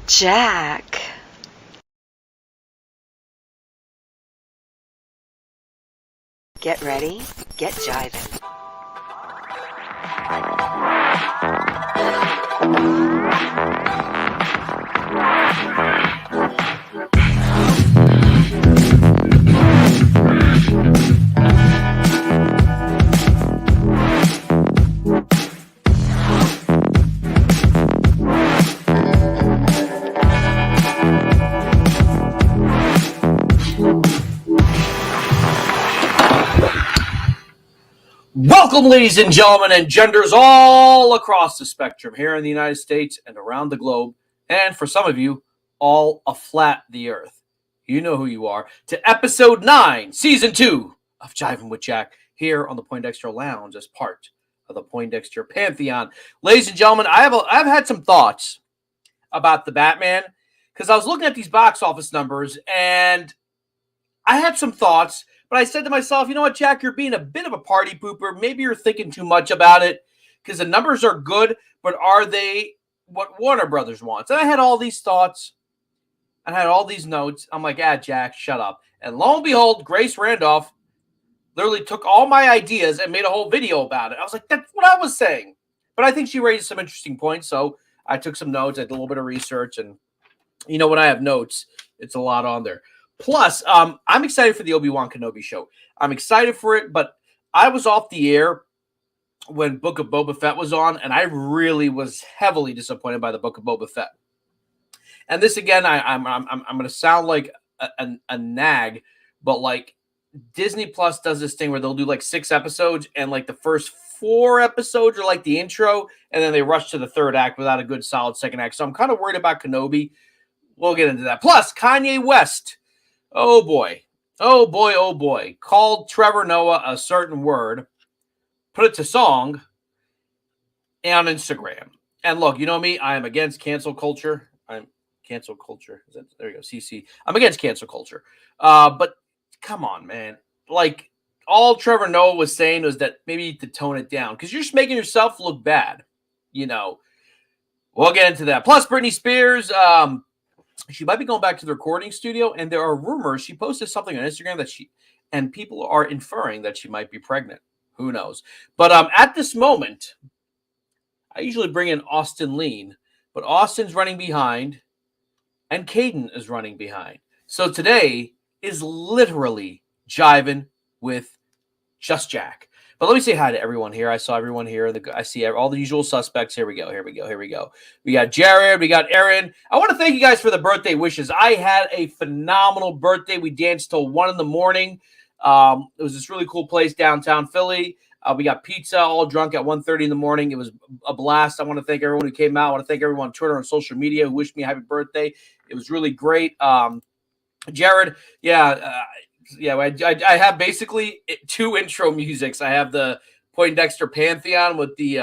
Jack. Get ready, get jivin'. Welcome, ladies and gentlemen, and genders all across the spectrum here in the United States and around the globe, and for some of you, all aflat the earth. You know who you are. To episode 9, season 2 of Jivin' with Jack here on the Poindexter Lounge as part of the Poindexter Pantheon. Ladies and gentlemen, I've had some thoughts about the Batman because I was looking at these box office numbers and I had some thoughts. But I said to myself, you know what, Jack, you're being a bit of a party pooper. Maybe you're thinking too much about it because the numbers are good, but are they what Warner Brothers wants? And I had all these thoughts. I had all these notes. I'm like, Jack, shut up. And lo and behold, Grace Randolph literally took all my ideas and made a whole video about it. I was like, that's what I was saying. But I think she raised some interesting points. So I took some notes. I did a little bit of research. And you know, when I have notes, it's a lot on there. Plus, I'm excited for the Obi-Wan Kenobi show. I'm excited for it, but I was off the air when Book of Boba Fett was on, and I really was heavily disappointed by the Book of Boba Fett. And this again, I'm going to sound like a nag, but like Disney Plus does this thing where they'll do like 6 episodes, and like the first 4 episodes are like the intro, and then they rush to the third act without a good solid second act. So I'm kind of worried about Kenobi. We'll get into that. Plus, Kanye West. Oh boy, called Trevor Noah a certain word, put it to song, and on Instagram. And look, you know me, I am against cancel culture. I'm cancel culture. There you go, CC. I'm against cancel culture. But come on, man. Like, all Trevor Noah was saying was that maybe you need to tone it down because you're just making yourself look bad. You know, we'll get into that. Plus, Britney Spears, she might be going back to the recording studio, and there are rumors. She posted something on Instagram and people are inferring that she might be pregnant. Who knows? But at this moment, I usually bring in Austin Lean, but Austin's running behind, and Caden is running behind. So today is literally Jivin' with just Jack. But let me say hi to everyone here. I saw everyone here. I see all the usual suspects. Here we go. We got Jared. We got Aaron. I want to thank you guys for the birthday wishes. I had a phenomenal birthday. We danced till 1 in the morning. It was this really cool place downtown Philly. We got pizza, all drunk at 1:30 in the morning. It was a blast. I want to thank everyone who came out. I want to thank everyone on Twitter and social media who wished me a happy birthday. It was really great. Jared, I have basically 2 intro musics. I have the Poindexter Pantheon with the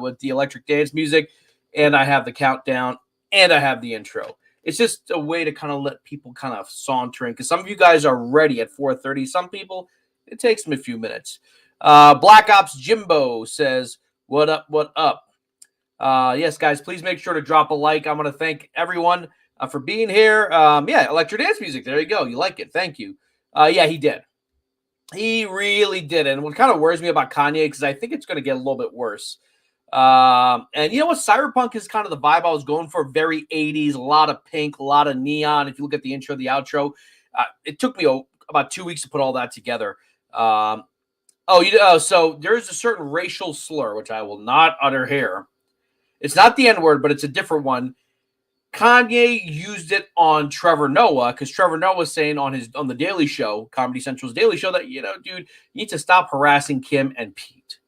with the electric dance music, and I have the countdown, and I have the intro. It's just a way to kind of let people kind of saunter in, because some of you guys are ready at 4:30. Some people, it takes them a few minutes. Black Ops Jimbo says, what up, what up? Yes, guys, please make sure to drop a like. I want to thank everyone for being here. Electro dance music. There you go. You like it. Thank you. He did. He really did. And what kind of worries me about Kanye, because I think it's going to get a little bit worse. And you know what? Cyberpunk is kind of the vibe I was going for. Very 80s, a lot of pink, a lot of neon. If you look at the intro, the outro, it took me about 2 weeks to put all that together. So there's a certain racial slur, which I will not utter here. It's not the N-word, but it's a different one. Kanye used it on Trevor Noah because Trevor Noah was saying on the Daily Show, Comedy Central's Daily Show, that, you know, dude, you need to stop harassing Kim and Pete.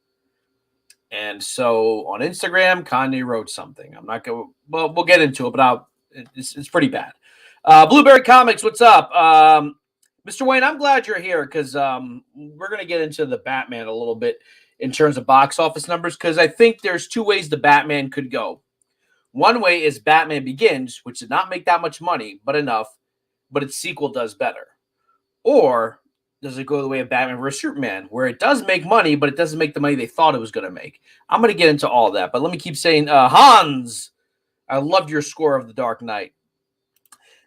And so on Instagram, Kanye wrote something. I'm not going to, well, we'll get into it, but it's pretty bad. Blueberry Comics, what's up? Mr. Wayne, I'm glad you're here because we're going to get into the Batman a little bit in terms of box office numbers, because I think there's 2 ways the Batman could go. One way is Batman Begins, which did not make that much money, but enough, but its sequel does better. Or does it go the way of Batman vs. Superman, where it does make money, but it doesn't make the money they thought it was going to make? I'm going to get into all that, but let me keep saying, Hans, I loved your score of The Dark Knight.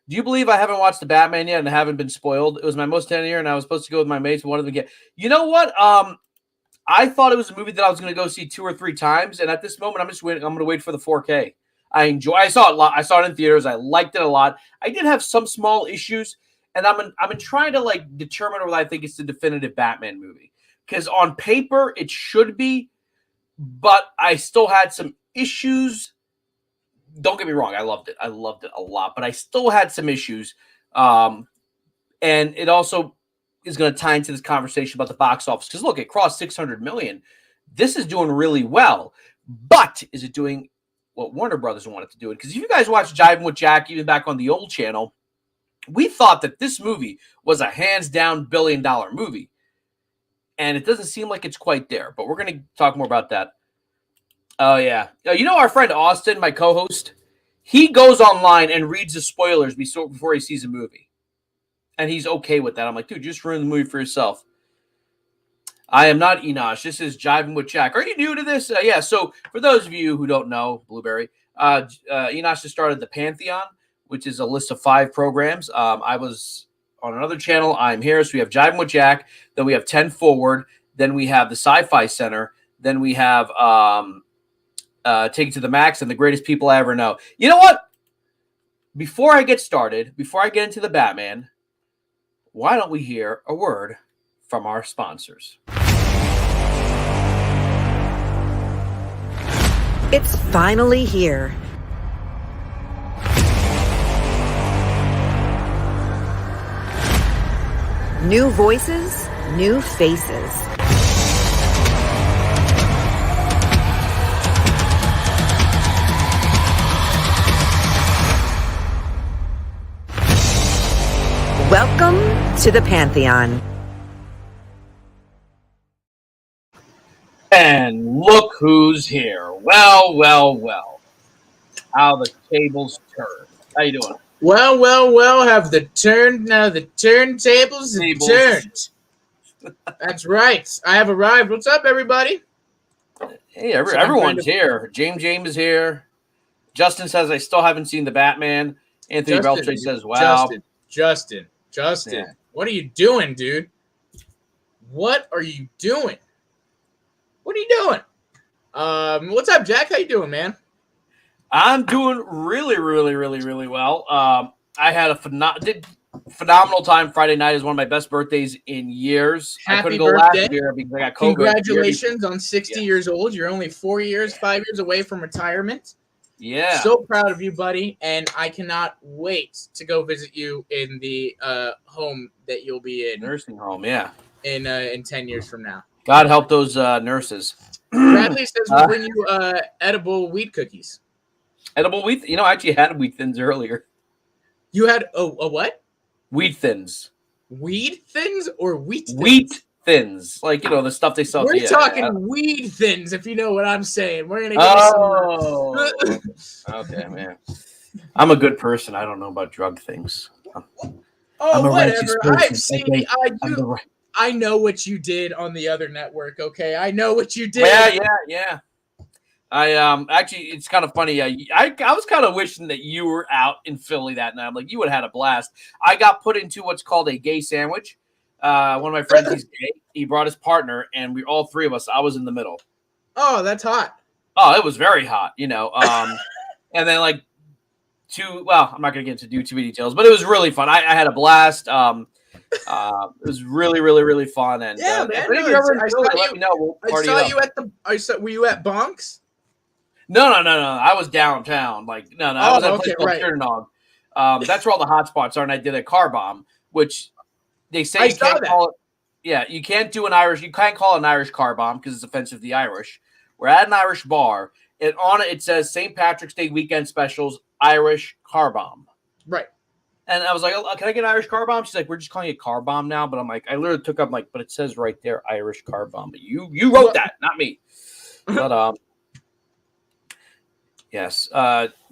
Do you believe I haven't watched The Batman yet and haven't been spoiled? It was my most 10 year, and I was supposed to go with my mates, but one of them get. You know what? I thought it was a movie that I was going to go see 2 or 3 times, and at this moment, I'm just waiting. I'm going to wait for the 4K. I saw it a lot. I saw it in theaters. I liked it a lot. I did have some small issues, and I'm trying to like determine whether I think it's the definitive Batman movie, because on paper it should be, but I still had some issues. Don't get me wrong. I loved it. I loved it a lot, but I still had some issues. And it also is going to tie into this conversation about the box office. Because look, it crossed 600 million. This is doing really well. But is it doing what Warner Brothers wanted to do? Because if you guys watch Jivin with Jack, even back on the old channel, we thought that this movie was a hands down $1 billion movie. And it doesn't seem like it's quite there. But we're going to talk more about that. Oh, yeah. You know our friend Austin, my co-host? He goes online and reads the spoilers before he sees a movie. And he's okay with that. I'm like, dude, just ruin the movie for yourself. I am not Enosh. This is Jivin with Jack. Are you new to this? Yeah, so for those of you who don't know, Blueberry, Enosh just started the Pantheon, which is a list of 5 programs. I was on another channel. I'm here. So we have Jivin with Jack. Then we have 10 Forward. Then we have the Sci-Fi Center. Then we have Take It to the Max and the Greatest People I Ever Know. You know what? Before I get started, before I get into the Batman, why don't we hear a word from our sponsors? It's finally here. New voices, new faces. Welcome to the Pantheon. And look who's here. Well, well, well. How the tables turn. How you doing? Well, well, well, have the turntables have turned. That's right. I have arrived. What's up, everybody? Hey, everyone's here. James is here. Justin says, I still haven't seen the Batman. Anthony Beltre says, wow. Justin. Yeah. What are you doing, dude? What are you doing? What's up, Jack? How you doing, man? I'm doing really, really, really, really well. I had a phenomenal time Friday night. Is one of my best birthdays in years. Happy I couldn't go birthday. last year because I got COVID. Congratulations on 60 years old. You're only 5 years away from retirement. Yeah. So proud of you, buddy. And I cannot wait to go visit you in the home that you'll be in. Nursing home, yeah. In 10 years from now. God help those nurses. Bradley says we'll bring you edible wheat cookies. Edible wheat? You know, I actually had wheat thins earlier. You had a what? Wheat thins. Weed thins or wheat thins? Wheat thins. Like, you know, the stuff they sell. We're talking weed thins, if you know what I'm saying. We're going to get some. Okay, man. I'm a good person. I don't know about drug things. Whatever. I've seen I know what you did on the other network, okay? I know what you did. Yeah. I actually, it's kind of funny. I was kind of wishing that you were out in Philly that night. I'm like, you would have had a blast. I got put into what's called a gay sandwich. One of my friends, he's gay. He brought his partner, and we all 3 of us. I was in the middle. Oh, that's hot. Oh, it was very hot, you know. And then like I'm not gonna get into too many details, but it was really fun. I had a blast. It was really, really, really fun. And yeah, man. Were you at Bonks? No. I was downtown. I was at a place called Kenobi. That's where all the hot spots are. And I did a car bomb, which they say you can't call it. Yeah, you can't do an Irish. You can't call it an Irish car bomb because it's offensive to the Irish. We're at an Irish bar, and on it says St. Patrick's Day weekend specials, Irish car bomb. Right. And I was like, oh, can I get an Irish car bomb? She's like, we're just calling it car bomb now. But I'm like, I literally took up but it says right there, Irish car bomb. But you wrote that, not me. But yes,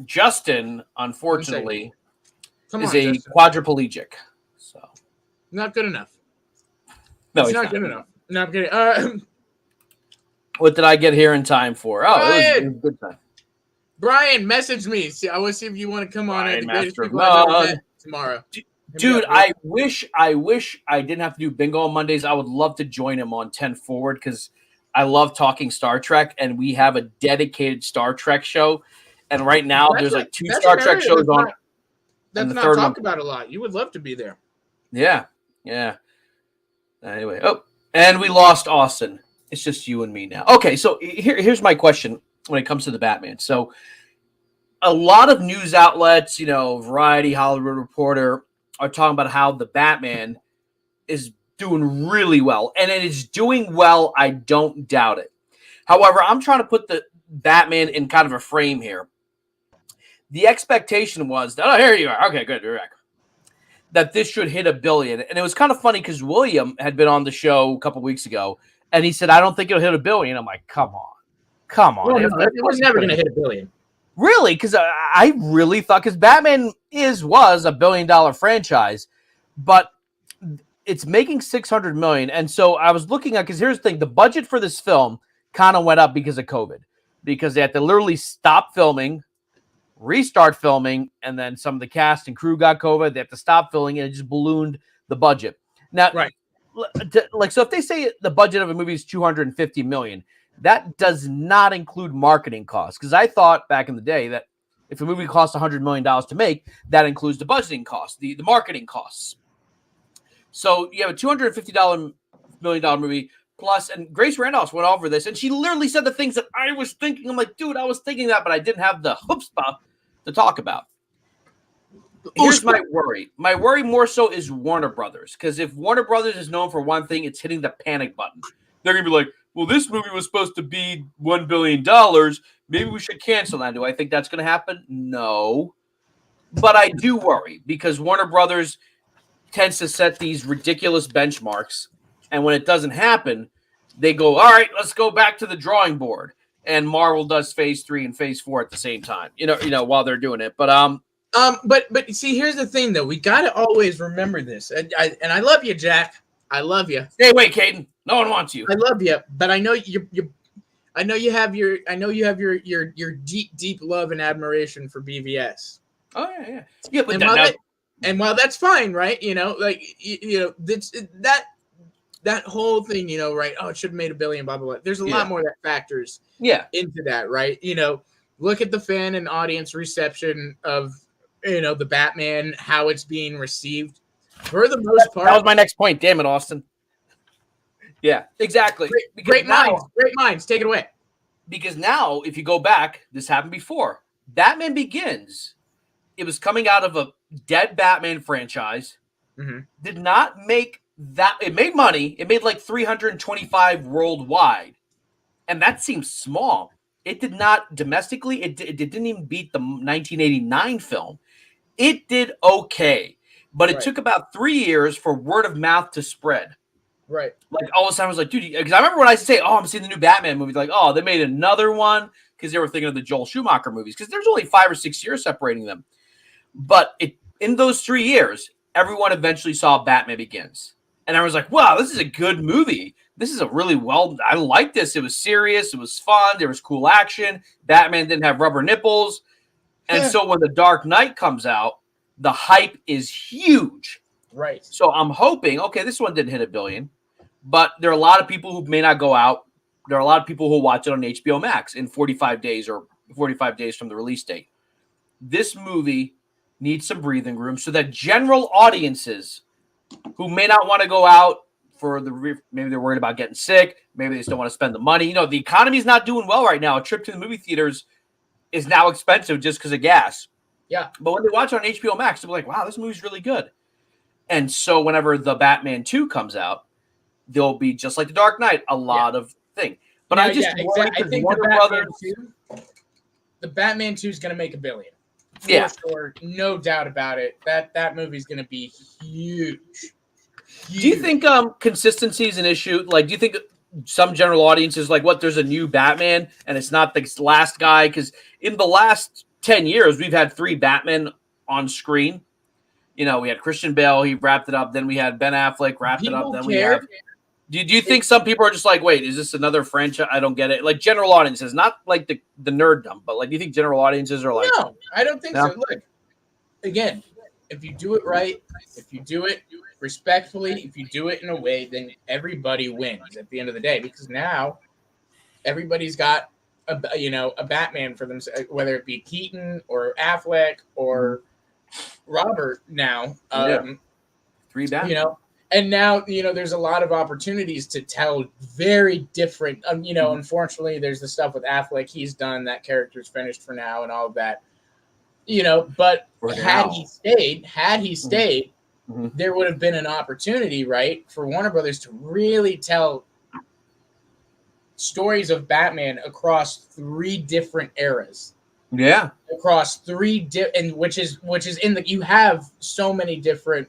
Justin, unfortunately, is a quadriplegic. So not good enough. No, it's not good enough. No, I'm kidding. What did I get here in time for? Oh, it was a good time. Brian, message me. See, I want to see if you want to come on Brian, the greatest Master of people I've ever None. met tomorrow. Dude, I wish I didn't have to do bingo on Mondays. I would love to join him on 10 Forward because I love talking Star Trek, and we have a dedicated Star Trek show. And right now, there's like 2 Star Trek shows on. That's not talked about a lot. You would love to be there. Yeah. Anyway, and we lost Austin. It's just you and me now. Okay, so here's my question when it comes to the Batman. So a lot of news outlets, Variety, Hollywood Reporter, are talking about how the Batman is doing really well. And it is doing well. I don't doubt it. However, I'm trying to put the Batman in kind of a frame here. The expectation was that, here you are. Okay, good. You're back. That this should hit $1 billion. And it was kind of funny because William had been on the show a couple weeks ago, and he said, I don't think it'll hit $1 billion. I'm like, come on. Well, no, it was never going to hit $1 billion. Really? Because I really thought, because Batman was $1 billion franchise, but it's making $600 million. And so I was looking at, because here's the thing, the budget for this film kind of went up because of COVID, because they had to literally stop filming, restart filming, and then some of the cast and crew got COVID. They have to stop filming, and it just ballooned the budget. Now, right. So if they say the budget of a movie is $250 million, that does not include marketing costs. Because I thought back in the day that if a movie costs $100 million to make, that includes the budgeting costs, the marketing costs. So you have a $250 million movie plus, and Grace Randolph went over this, and she literally said the things that I was thinking. I'm like, dude, I was thinking that, but I didn't have the chutzpah to talk about. Here's my worry. My worry more so is Warner Brothers, because if Warner Brothers is known for one thing, it's hitting the panic button. They're going to be like, well, this movie was supposed to be $1 billion. Maybe we should cancel that. Do I think that's going to happen? No. But I do worry, because Warner Brothers tends to set these ridiculous benchmarks, and when it doesn't happen, they go, all right, let's go back to the drawing board. And Marvel does phase 3 and phase 4 at the same time, while they're doing it. But see, here's the thing, though. We got to always remember this. And I love you, Jack. I love you. Hey, wait, Caden. No one wants you. I love you, but I know you have your deep love and admiration for BvS. Oh yeah. But while that's fine, right? That whole thing, right? Oh, it should have made $1 billion, blah blah blah. There's a lot more that factors into that, right? Look at the fan and audience reception of the Batman, how it's being received. For the most part, that was my next point. Damn it, Austin. Yeah, exactly. Great minds. Take it away. Because now, if you go back, this happened before. Batman Begins. It was coming out of a dead Batman franchise. Mm-hmm. Did not make that. It made money. It made like 325 worldwide, and that seems small. It did not domestically. It didn't even beat the 1989 film. It did okay, but it took about 3 years for word of mouth to spread. Right. Like all of a sudden I was like, dude, because I remember when I used to say, oh, I'm seeing the new Batman movie. Like, oh, they made another one, because they were thinking of the Joel Schumacher movies, because there's only 5 or 6 years separating them. But in those 3 years, everyone eventually saw Batman Begins. And I was like, wow, this is a good movie. This is I like this. It was serious. It was fun. There was cool action. Batman didn't have rubber nipples. And so when The Dark Knight comes out, the hype is huge. Right. So I'm hoping, okay, this one didn't hit $1 billion. But there are a lot of people who may not go out. There are a lot of people who will watch it on HBO Max in 45 days or 45 days from the release date. This movie needs some breathing room so that general audiences who may not want to go out maybe they're worried about getting sick, maybe they just don't want to spend the money. The economy's not doing well right now. A trip to the movie theaters is now expensive just because of gas. Yeah. But when they watch it on HBO Max, they'll be like, wow, this movie's really good. And so whenever the Batman 2 comes out, there'll be, just like The Dark Knight, a lot of things. But I think the Batman 2 is going to make $1 billion. For sure. No doubt about it. That movie's going to be huge. Do you think consistency is an issue? Like, do you think some general audiences like, what, there's a new Batman and it's not the last guy? Because in the last 10 years, we've had 3 Batmen on screen. We had Christian Bale, he wrapped it up. Then we had Ben Affleck, wrapped it up. Then Do you think some people are just like, wait, is this another franchise? I don't get it. Like general audiences, not like the nerddom, but like, do you think general audiences are like? No, I don't think so. Look, again, if you do it right, if you do it respectfully, if you do it in a way, then everybody wins at the end of the day. Because now everybody's got a Batman for them, whether it be Keaton or Affleck or Robert. Now, 3 Batman. And now, there's a lot of opportunities to tell very different, unfortunately, there's the stuff with Affleck. He's done, that character's finished for now and all of that, but had he stayed, there would have been an opportunity, right, for Warner Brothers to really tell stories of Batman across 3 different eras. Yeah. Across 3 and which is in the, you have so many different,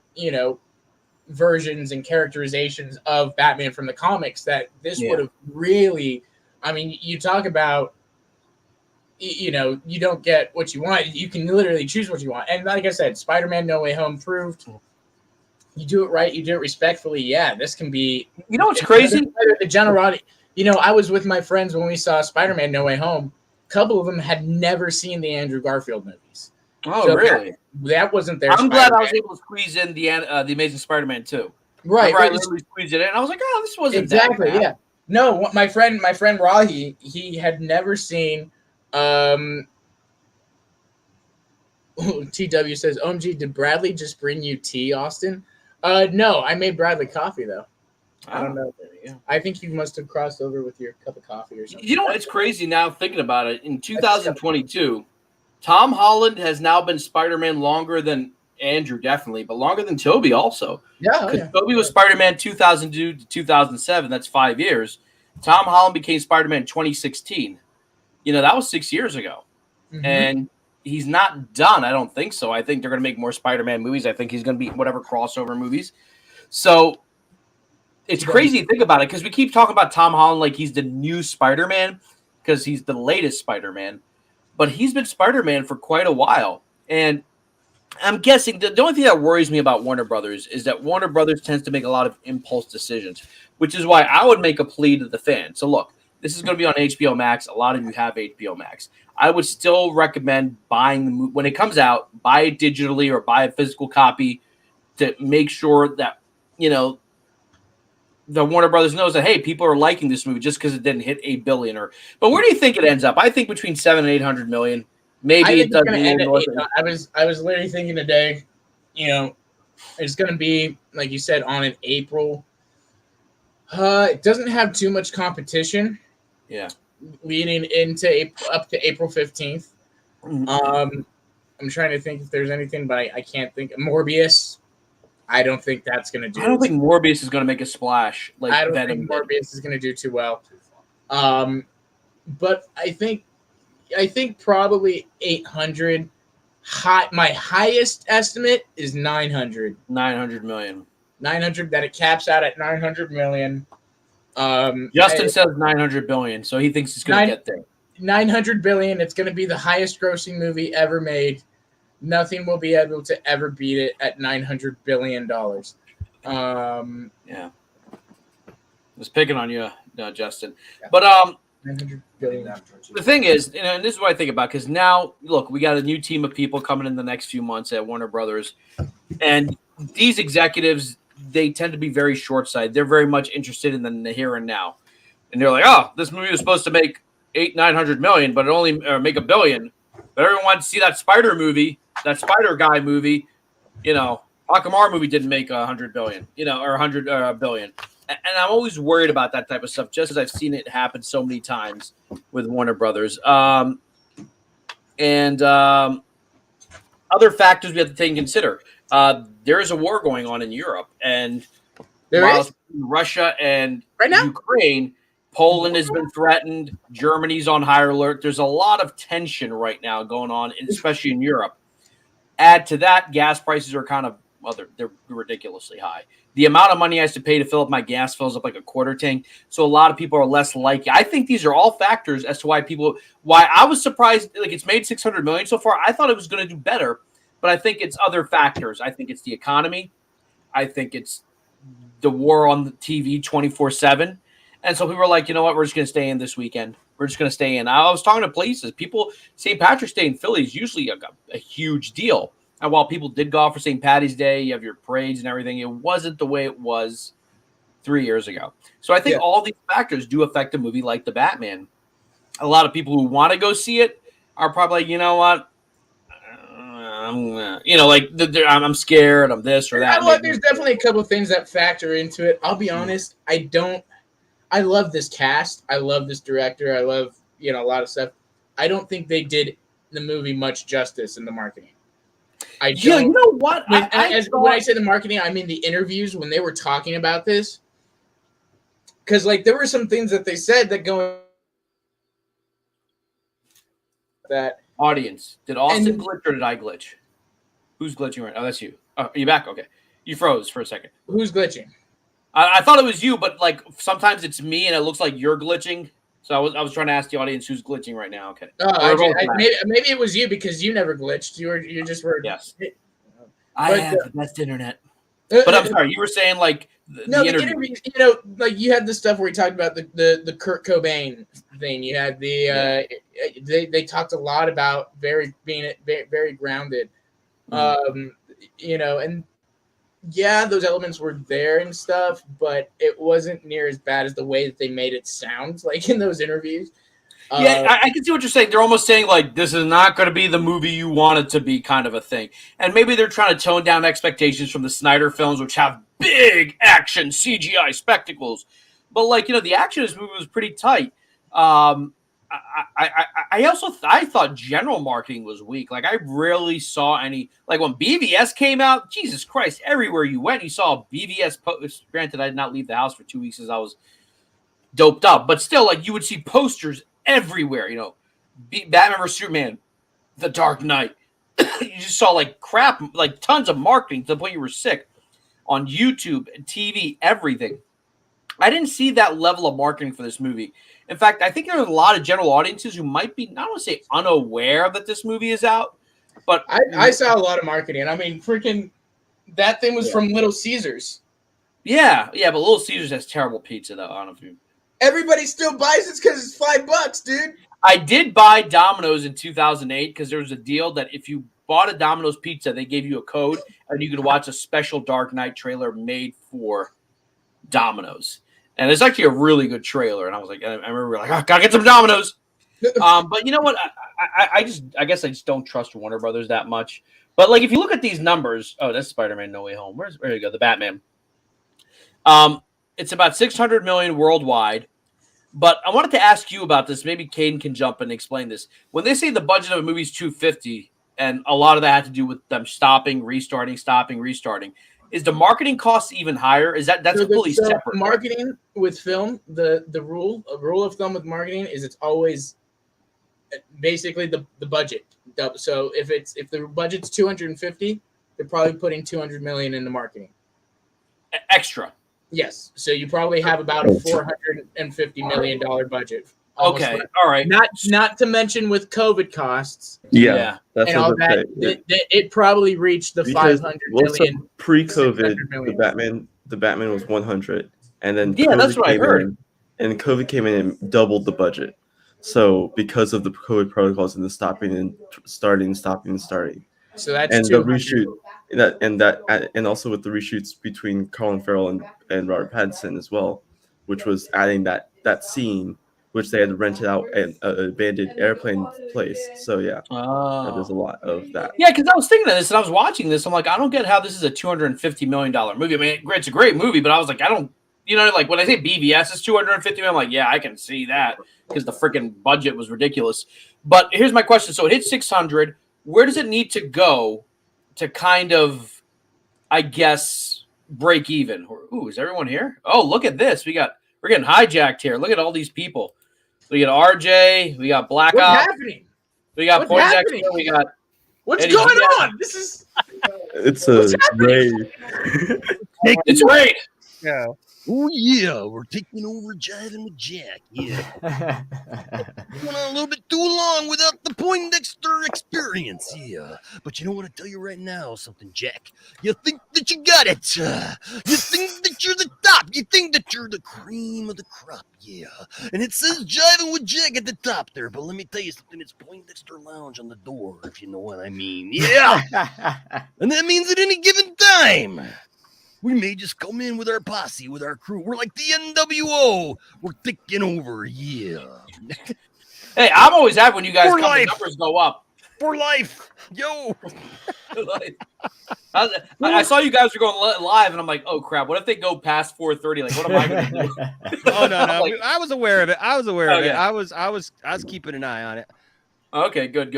versions and characterizations of Batman from the comics that this would have really, I mean, you talk about, you don't get what you want. You can literally choose what you want. And like I said, Spider-Man No Way Home proved you do it right, you do it respectfully. Yeah, this can be, what's crazy? The generality. I was with my friends when we saw Spider-Man No Way Home. A couple of them had never seen the Andrew Garfield movies. Oh, so really? That wasn't their. I'm glad I was able to squeeze in the Amazing Spider-Man 2. Right. I literally squeezed it in. I was like, oh, this wasn't exactly. That bad. Yeah. No, my friend Rahi, he had never seen. TW says, "OMG, did Bradley just bring you tea, Austin?" No, I made Bradley coffee though. I don't know. I think you must have crossed over with your cup of coffee or something. It's crazy now thinking about it. In 2022. Tom Holland has now been Spider-Man longer than Andrew, definitely, but longer than Toby also. Yeah. Toby was Spider-Man 2002 to 2007. That's 5 years. Tom Holland became Spider-Man in 2016. That was 6 years ago. Mm-hmm. And he's not done. I don't think so. I think they're going to make more Spider-Man movies. I think he's going to be whatever crossover movies. So it's crazy to think about it because we keep talking about Tom Holland like he's the new Spider-Man because he's the latest Spider-Man. But he's been Spider-Man for quite a while. And I'm guessing the only thing that worries me about Warner Brothers is that Warner Brothers tends to make a lot of impulse decisions, which is why I would make a plea to the fans. So look, this is going to be on HBO Max. A lot of you have HBO Max. I would still recommend buying the movie when it comes out, buy it digitally or buy a physical copy to make sure that, the Warner Brothers knows that, hey, people are liking this movie just because it didn't hit $8 billion. But where do you think it ends up? I think between $700 and $800 million. Maybe it doesn't. I was literally thinking today, it's going to be, like you said, on in April. It doesn't have too much competition. Yeah. Leading into up to April 15th. Mm-hmm. I'm trying to think if there's anything, but I can't think. Morbius. I don't think that's going to do. I don't think Morbius is going to make a splash. I don't think Morbius is going to do too well. But I think probably 800. My highest estimate is 900. 900 million. 900. That it caps out at 900 million. Justin says 900 billion, so he thinks it's going to get there. 900 billion. It's going to be the highest grossing movie ever made. Nothing will be able to ever beat it at $900 billion. Yeah. Just picking on you, Justin. Yeah. But $900 billion. The thing is, and this is what I think about, because now, look, we got a new team of people coming in the next few months at Warner Brothers. And these executives, they tend to be very short-sighted. They're very much interested in the here and now. And they're like, oh, this movie was supposed to make $900 million, but it only make $1 billion. But everyone wants to see that Spider movie, that Spider Guy movie. How come our movie didn't make $100 billion, or $100 billion? And I'm always worried about that type of stuff, just as I've seen it happen so many times with Warner Brothers. And other factors we have to take and consider. There is a war going on in Europe, and Russia and Ukraine. Poland has been threatened. Germany's on high alert. There's a lot of tension right now going on, especially in Europe. Add to that, gas prices are they're ridiculously high. The amount of money I have to pay to fill up my gas fills up like a quarter tank. So a lot of people are less likely. I think these are all factors as to why I was surprised. Like, it's made $600 million so far. I thought it was going to do better, but I think it's other factors. I think it's the economy. I think it's the war on the TV 24/7. And so people were like, you know what? We're just going to stay in this weekend. We're just going to stay in. I was talking to places. People, St. Patrick's Day in Philly is usually a huge deal. And while people did go out for St. Patty's Day, you have your parades and everything, it wasn't the way it was 3 years ago. So I think all these factors do affect a movie like The Batman. A lot of people who want to go see it are probably like, you know what? I'm scared. I'm this or that. There's definitely a couple of things that factor into it. I'll be honest. I love this cast. I love this director. I love, a lot of stuff. I don't think they did the movie much justice in the marketing. You know what? When I say the marketing, I mean the interviews when they were talking about this. Because, there were some things that they said that go that audience. Did Austin glitch or did I glitch? Who's glitching right now? Oh, that's you. Oh, are you back? Okay. You froze for a second. Who's glitching? I thought it was you, but sometimes it's me and it looks like you're glitching. So I was trying to ask the audience who's glitching right now. Okay. Maybe it was you because you never glitched. You just were. Yes. I have the best internet. But I'm sorry, you were saying the interviews. You had the stuff where he talked about the Kurt Cobain thing. You had they talked a lot about being very grounded. And those elements were there and stuff, but it wasn't near as bad as the way that they made it sound in those interviews. I can see what you're saying. They're almost saying this is not going to be the movie you want it to be, kind of a thing. And maybe they're trying to tone down expectations from the Snyder films, which have big action CGI spectacles. But the action in this movie was pretty tight. I thought general marketing was weak. I rarely saw any. When BvS came out, Jesus Christ! Everywhere you went, you saw a BvS post. Granted, I did not leave the house for 2 weeks as I was doped up, but still, you would see posters everywhere. Batman vs Superman, The Dark Knight. You just saw crap, tons of marketing to the point you were sick on YouTube, TV, everything. I didn't see that level of marketing for this movie. In fact, I think there are a lot of general audiences who might be, I don't want to say unaware that this movie is out, but I saw a lot of marketing. I mean, freaking that thing was from Little Caesars. Yeah, but Little Caesars has terrible pizza, though. I don't know if you. Everybody still buys it because it's $5, dude. I did buy Domino's in 2008 because there was a deal that if you bought a Domino's pizza, they gave you a code and you could watch a special Dark Knight trailer made for Domino's. And it's actually a really good trailer. And I was like, I remember we were like, gotta get some Domino's. But you know what? I guess I just don't trust Warner Brothers that much. But if you look at these numbers, that's Spider-Man No Way Home. Where you go? The Batman. It's about 600 million worldwide. But I wanted to ask you about this. Maybe Caden can jump in and explain this. When they say the budget of a movie is $250, and a lot of that had to do with them stopping, restarting, is the marketing cost even higher? Is that's fully separate? Marketing with film, the rule of thumb with marketing is it's always basically the budget. So if the budget's 250, they're probably putting 200 million into marketing. Extra. Yes. So you probably have about a $450 million budget. Okay. All right. Not to mention with COVID costs. Yeah. That's and all that. It probably reached the 500 million. Pre-COVID, the Batman was 100, and then that's what I heard. And COVID came in and doubled the budget. So because of the COVID protocols and the stopping and starting. So that's and the reshoot and also with the reshoots between Colin Farrell and Robert Pattinson as well, which was adding that scene which they had rented out an abandoned airplane place. So there's a lot of that. Yeah, because I was thinking of this and I was watching this. I'm like, I don't get how this is a $250 million movie. I mean, it's a great movie, but I was like, I don't, when I say BvS is $250 million, I'm like, yeah, I can see that because the freaking budget was ridiculous. But here's my question: so it hit 600. Where does it need to go to kind of, I guess, break even? Ooh, is everyone here? Oh, look at this. We're getting hijacked here. Look at all these people. We got RJ. We got Black What's Ops. happening? We got Poindexter. We got. What's Eddie going G. on? This is. It's a raid. It's raid. Yeah. Oh yeah, we're taking over Jivin with Jack. Yeah, going on a little bit too long without the Poindexter experience. Yeah, but you know what I tell you right now, something, Jack. You think that you got it. You think that you're the top. You think that you're the cream of the crop. Yeah, and it says Jivin with Jack at the top there. But let me tell you something. It's Poindexter Lounge on the door, if you know what I mean. Yeah, and that means at any given time, we may just come in with our posse, with our crew. We're like the NWO. We're taking over, yeah. Hey, I'm always happy when you guys For come, life. the numbers go up. For life, yo. I saw you guys were going live, and I'm like, oh crap! What if they go past 4:30? Like, what am I going to do? Oh no, like, I was aware of it. I was keeping an eye on it. Okay, good.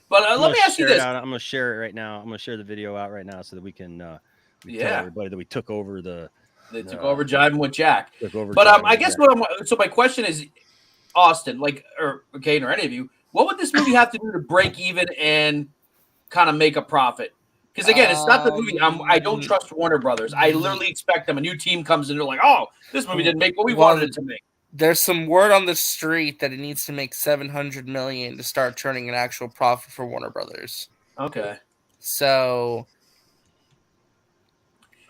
But let me ask you this. I'm gonna share it right now. I'm gonna share the video out right now so that we can tell everybody that we took over took over Jivin with Jack. But I guess so my question is, Austin, or Kane, or any of you, what would this movie have to do to break even and kind of make a profit? Because again, it's not the movie. I don't trust Warner Brothers. I literally expect them. A new team comes in, they're like, oh, this movie didn't make what we wanted it to make. There's some word on the street that it needs to make $700 million to start turning an actual profit for Warner Brothers. Okay. So,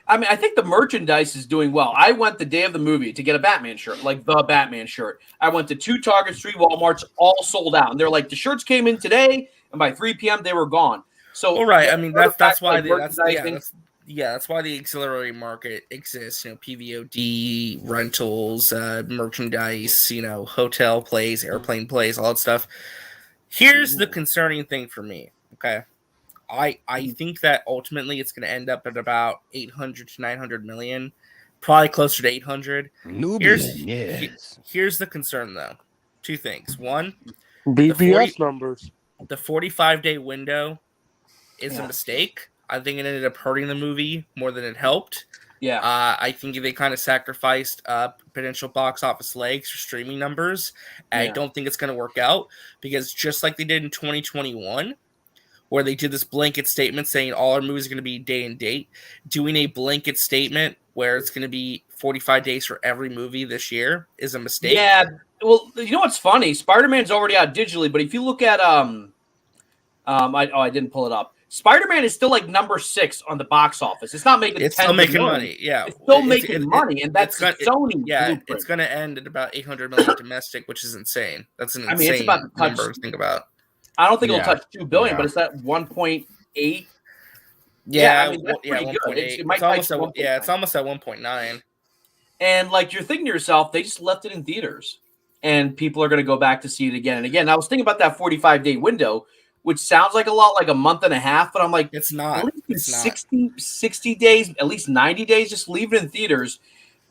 I mean, I think the merchandise is doing well. I went the day of the movie to get a Batman shirt, like the Batman shirt. I went to 2 Targets, 3 Walmarts, all sold out. And they're like, the shirts came in today, and by 3 p.m. they were gone. So, all right. I mean, that's why that's why the auxiliary market exists. You know, PVOD, rentals, merchandise. You know, hotel plays, airplane plays, all that stuff. Here's the concerning thing for me. Okay. I think that ultimately it's going to end up at about 800 to 900 million, probably closer to 800. Here's the concern, though. 2 things. One, BvS numbers. The 45-day window is a mistake. I think it ended up hurting the movie more than it helped. Yeah. I think they kind of sacrificed potential box office legs for streaming numbers. I don't think it's going to work out because just like they did in 2021, where they did this blanket statement saying all our movies are going to be day and date, doing a blanket statement where it's going to be 45 days for every movie this year is a mistake. Yeah. Well, you know what's funny? Spider-Man's already out digitally, but if you look at I didn't pull it up. Spider-Man is still like number 6 on the box office. It's not making. It's still making money. Yeah, it's still making money, and that's Sony. Yeah, it's going to end at about 800 million domestic, which is insane. That's an insane it's about to touch, number to think about. I don't think it'll touch 2 billion, but it's at 1.8. Yeah, I mean, that's pretty good. It's almost at 1.9. And like you're thinking to yourself, they just left it in theaters, and people are going to go back to see it again and again. I was thinking about that 45-day window, which sounds like a lot, like a month and a half, but I'm like, it's not. It's 60 days, at least 90 days, just leave it in theaters.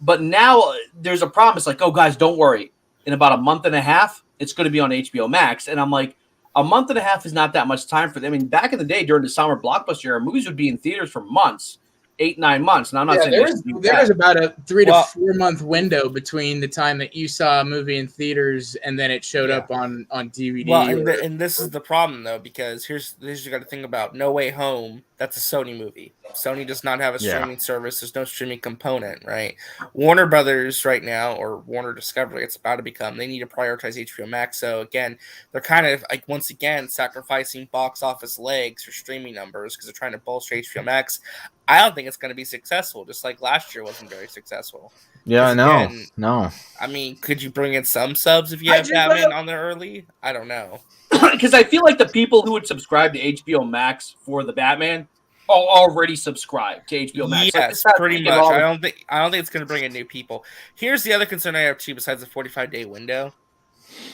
But now there's a promise, like, oh, guys, don't worry. In about a month and a half, it's going to be on HBO Max. And I'm like, a month and a half is not that much time for them. I mean, back in the day, during the summer blockbuster era, movies would be in theaters for months. 8-9 months. And I'm not saying there was about a 3 to 4 month window between the time that you saw a movie in theaters and then it showed up on DVD. Well, and this is the problem though, because here's you got to think about No Way Home. That's a Sony movie. Sony does not have a streaming service. There's no streaming component, right? Warner Brothers right now, or Warner Discovery, it's about to become. They need to prioritize HBO Max. So again, they're kind of like once again sacrificing box office legs for streaming numbers because they're trying to bolster HBO Max. I don't think it's going to be successful, just like last year wasn't very successful. Yeah, no. I mean, could you bring in some subs if you have Batman on there early? I don't know. Because I feel like the people who would subscribe to HBO Max for the Batman are already subscribed to HBO Max. Yes, pretty much. I don't think it's going to bring in new people. Here's the other concern I have too, besides the 45-day window.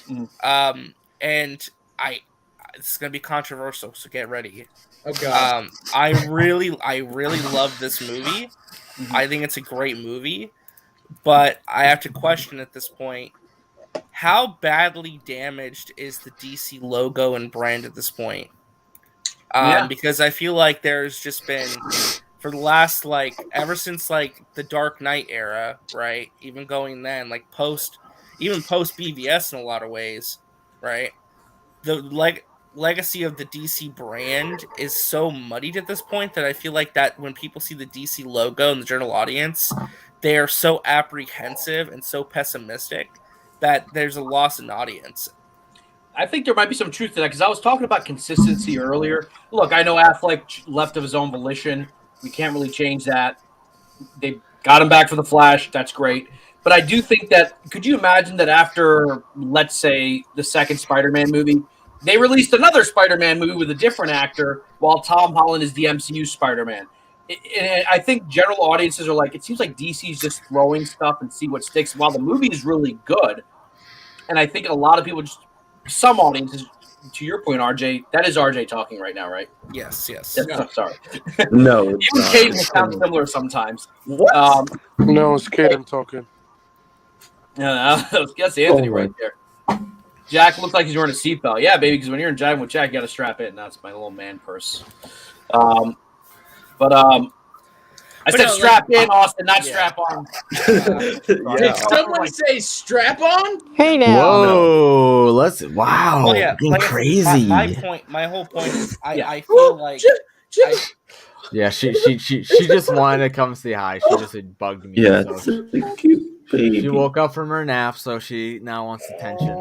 And it's going to be controversial, so get ready. Oh God. I really love this movie. I think it's a great movie, but I have to question at this point, how badly damaged is the DC logo and brand at this point? Because I feel like there's just been, for the last, ever since, the Dark Knight era, right? Even going then, post BvS in a lot of ways, right? The legacy of the DC brand is so muddied at this point that I feel like that when people see the DC logo in the general audience, they are so apprehensive and so pessimistic that there's a loss in audience. I think there might be some truth to that because I was talking about consistency earlier. Look, I know Affleck left of his own volition. We can't really change that. They got him back for The Flash. That's great. But I do think that, could you imagine that after, let's say, the second Spider-Man movie, they released another Spider-Man movie with a different actor while Tom Holland is the MCU Spider-Man? And I think general audiences are like, it seems like DC's just throwing stuff and see what sticks. While the movie is really good, and I think a lot of people, some audiences, to your point, RJ, that is RJ talking right now, right? Yes. No. Sorry. No. Even Caden sounds similar sometimes. No, it's Caden talking. That's Anthony right there. Jack looks like he's wearing a seatbelt. Yeah, baby, because when you're in JIVIN with Jack, you got to strap in. That's my little man purse. I said strap in, Austin, not strap on. Did someone say strap on? Hey now. Whoa, wow. Well, yeah, You're crazy. My whole point is I feel like she just wanted to come say hi. She just bugged me. Yeah, so it's a cute baby. she woke up from her nap, so she now wants attention.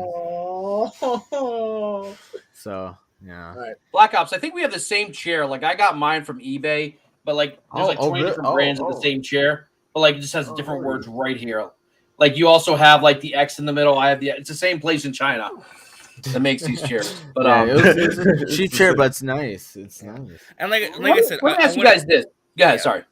So yeah. Right. Black Ops, I think we have the same chair. Like I got mine from eBay, but like there's like 20 different brands of the same chair, but like it just has different words right here. Like you also have like the X in the middle. I have it's the same place in China that makes these chairs. But it's a cheap chair, but it's nice. It's nice. And like I said, let me ask you guys this. Go ahead, sorry.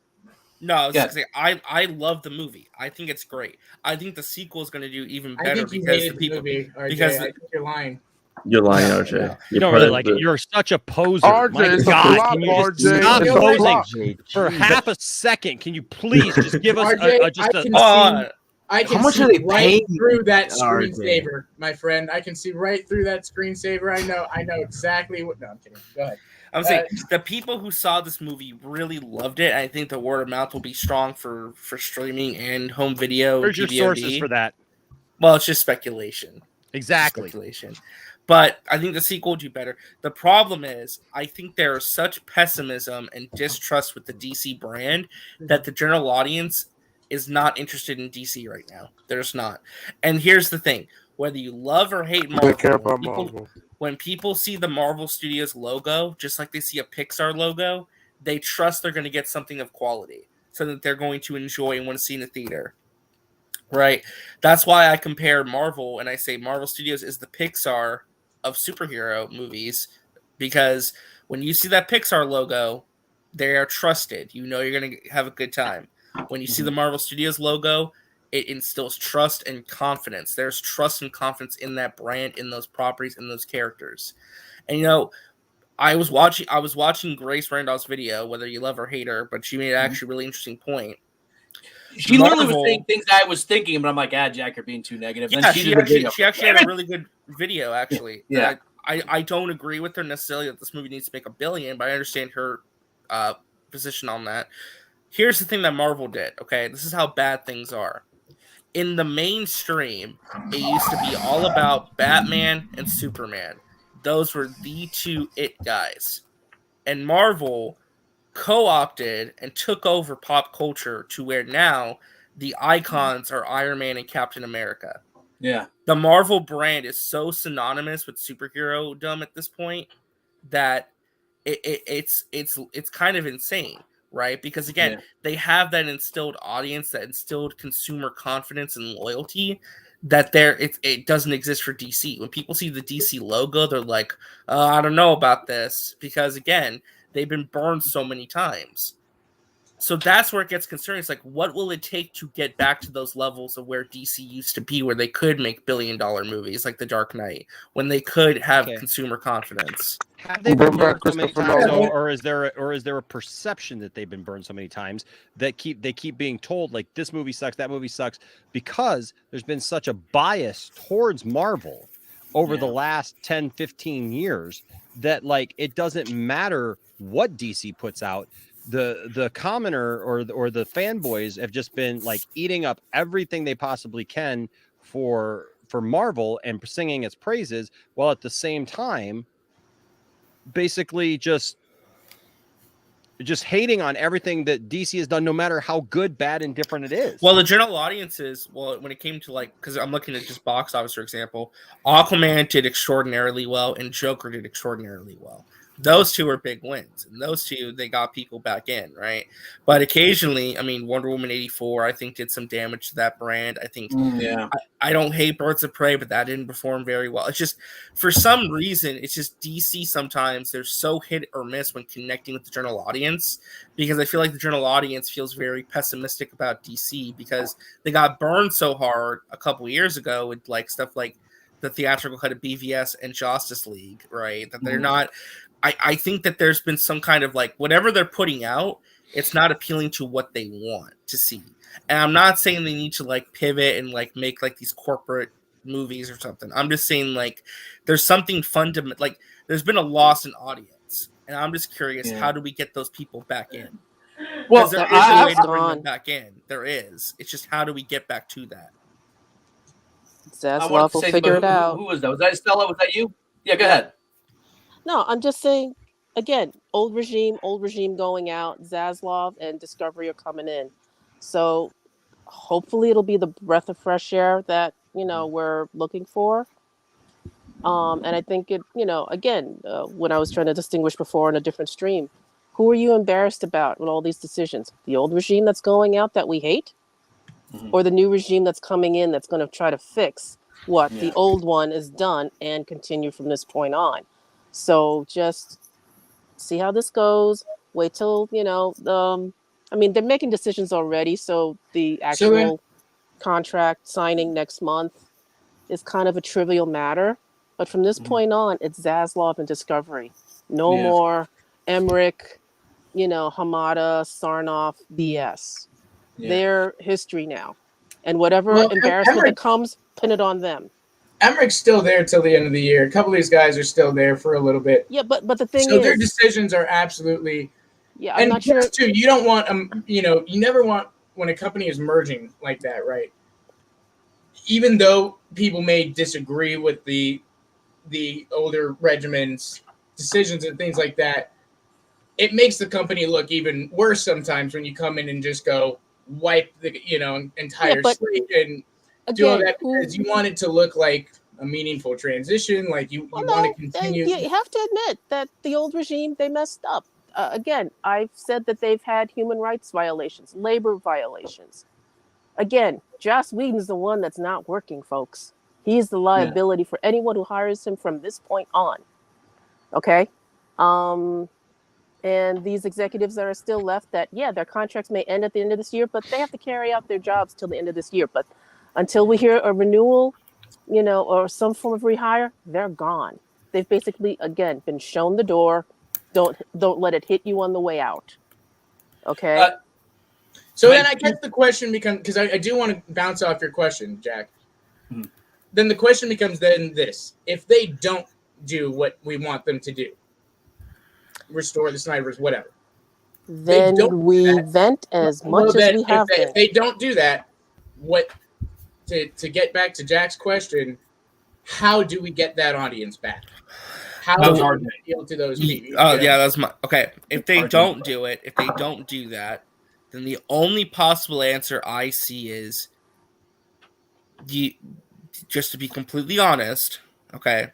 No, I was just saying, I love the movie. I think it's great. I think the sequel is going to do even better because the people. Movie, RJ, because I think you're lying. You're lying, RJ. You don't really like it. You're such a poser. RJ, My it's God, a flop, can you just RJ. stop It's a flop. posing for half a second? Can you please just give us RJ, I can how much see are they right paying through that RJ? screensaver, my friend. I can see right through that screensaver. I know exactly what. No, I'm kidding. Go ahead. I'm saying the people who saw this movie really loved it. I think the word of mouth will be strong for streaming and home video. Where's your sources for that? Well, it's just speculation. Exactly. Speculation. But I think the sequel will do better. The problem is, I think there is such pessimism and distrust with the DC brand that the general audience is not interested in DC right now. There's not. And here's the thing. Whether you love or hate Marvel, when people see the Marvel Studios logo, just like they see a Pixar logo, they trust they're going to get something of quality so that they're going to enjoy and want to see in the theater. Right? That's why I compare Marvel and I say Marvel Studios is the Pixar of superhero movies, because when you see that Pixar logo, they are trusted. You know you're going to have a good time. When you see the Marvel Studios logo, it instills trust and confidence. There's trust and confidence in that brand, in those properties, in those characters. And I was watching Grace Randolph's video, whether you love or hate her, but she made an actually really interesting point. She literally was saying things I was thinking, but I'm like, Jack, you're being too negative. Yeah, then she actually had a really good video, actually. Yeah. I don't agree with her necessarily that this movie needs to make $1 billion, but I understand her position on that. Here's the thing that Marvel did, okay? This is how bad things are. In the mainstream, it used to be all about Batman and Superman. Those were the two it guys. And Marvel co-opted and took over pop culture to where now the icons are Iron Man and Captain America. Yeah. The Marvel brand is so synonymous with superhero-dom at this point that it's kind of insane. Right? Because again, they have that instilled audience, that instilled consumer confidence and loyalty that it doesn't exist for DC. When people see the DC logo, they're like, I don't know about this, because again, they've been burned so many times. So that's where it gets concerning. It's like, what will it take to get back to those levels of where DC used to be, where they could make $1 billion movies like The Dark Knight, when they could have consumer confidence? Have they been burned so many times, or is there a perception that they've been burned so many times that they keep being told like this movie sucks, that movie sucks, because there's been such a bias towards Marvel over the last 10, 15 years that like it doesn't matter what DC puts out. The commoner or the fanboys have just been like eating up everything they possibly can for Marvel and singing its praises, while at the same time basically just just hating on everything that DC has done, no matter how good, bad, and different it is. Well, the general audiences, when it came to because I'm looking at just box office, for example, Aquaman did extraordinarily well and Joker did extraordinarily well. Those two are big wins, and those two, they got people back in, right? But occasionally, I mean, Wonder Woman 84, I think, did some damage to that brand. I think, I don't hate Birds of Prey, but that didn't perform very well. It's just, for some reason, it's just DC sometimes, they're so hit or miss when connecting with the general audience, because I feel like the general audience feels very pessimistic about DC because they got burned so hard a couple years ago with stuff like the theatrical cut of BvS and Justice League, right? That they're not... I think that there's been some kind of whatever they're putting out, it's not appealing to what they want to see. And I'm not saying they need to pivot and make these corporate movies or something. I'm just saying there's something fundamental. There's been a loss in audience, and I'm just curious, how do we get those people back in? Well, there is a way to bring them back in. There is. It's just how do we get back to that? Zaslav will figure it out. Who was that? Was that Stella? Was that you? Yeah, go ahead. No, I'm just saying, again, old regime going out, Zaslav and Discovery are coming in. So hopefully it'll be the breath of fresh air that, we're looking for. And I think it, again, when I was trying to distinguish before in a different stream, who are you embarrassed about with all these decisions? The old regime that's going out that we hate? Or the new regime that's coming in that's going to try to fix what the old one is done and continue from this point on? So just see how this goes. Wait till, they're making decisions already. So the actual contract signing next month is kind of a trivial matter. But from this point on, it's Zaslav and Discovery. No more Emmerich, Hamada, Sarnoff, BS. They're history now. And whatever embarrassment that comes, pin it on them. Emmerich's still there till the end of the year. A couple of these guys are still there for a little bit. Yeah, but the thing is, so their decisions are absolutely. Yeah, I'm not sure. Too, you don't want you never want when a company is merging like that, right? Even though people may disagree with the older regimen's decisions and things like that, it makes the company look even worse sometimes when you come in and just go wipe the entire slate and. Do all that because you want it to look like a meaningful transition, like you want to continue. You have to admit that the old regime, they messed up. Again, I've said that they've had human rights violations, labor violations. Again, Joss Whedon's the one that's not working, folks. He's the liability for anyone who hires him from this point on. Okay? And these executives that are still left that, their contracts may end at the end of this year, but they have to carry out their jobs till the end of this year. But until we hear a renewal, or some form of rehire, they're gone. They've basically, again, been shown the door. Don't let it hit you on the way out. Okay. So then I guess the question becomes, because I do want to bounce off your question, Jack. Then the question becomes then this: if they don't do what we want them to do, restore the Snyderverse, whatever, then we vent as much as we have been. If they don't do that, what? To get back to Jack's question, how do we get that audience back? How do we appeal to those people? That's my okay. If they don't do it, if they don't do that, then the only possible answer I see is just to be completely honest, okay,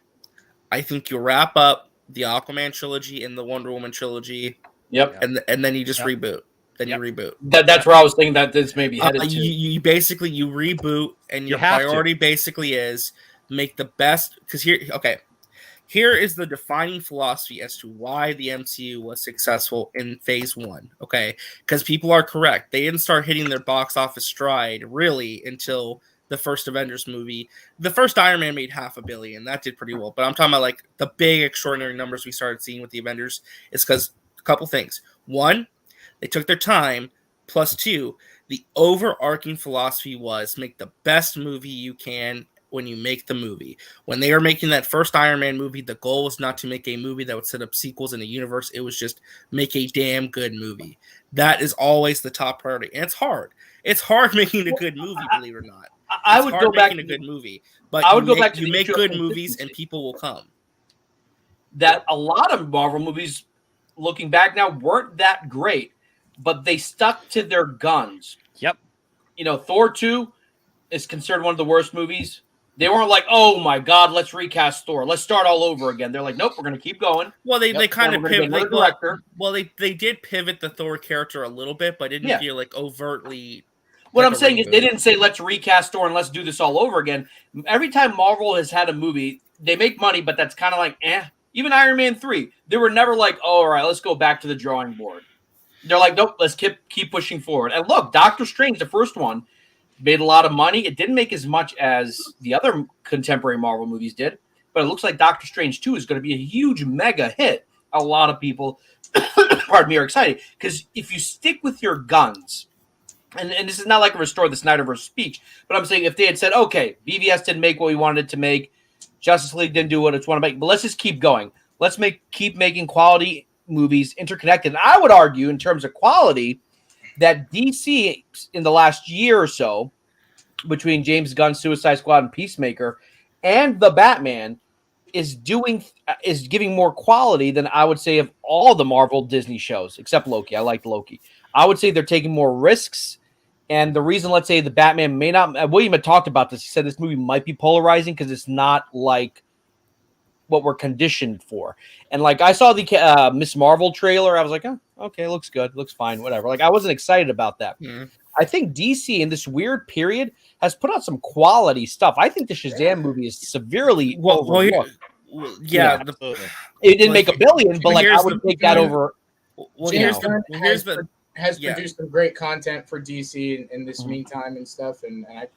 I think you wrap up the Aquaman trilogy and the Wonder Woman trilogy. Yep. And then you just reboot. Then you reboot. That's where I was thinking that this may be headed to. You basically reboot, and your priority basically is make the best. Because here is the defining philosophy as to why the MCU was successful in Phase 1. Okay, because people are correct. They didn't start hitting their box office stride really until the first Avengers movie. The first Iron Man made $500 million. That did pretty well. But I'm talking about the big extraordinary numbers we started seeing with the Avengers. Is because a couple things. One, they took their time. Plus two, the overarching philosophy was make the best movie you can when you make the movie. When they were making that first Iron Man movie, the goal was not to make a movie that would set up sequels in a universe. It was just make a damn good movie. That is always the top priority. And it's hard. It's hard making a good movie, believe it or not. I would go back making a good movie. But you make good movies and people will come. That a lot of Marvel movies looking back now, weren't that great, but they stuck to their guns. Yep. You know, Thor 2 is considered one of the worst movies. They weren't like, oh my God, let's recast Thor. Let's start all over again. They're like, nope, we're going to keep going. Well, they kind of pivoted. They did pivot the Thor character a little bit, but didn't feel like overtly. What I'm saying is they didn't say, let's recast Thor and let's do this all over again. Every time Marvel has had a movie, they make money, but that's kind of like, eh. Even Iron Man 3, they were never like, oh, all right, let's go back to the drawing board. They're like, nope, let's keep pushing forward. And look, Doctor Strange, the first one, made a lot of money. It didn't make as much as the other contemporary Marvel movies did, but it looks like Doctor Strange 2 is going to be a huge mega hit. A lot of people, pardon me, are excited because if you stick with your guns, and this is not like a Restore the Snyderverse speech, but I'm saying if they had said, okay, BvS didn't make what we wanted it to make, Justice League didn't do what it's want to make, but let's just keep going. Let's keep making quality movies interconnected. And I would argue in terms of quality that DC in the last year or so, between James Gunn's Suicide Squad and Peacemaker and the Batman, is giving more quality than I would say of all the Marvel Disney shows, except Loki. I liked Loki. I would say they're taking more risks. And the reason, let's say, the Batman may not... William had talked about this. He said this movie might be polarizing because it's not like what we're conditioned for. And like I saw the Miss Marvel trailer. I was like, oh, okay, looks good. Looks fine. Whatever. Like I wasn't excited about that. Mm-hmm. I think DC in this weird period has put out some quality stuff. I think the Shazam movie is severely overlooked. Yeah. It didn't make $1 billion, but like I would take that over. Well, has produced some great content for DC in this meantime and stuff. And I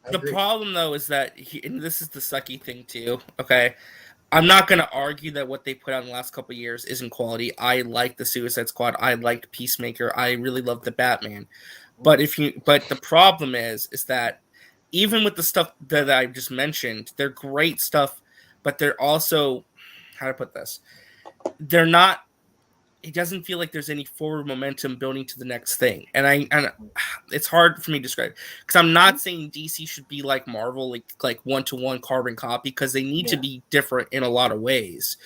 agree. Problem though is that and this is the sucky thing too. Okay. I'm not going to argue that what they put out in the last couple of years isn't quality. I like the Suicide Squad. I liked Peacemaker. I really love the Batman. But the problem is that even with the stuff that I just mentioned, they're great stuff, but they're also, how to put this, they're not. It doesn't feel like there's any forward momentum building to the next thing, and it's hard for me to describe because I'm not saying DC should be like Marvel, like one-to-one carbon copy, because they need to be different in a lot of ways,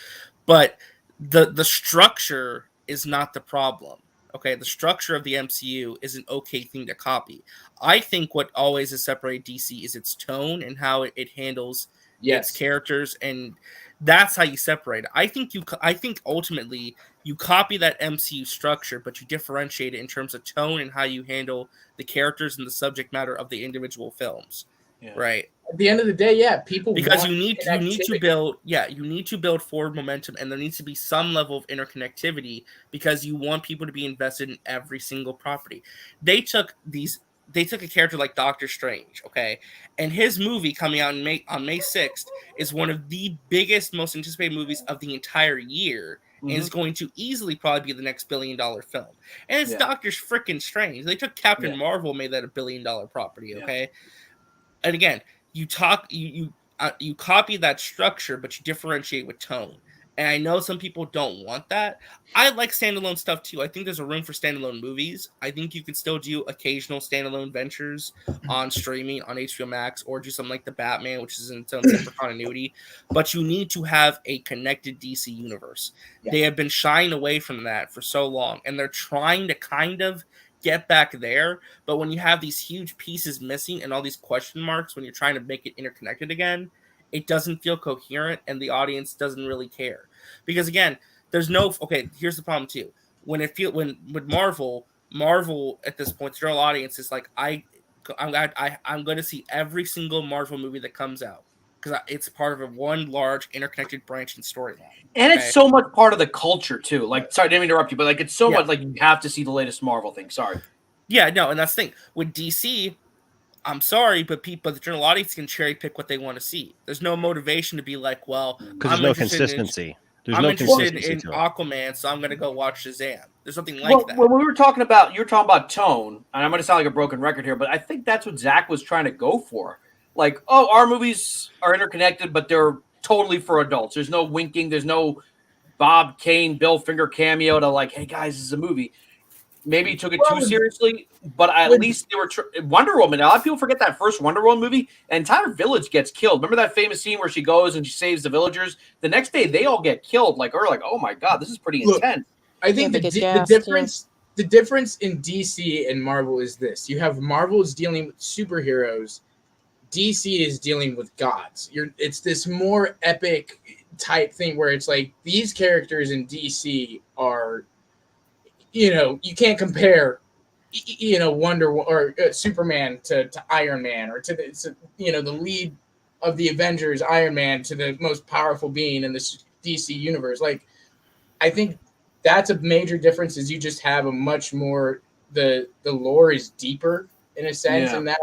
but the structure is not the problem. Okay, the structure of the MCU is an okay thing to copy. I think what always has separated DC is its tone and how it handles its characters, and that's how you separate it. I think ultimately you copy that MCU structure, but you differentiate it in terms of tone and how you handle the characters and the subject matter of the individual films. Yeah. Right. At the end of the day, people because you need to build forward momentum, and there needs to be some level of interconnectivity because you want people to be invested in every single property. They took a character like Doctor Strange, okay, and his movie coming out on May 6th is one of the biggest, most anticipated movies of the entire year, and is going to easily probably be the next $1 billion film. And it's Doctor freaking Strange. They took Captain Marvel, made that $1 billion property, okay. And again, you copy that structure, but you differentiate with tone. And I know some people don't want that. I like standalone stuff too. I think there's a room for standalone movies. I think you could still do occasional standalone ventures on streaming on HBO Max, or do something like the Batman, which is in its own separate continuity. But you need to have a connected DC universe. Yeah. They have been shying away from that for so long, and they're trying to kind of get back there. But when you have these huge pieces missing and all these question marks, when you're trying to make it interconnected again, it doesn't feel coherent, and the audience doesn't really care. Because again, there's no here's the problem too. With Marvel at this point, the general audience is like, I'm going to see every single Marvel movie that comes out because it's part of one large interconnected branching storyline. And it's so much part of the culture too. Like, sorry, I didn't mean to interrupt you, but like it's so much like you have to see the latest Marvel thing. Sorry. Yeah, no, and that's the thing with DC. I'm sorry, but the general audience can cherry pick what they want to see. There's no motivation to be like, well, because there's no consistency. I'm interested in Aquaman, so I'm going to go watch Shazam. There's nothing like that. When we were talking about, you were talking about tone, and I'm going to sound like a broken record here, but I think that's what Zach was trying to go for. Like, oh, our movies are interconnected, but they're totally for adults. There's no winking. There's no Bob Kane, Bill Finger cameo to like, hey guys, this is a movie. Maybe he took it too seriously, but at least they were Wonder Woman. A lot of people forget that first Wonder Woman movie. An entire village gets killed. Remember that famous scene where she goes and she saves the villagers? The next day, they all get killed. Like, or like, oh my god, this is pretty intense. I think the difference in DC and Marvel is this: you have Marvel is dealing with superheroes, DC is dealing with gods. It's this more epic type thing where it's like these characters in DC are, you can't compare, Wonder or Superman to Iron Man, or to the lead of the Avengers, Iron Man, to the most powerful being in this DC universe. Like, I think that's a major difference. Is you just have a much more the lore is deeper in a sense, in that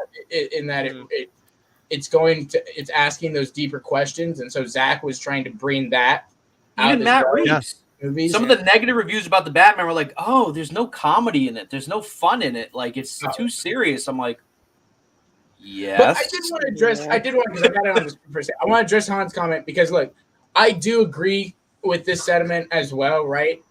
it's asking those deeper questions, and so Zach was trying to bring that. Even Matt Reeves. Movies. Some of the negative reviews about the Batman were like, "Oh, there's no comedy in it. There's no fun in it. Like, it's too serious." I'm like, yes. But I did want to address. Because I got it on this for a second. I want to address Han's comment because, look, I do agree with this sentiment as well. Right?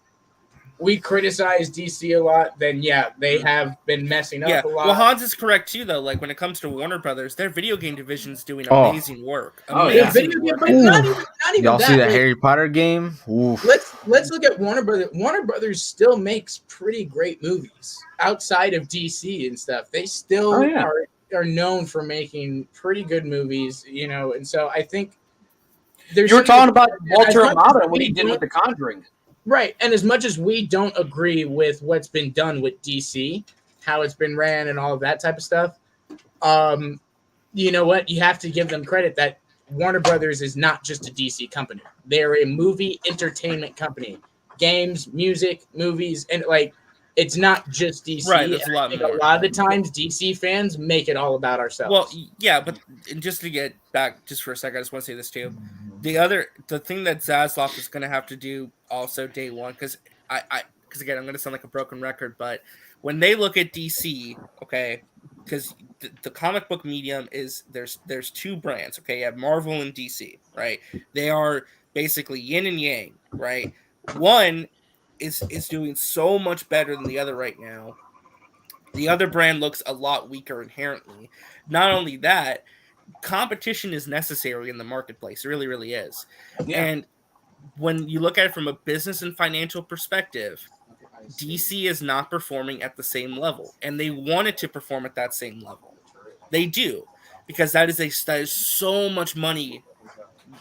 We criticize DC a lot. Then they have been messing up a lot. Well, Hans is correct too, though. Like when it comes to Warner Brothers, their video game division's doing amazing work. Amazing work. But not even y'all see that Harry Potter game? Oof. Let's look at Warner Brothers. Warner Brothers still makes pretty great movies outside of DC and stuff. They still are known for making pretty good movies, and so I think you were talking about Walter Amada and what he did with The Conjuring. Right. And as much as we don't agree with what's been done with DC, how it's been ran and all of that type of stuff, you know what? You have to give them credit that Warner Brothers is not just a DC company. They're a movie entertainment company. Games, music, movies, and it's not just DC. Right, there's a lot more. A lot of the times DC fans make it all about ourselves. Well, yeah, but just to get back just for a second, I just want to say this too. The thing that Zaslav is going to have to do also day one, because again, I'm going to sound like a broken record, but when they look at DC, okay, because the comic book medium is there's two brands, okay, you have Marvel and DC, right? They are basically yin and yang, right? One is doing so much better than the other right now. The other brand looks a lot weaker inherently. Not only that, competition is necessary in the marketplace. It really, really is. Yeah. And when you look at it from a business and financial perspective, DC is not performing at the same level, and they wanted to perform at that same level. They do, because that is so much money,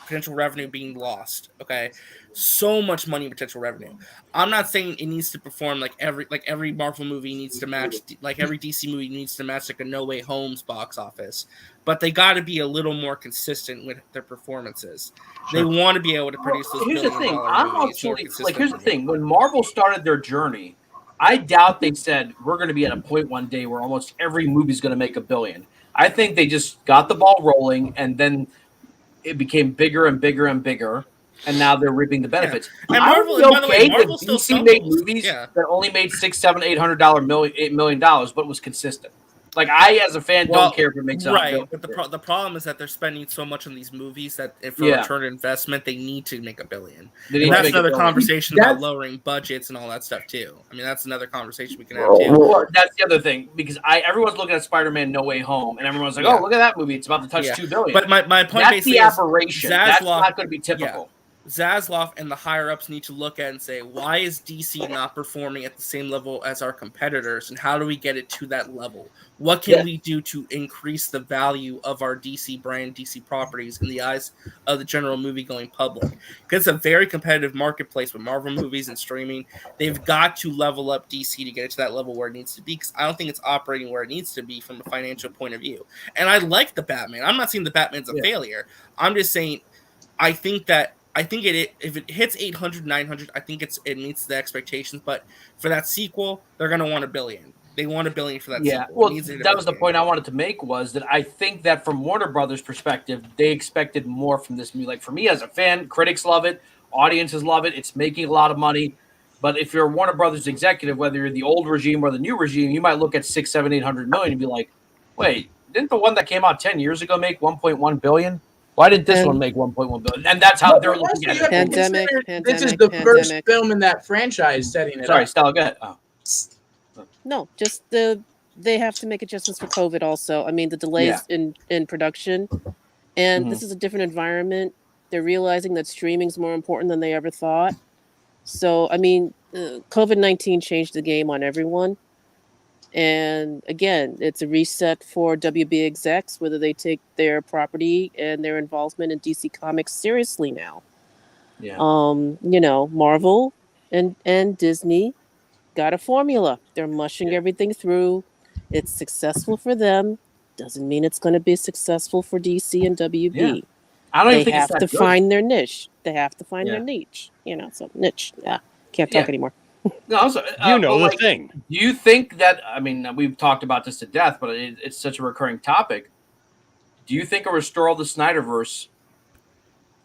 potential revenue being lost. Okay, so much money, potential revenue. I'm not saying it needs to perform like every Marvel movie needs to match, like every DC movie needs to match like a No Way Home's box office, but they got to be a little more consistent with their performances. Sure. They want to be able to produce those. Here's the thing. Here's the thing. When Marvel started their journey, I doubt they said we're going to be at a point one day where almost every movie is going to make $1 billion. I think they just got the ball rolling, and then it became bigger and bigger and bigger, and now they're reaping the benefits. Yeah. And Marvel, by the way, Marvel still DC made movies that only made $800 million, but was consistent. Like, I, as a fan, don't care if it makes right. But the problem is that they're spending so much on these movies that for return on investment, they need to make $1 billion. And that's another conversation about lowering budgets and all that stuff too. I mean, that's another conversation we can have too. Well, that's the other thing, because everyone's looking at Spider-Man No Way Home, and everyone's like, "Oh, look at that movie! It's about to touch $2 billion." But my point that's the aberration. That's not going to be typical. Zaslav and the higher-ups need to look at and say, why is DC not performing at the same level as our competitors, and how do we get it to that level? What can we do to increase the value of our DC brand, DC properties in the eyes of the general movie-going public? Because it's a very competitive marketplace with Marvel movies and streaming. They've got to level up DC to get it to that level where it needs to be, because I don't think it's operating where it needs to be from a financial point of view. And I like the Batman. I'm not saying the Batman's a failure. I'm just saying I think if it hits 800, 900, I think it meets the expectations. But for that sequel, they're going to want $1 billion. They want $1 billion for that sequel. Well, that was the point I wanted to make, was that I think that from Warner Brothers' perspective, they expected more from this movie. Like, for me as a fan, critics love it, audiences love it, it's making a lot of money. But if you're a Warner Brothers executive, whether you're the old regime or the new regime, you might look at 600, 700, 800 million and be like, wait, didn't the one that came out 10 years ago make 1.1 billion? Why didn't this one make 1.1 billion? And that's how they're looking at it. Pandemic. This is the first film in that franchise setting it Sorry, up. Stella, go ahead. Oh. No, just they have to make adjustments for COVID also. I mean, the delays in production, and this is a different environment. They're realizing that streaming is more important than they ever thought. So, I mean, COVID-19 changed the game on everyone. And again, it's a reset for WB execs, whether they take their property and their involvement in DC Comics seriously now. Yeah. Marvel and Disney got a formula. They're mushing everything through. It's successful for them. Doesn't mean it's going to be successful for DC and WB. Yeah. I don't even think have it's that to good. find their niche. They have to find their niche. So niche. Yeah. Can't talk anymore. No, the thing. Do you think that, I mean, we've talked about this to death, but it's such a recurring topic. Do you think a restore of the Snyderverse,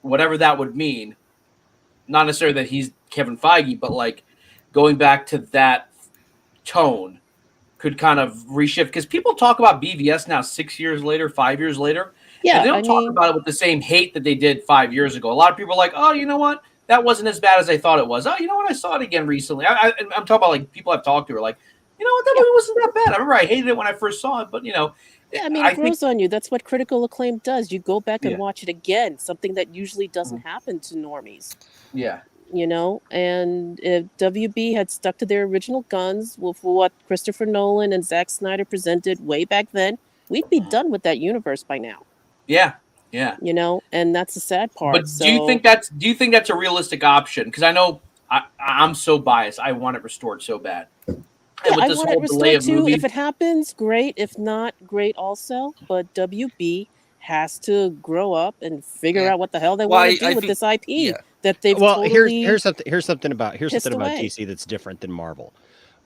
whatever that would mean, not necessarily that he's Kevin Feige, but like going back to that tone could kind of reshift? Because people talk about BvS now 6 years later, 5 years later. Yeah, and they don't talk about it with the same hate that they did 5 years ago. A lot of people are like, oh, you know what? That wasn't as bad as I thought it was. Oh, you know what? I saw it again recently. I'm talking about like people I've talked to are like, you know what? That movie wasn't that bad. I remember I hated it when I first saw it, but Yeah, it grows on you. That's what critical acclaim does. You go back and watch it again, something that usually doesn't happen to normies. Yeah. And if WB had stuck to their original guns with what Christopher Nolan and Zack Snyder presented way back then, we'd be done with that universe by now. Yeah. Yeah. And that's the sad part. But do you think that's a realistic option? Because I know I'm so biased. I want it restored so bad. Yeah, I want it restored too. If it happens, great. If not, great also. But WB has to grow up and figure out what the hell they want to do with this IP that they've totally here's something about DC that's different than Marvel.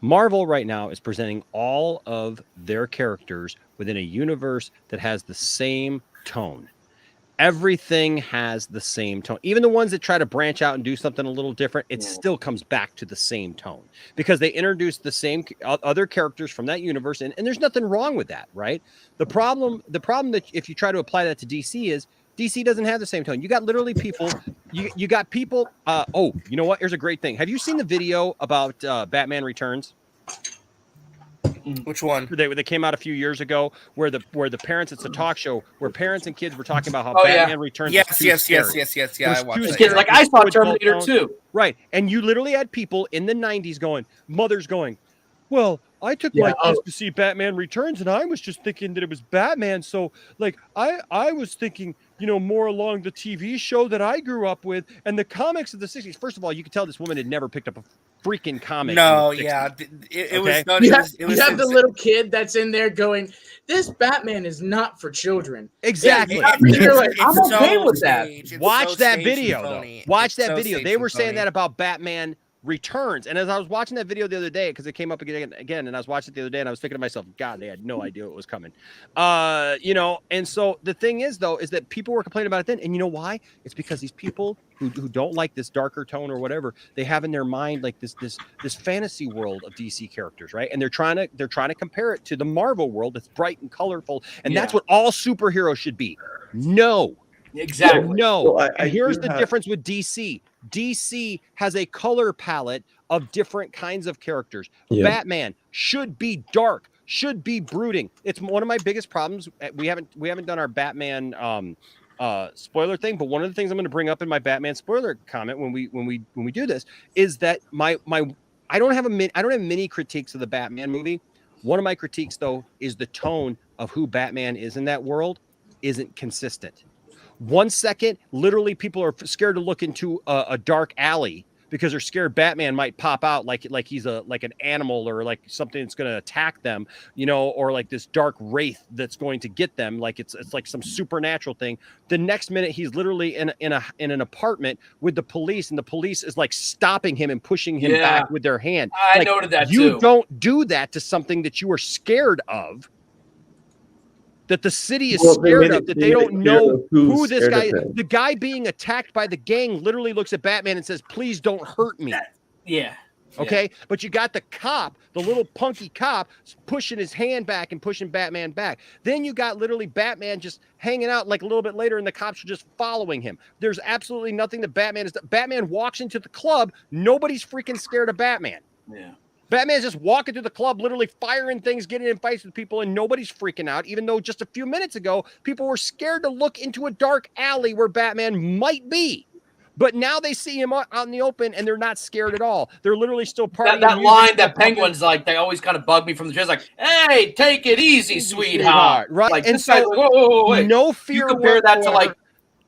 Marvel right now is presenting all of their characters within a universe that has the same tone. Everything has the same tone. Even the ones that try to branch out and do something a little different, it still comes back to the same tone because they introduced the same other characters from that universe, and there's nothing wrong with that, right? The problem that if you try to apply that to DC is DC doesn't have the same tone. You got literally people. You got people. Oh, you know what? Here's a great thing. Have you seen the video about Batman Returns? Which one? They came out a few years ago where the parents, it's a talk show where parents and kids were talking about how Batman Returns. Yes. Yeah, I watched kids like I saw Terminator 2. Right. And you literally had people in the 90s mothers going, well, I took my kids to see Batman Returns and I was just thinking that it was Batman. So like I was thinking, more along the TV show that I grew up with and the comics of the 60s. First of all, you could tell this woman had never picked up a freaking comic. No, yeah. It was done. You have the little kid that's in there going, this Batman is not for children. Exactly. You're like, I'm okay with that. Watch that video, though. Watch that video. They were saying that about Batman Returns. And as I was watching that video the other day, because it came up again, and I was watching it the other day, and I was thinking to myself, God, they had no idea it was coming. And so the thing is, though, is that people were complaining about it then. And you know why? It's because these people who don't like this darker tone or whatever, they have in their mind like this fantasy world of DC characters, right? And they're trying to compare it to the Marvel world that's bright and colorful, and that's what all superheroes should be. No. Exactly. No. Well, and here's the difference with DC. DC has a color palette of different kinds of characters. Yeah. Batman should be dark, should be brooding. It's one of my biggest problems. We haven't done our Batman spoiler thing, but one of the things I'm going to bring up in my Batman spoiler comment when we do this is that I don't have many critiques of the Batman movie. One of my critiques, though, is the tone of who Batman is in that world isn't consistent. 1 second, literally, people are scared to look into a dark alley because they're scared Batman might pop out like he's like an animal or like something that's going to attack them, or like this dark wraith that's going to get them, like it's like some supernatural thing. The next minute, he's literally in an apartment with the police, and the police is like stopping him and pushing him back with their hand. I noted that too. You don't do that to something that you are scared of. That the city is scared of, that they don't know who this guy is. The guy being attacked by the gang literally looks at Batman and says, please don't hurt me. Yeah. Okay. But you got the cop, the little punky cop, pushing his hand back and pushing Batman back. Then you got literally Batman just hanging out like a little bit later, and the cops are just following him. There's absolutely nothing that Batman is. Batman walks into the club. Nobody's freaking scared of Batman. Yeah. Batman's just walking through the club, literally firing things, getting in fights with people, and nobody's freaking out, even though just a few minutes ago, people were scared to look into a dark alley where Batman might be. But now they see him out in the open, and they're not scared at all. They're literally still partying. That line that Penguin's like, they always kind of bug me from the chest, like, "Hey, take it easy, sweetheart." Right? Like, and this guy's like, whoa, wait. No fear. You compare that to like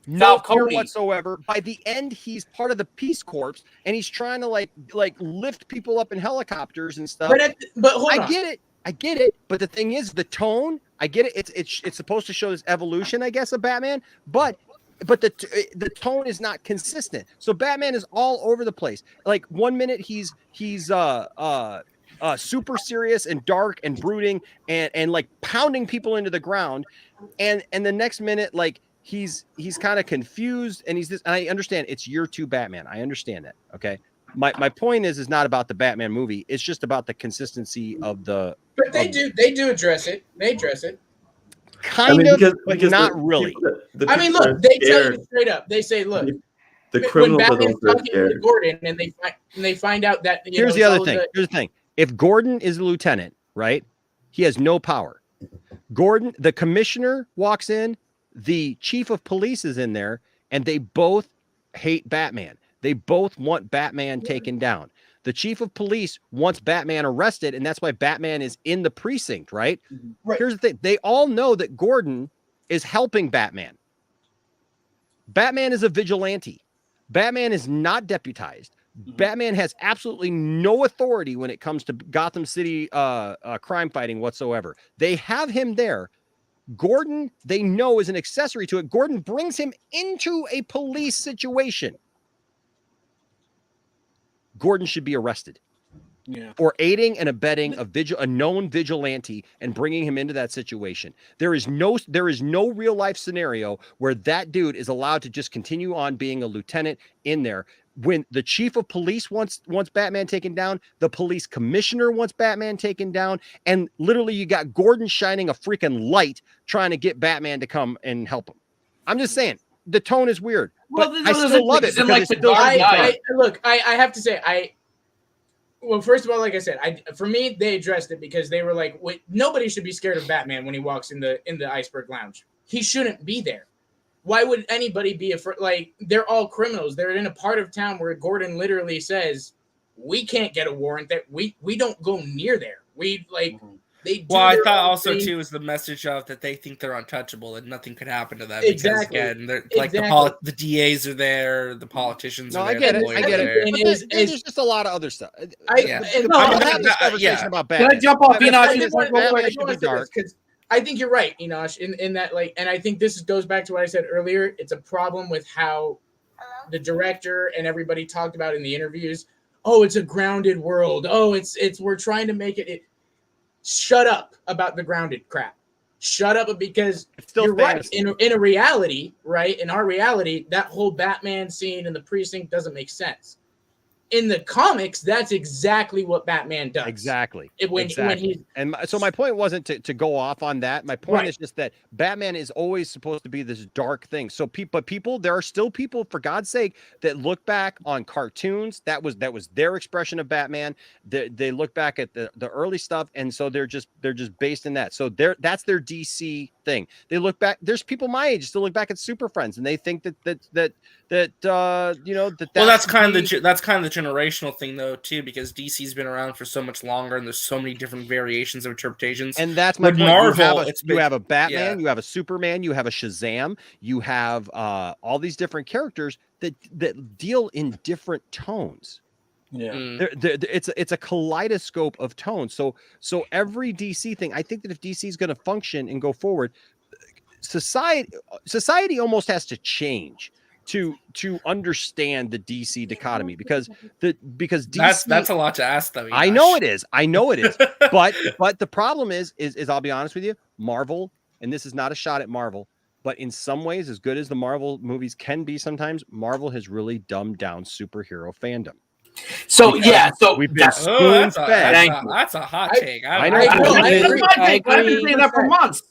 no Falcone. fear whatsoever. By the end, he's part of the Peace Corps, and he's trying to like lift people up in helicopters and stuff. But hold on. I get it. But the thing is, the tone. I get it. It's supposed to show this evolution, I guess, of Batman. But the tone is not consistent. So Batman is all over the place. Like 1 minute he's super serious and dark and brooding and like pounding people into the ground, and the next minute like he's kind of confused and he's this. And I understand it's year 2 Batman. I understand that. Okay. My point is not about the Batman movie. It's just about the consistency of the. But they do address it. They address it. Kind of, but not really. I mean, look, they tell you straight up. They say, look, the criminals when are Batman's those talking to Gordon, and they find out that here's the other thing. Here's the thing. If Gordon is the lieutenant, right, he has no power. Gordon, the commissioner, walks in. The chief of police is in there, and they both hate Batman. They both want Batman taken down. The chief of police wants Batman arrested, and that's why Batman is in the precinct, right? Right. Here's the thing. They all know that Gordon is helping Batman. Batman is a vigilante. Batman is not deputized. Batman has absolutely no authority when it comes to Gotham City crime fighting whatsoever. They have him there. Gordon, they know, is an accessory to it. Gordon brings him into a police situation. Gordon should be arrested for aiding and abetting a known vigilante and bringing him into that situation. There is no real life scenario where that dude is allowed to just continue on being a lieutenant in there. When the chief of police wants Batman taken down, the police commissioner wants Batman taken down, and literally you got Gordon shining a freaking light trying to get Batman to come and help him. I'm just saying the tone is weird. Well, I still love it. Like look, I have to say, well, first of all, like I said, for me, they addressed it because they were like, wait, nobody should be scared of Batman when he walks in the Iceberg Lounge. He shouldn't be there. Why would anybody be afraid? Like, they're all criminals. They're in a part of town where Gordon literally says, we can't get a warrant there. We don't go near there. We like they do. Well, I thought also too is the message of that they think they're untouchable and nothing could happen to them. Exactly. Because, again, they're, like the DAs are there, the politicians are there. I get it. But there's just a lot of other stuff. Have this conversation about Batman. Can I jump off because I think you're right, Enosh, in that, like, and I think this goes back to what I said earlier. It's a problem with how the director and everybody talked about in the interviews. Oh, it's a grounded world. Oh, it's we're trying to make it. Shut up about the grounded crap. Shut up, because you're fantasy. Right. In a reality, right? In our reality, that whole Batman scene in the precinct doesn't make sense. In the comics, that's exactly what Batman does. Exactly. When so my point wasn't to go off on that. My point is just that Batman is always supposed to be this dark thing. So people, there are still people, for God's sake, that look back on cartoons. That was their expression of Batman. They look back at the early stuff, and so they're just based in that. So that's their DC thing. They look back. There's people my age still look back at Super Friends, and they think that well, that's kind of the generational thing though too, because DC's been around for so much longer and there's so many different variations of interpretations. And that's my point. Marvel, you have a Batman, you have a Superman, you have a Shazam, you have all these different characters that deal in different tones. It's a kaleidoscope of tones. So every DC thing, I think that if DC is going to function and go forward, society almost has to change to understand the DC dichotomy, because DC, that's a lot to ask though. I know it is. But the problem is I'll be honest with you, Marvel, and this is not a shot at Marvel, but in some ways, as good as the Marvel movies can be sometimes, Marvel has really dumbed down superhero fandom. So we've been spoon-fed. That's a hot take. I know. I've been saying that for months.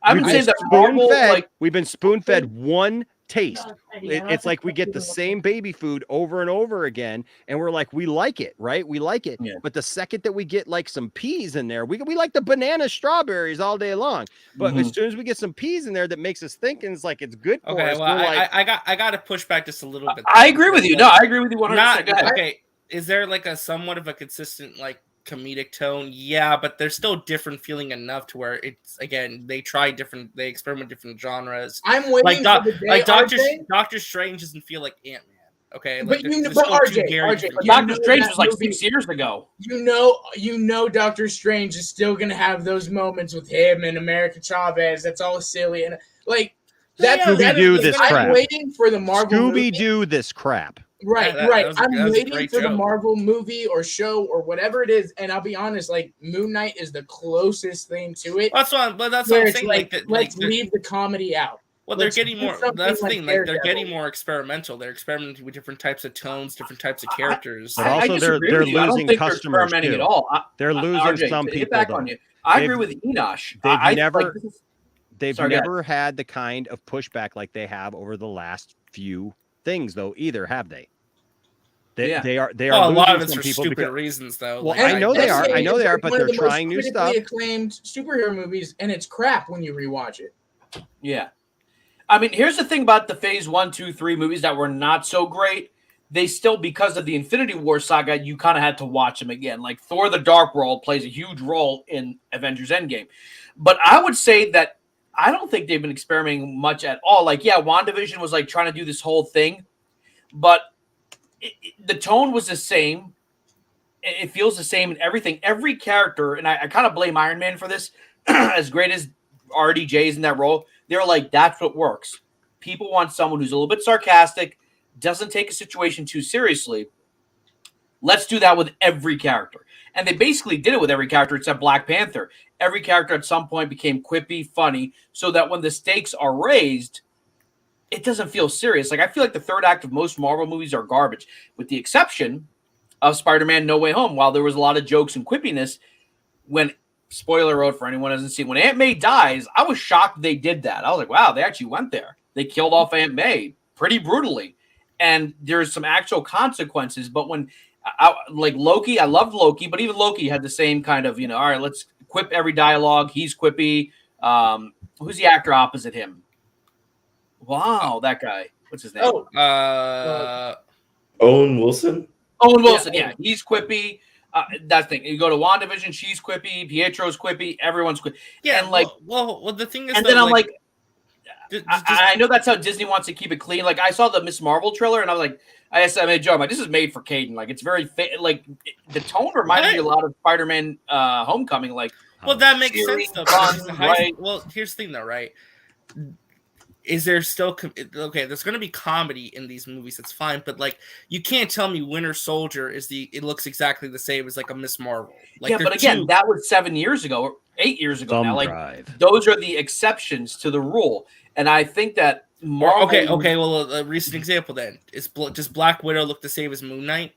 I've been saying that Marvel, we've been spoon-fed one taste. It's like we get the same baby food over and over again, and we're like, we like it, right? We like it. Yeah. But the second that we get like some peas in there, we like the banana strawberries all day long. But as soon as we get some peas in there, that makes us think, and it's like it's good for us. Well, we're like, I got to push back just a little bit. I agree with you. No, I agree with you 100%. Okay, is there like a somewhat of a consistent like comedic tone? Yeah, but there's still different feeling enough to where it's, again, they experiment with different genres. I'm waiting for the day, Doctor Strange doesn't feel like Ant-Man. Okay, but like, RJ, Doctor Strange was like 6 years ago. You know, Doctor Strange is still gonna have those moments with him and America Chavez. That's all silly and like that's Scooby-Doo this crap. I'm waiting for the Marvel Scooby-Doo this crap. Right. I'm waiting for the Marvel movie or show or whatever it is, and I'll be honest, like Moon Knight is the closest thing to it. That's what I'm saying. Let's leave the comedy out. Well, they're getting more. That's the thing. Like they're getting more experimental. They're experimenting with different types of tones, different types of characters. But also, they're losing customers too. At all. They're losing RJ, some to people. Get back on you. I agree with Enosh. They've never had the kind of pushback like they have over the last few things, though. Either have they? They are. Well, a lot of it's for stupid reasons, though. Well, I know they are, but they're trying new stuff. Acclaimed superhero movies, and it's crap when you rewatch it. Yeah. I mean, here's the thing about the Phase 1, 2, 3 movies that were not so great. They still, because of the Infinity War saga, you kind of had to watch them again. Like Thor: The Dark World plays a huge role in Avengers Endgame. But I would say that I don't think they've been experimenting much at all. Like, yeah, WandaVision was like trying to do this whole thing, but the tone was the same. It feels the same in everything. Every character, and I kind of blame Iron Man for this, as great as RDJ is in that role, they're like, that's what works. People want someone who's a little bit sarcastic, doesn't take a situation too seriously. Let's do that with every character. And they basically did it with every character except Black Panther. Every character at some point became quippy, funny, so that when the stakes are raised, it doesn't feel serious. Like, I feel like the third act of most Marvel movies are garbage, with the exception of Spider-Man No Way Home. While there was a lot of jokes and quippiness, when, spoiler alert for anyone who hasn't seen, when Aunt May dies, I was shocked they did that. I was like, wow, they actually went there. They killed off Aunt May pretty brutally. And there's some actual consequences. But when, like Loki, I loved Loki, but even Loki had the same kind of, all right, let's quip every dialogue. He's quippy. Who's the actor opposite him? Wow, that guy. What's his name? Owen Wilson. Owen Wilson, yeah. He's quippy. That's the thing. You go to WandaVision, she's quippy. Pietro's quippy. Everyone's quippy. Yeah, and like, well, the thing is, and then I'm like, I know that's how Disney wants to keep it clean. Like, I saw the Miss Marvel trailer, and I was like, I made a joke. I'm like, this is made for Caden. Like, it's very like the tone reminded me a lot of Spider-Man Homecoming. Like, well, that makes sense though. Right? Well, here's the thing though, right? Is there still okay? There's going to be comedy in these movies. That's fine, but like, you can't tell me Winter Soldier it looks exactly the same as like a Miss Marvel. Like, yeah, but again, that was 7 years ago or 8 years ago now. Like, those are the exceptions to the rule, and I think that Marvel. Okay. Well, a recent example then does Black Widow look the same as Moon Knight?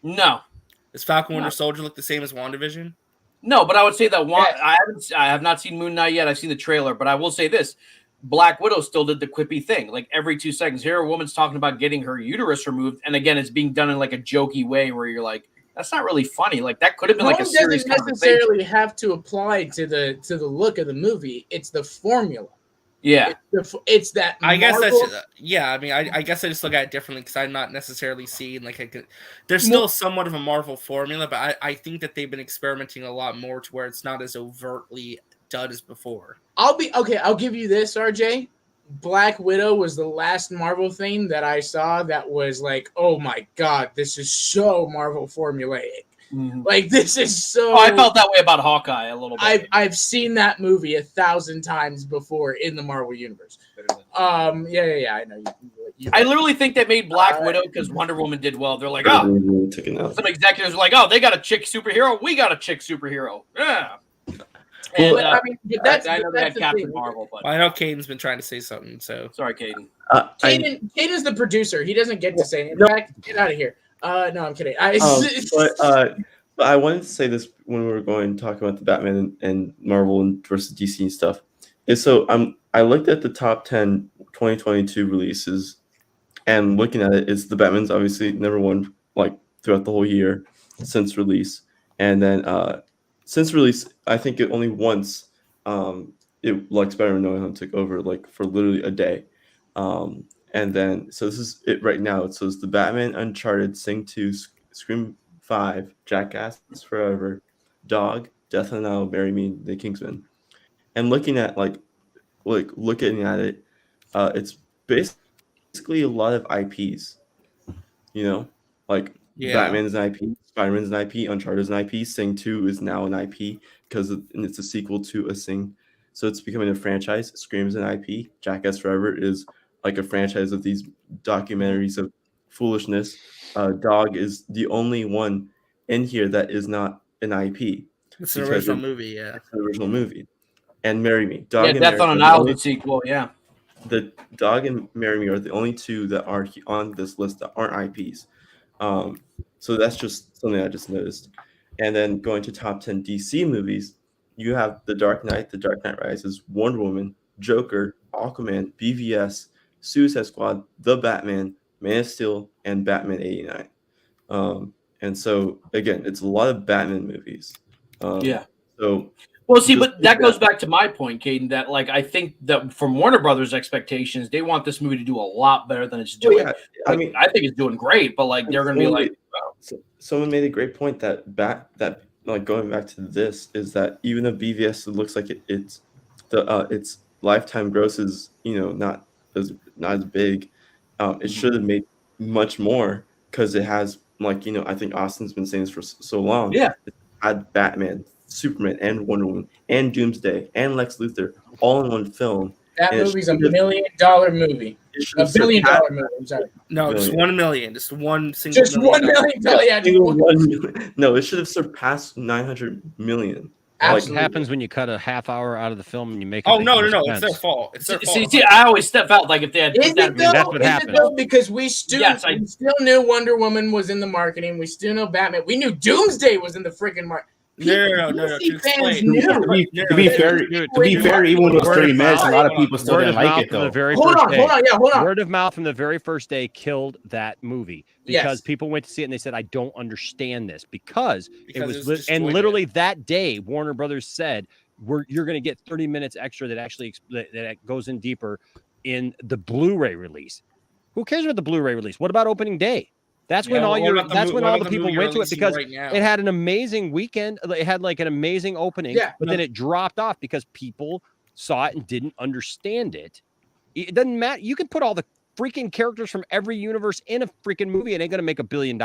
No. Does Falcon Winter Soldier look the same as WandaVision? No, but I would say that I have not seen Moon Knight yet. I've seen the trailer, but I will say this. Black Widow still did the quippy thing. Like, every 2 seconds here, a woman's talking about getting her uterus removed. And again, it's being done in like a jokey way where you're like, that's not really funny. Like, that could have been like a serious doesn't necessarily have to apply to the look of the movie. It's the formula. Yeah. It's that. I guess that's, yeah. I mean, I guess I just look at it differently because I'm not necessarily seeing like there's still somewhat of a Marvel formula, but I think that they've been experimenting a lot more to where it's not as overtly done as before. I'll give you this, RJ. Black Widow was the last Marvel thing that I saw that was like, oh my god, this is so Marvel formulaic. Mm-hmm. Like, this is so. Oh, I felt that way about Hawkeye a little bit. I've seen that movie 1,000 times before in the Marvel universe. I know. I literally think they made Black Widow because Wonder Woman did well. They're like, oh, some executives were like, oh, they got a chick superhero, we got a chick superhero. Yeah. And, I know they had Captain Marvel, but I know Caden's been trying to say something. So sorry, Caden. Caden's the producer. He doesn't get to say it. In fact, get out of here. No, I'm kidding. But I wanted to say this when we were going to talk about the Batman and Marvel versus DC and stuff. So I looked at the top 10 2022 releases, and looking at it, it's the Batman's obviously number one, like throughout the whole year since release. And then since release, I think it only once it like Spider-Man No Way Home took over like for literally a day. And then so this is it right now. So it's the Batman, Uncharted, Sing 2, Scream 5, Jackass Forever, Dog, Death on the Nile, Marry Me, The Kingsman. And looking at looking at it, it's basically a lot of IPs. You know, like Batman's an IP, Spider-Man's an IP, Uncharted's an IP, Sing 2 is now an IP because it's a sequel to a Sing. So it's becoming a franchise. Scream's an IP. Jackass Forever is like a franchise of these documentaries of foolishness. Dog is the only one in here that is not an IP. It's an original movie, yeah. It's an original movie. And Marry Me. Dog and Death on a Nile is a sequel, yeah. The Dog and Marry Me are the only two that are on this list that aren't IPs. So that's just something I just noticed. And then going to top 10 DC movies, you have The Dark Knight, The Dark Knight Rises, Wonder Woman, Joker, Aquaman, BvS, Suicide Squad, The Batman, Man of Steel, and Batman 89. And so, again, it's a lot of Batman movies. So, well, see, but that goes back to my point, Caden, that like I think that from Warner Brothers' expectations, they want this movie to do a lot better than it's doing. Yeah, I mean, I think it's doing great, but like they're going to be like, wow. Someone made a great point that like going back to this is that even though BvS looks like its lifetime gross is not as big, it should have made much more because it has I think Austin's been saying this for so long. Yeah, it had Batman, Superman, and Wonder Woman, and Doomsday, and Lex Luthor all in one film. That movie's $1 million movie. $1 billion movie. I'm sorry. No, just 1 million. Just one single. Just $1 million. No, it should have surpassed 900 million. What happens when you cut a half hour out of the film and you make it? Oh no, it's their fault. It's their fault. See, I always step out like if they had. That's what happened. Because we still knew Wonder Woman was in the marketing. We still know Batman. We knew Doomsday was in the freaking market. No. To be fair, even when it was 30 minutes, a lot of people still didn't like it though. Hold on. Word of mouth from the very first day killed that movie because people went to see it and they said, "I don't understand this," because it was and literally that day, Warner Brothers said, "You're going to get 30 minutes extra that actually that goes in deeper in the Blu-ray release." Who cares about the Blu-ray release? What about opening day? That's when all the people went to it because it had an amazing weekend. It had like an amazing opening, but then it dropped off because people saw it and didn't understand it. It doesn't matter. You can put all the freaking characters from every universe in a freaking movie. It ain't going to make $1 billion.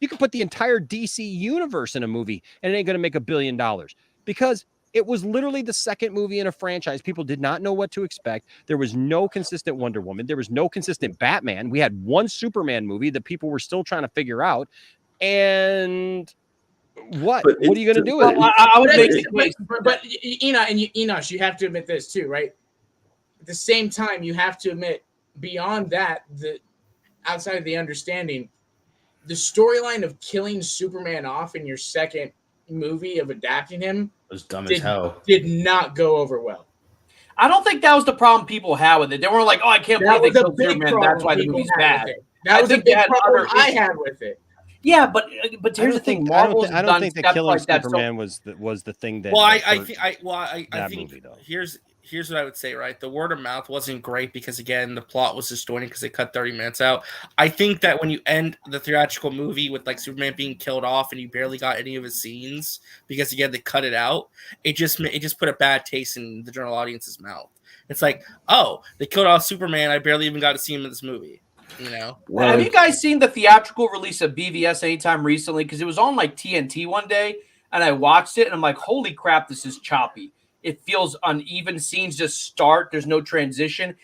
You can put the entire DC universe in a movie and it ain't going to make $1 billion because it was literally the second movie in a franchise. People did not know what to expect. There was no consistent Wonder Woman. There was no consistent Batman. We had one Superman movie that people were still trying to figure out. And what are you going to do with it? I would make the case. But Enosh, you have to admit this too, right? At the same time, you have to admit beyond that, outside of the understanding, the storyline of killing Superman off in your second movie of adapting him was dumb as hell. Did not go over well. I don't think that was the problem people had with it. They weren't like, "Oh, I can't believe they killed Superman. That's why the movie's bad." That was a big problem I had with it. Yeah, but here's the thing. Marvel's I don't think that killing Superman was the thing that. Well, I think movie, here's what I would say, right? The word of mouth wasn't great because, again, the plot was disjointed because they cut 30 minutes out. I think that when you end the theatrical movie with, like, Superman being killed off and you barely got any of his scenes because, again, they cut it out, it just put a bad taste in the general audience's mouth. It's like, oh, they killed off Superman. I barely even got to see him in this movie. Well, have you guys seen the theatrical release of BvS anytime recently? Because it was on, like, TNT one day, and I watched it, and I'm like, holy crap, this is choppy. It feels uneven. Scenes just start. There's no transition.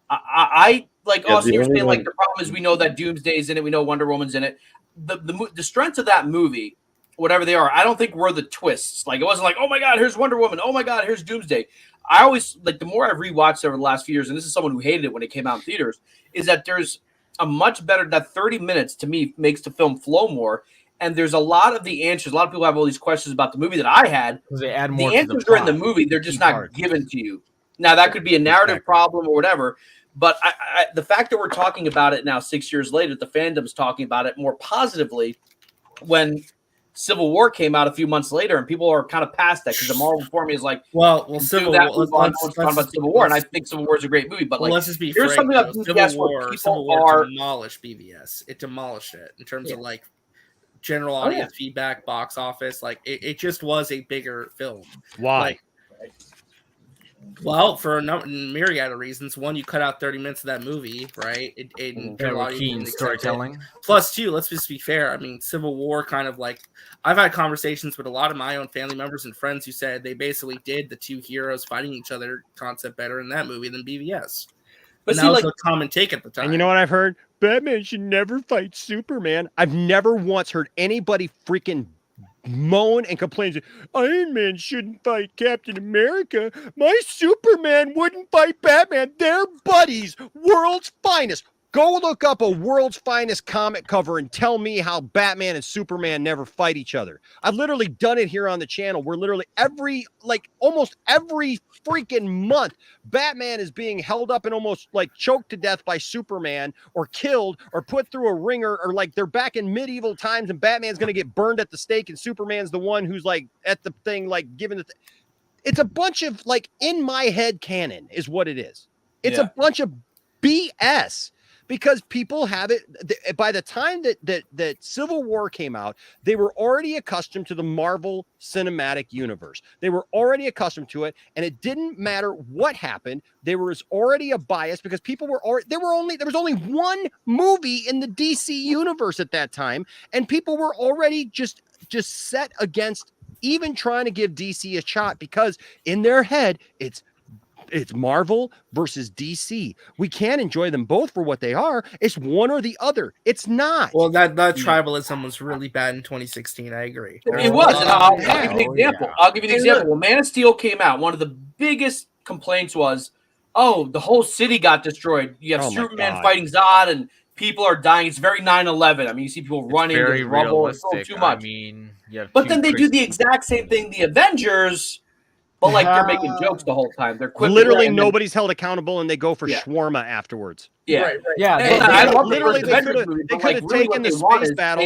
I like Austin. You're saying like the problem is we know that Doomsday's in it. We know Wonder Woman's in it. The strengths of that movie, whatever they are, I don't think were the twists. Like it wasn't like, oh my god, here's Wonder Woman. Oh my god, here's Doomsday. I always like the more I've rewatched over the last few years, and this is someone who hated it when it came out in theaters, is that there's a much better that 30 minutes to me makes the film flow more. And there's a lot of the answers. A lot of people have all these questions about the movie that I had. They add more. The answers are in the movie. They're just not given to you. Now that could be a narrative problem or whatever. But the fact that we're talking about it now 6 years later, the fandom's talking about it more positively when Civil War came out a few months later, and people are kind of past that because the Marvel formula is like, Civil War. Let's talk about Civil War, and I think Civil War is a great movie. But like, let's just be here's frank, something that Civil War demolished BvS. It demolished it in terms of like general audience feedback, box office. Like it just was a bigger film. Why? Like, well, for a myriad of reasons. One, you cut out 30 minutes of that movie, right? Keen storytelling. Plus, two, let's just be fair. I mean, Civil War kind of like, I've had conversations with a lot of my own family members and friends who said they basically did the two heroes fighting each other concept better in that movie than BvS. But that was a common take at the time. And you know what I've heard? Batman should never fight Superman. I've never once heard anybody freaking moan and complain. Iron Man shouldn't fight Captain America. My Superman wouldn't fight Batman. They're buddies. World's finest. Go look up a World's Finest comic cover and tell me how Batman and Superman never fight each other. I've literally done it here on the channel where literally almost every freaking month, Batman is being held up and almost like choked to death by Superman or killed or put through a ringer, or like they're back in medieval times and Batman's going to get burned at the stake and Superman's the one who's like at the thing, like giving the it's a bunch of like in my head canon is what it is. It's a bunch of BS. Because people have it by the time that Civil War came out, they were already accustomed to the Marvel Cinematic Universe. They were already accustomed to it, and it didn't matter what happened. There was already a bias because people were already there was only one movie in the DC universe at that time, and people were already just set against even trying to give DC a shot because in their head it's Marvel versus DC. We can't enjoy them both for what they are. It's one or the other. It's not. Well, that tribalism was really bad in 2016. I agree. It was. I'll give you an example. I'll give you an example. When Man of Steel came out, one of the biggest complaints was, the whole city got destroyed. You have Superman fighting Zod and people are dying. It's very 9/11. I mean, you see people running, very rubble, it's too much. I mean, but then they do the exact same thing, the Avengers. But like they're making jokes the whole time. They're literally nobody's held accountable, and they go for shawarma afterwards. Yeah, right. Yeah. I love literally they could have taken the space battle.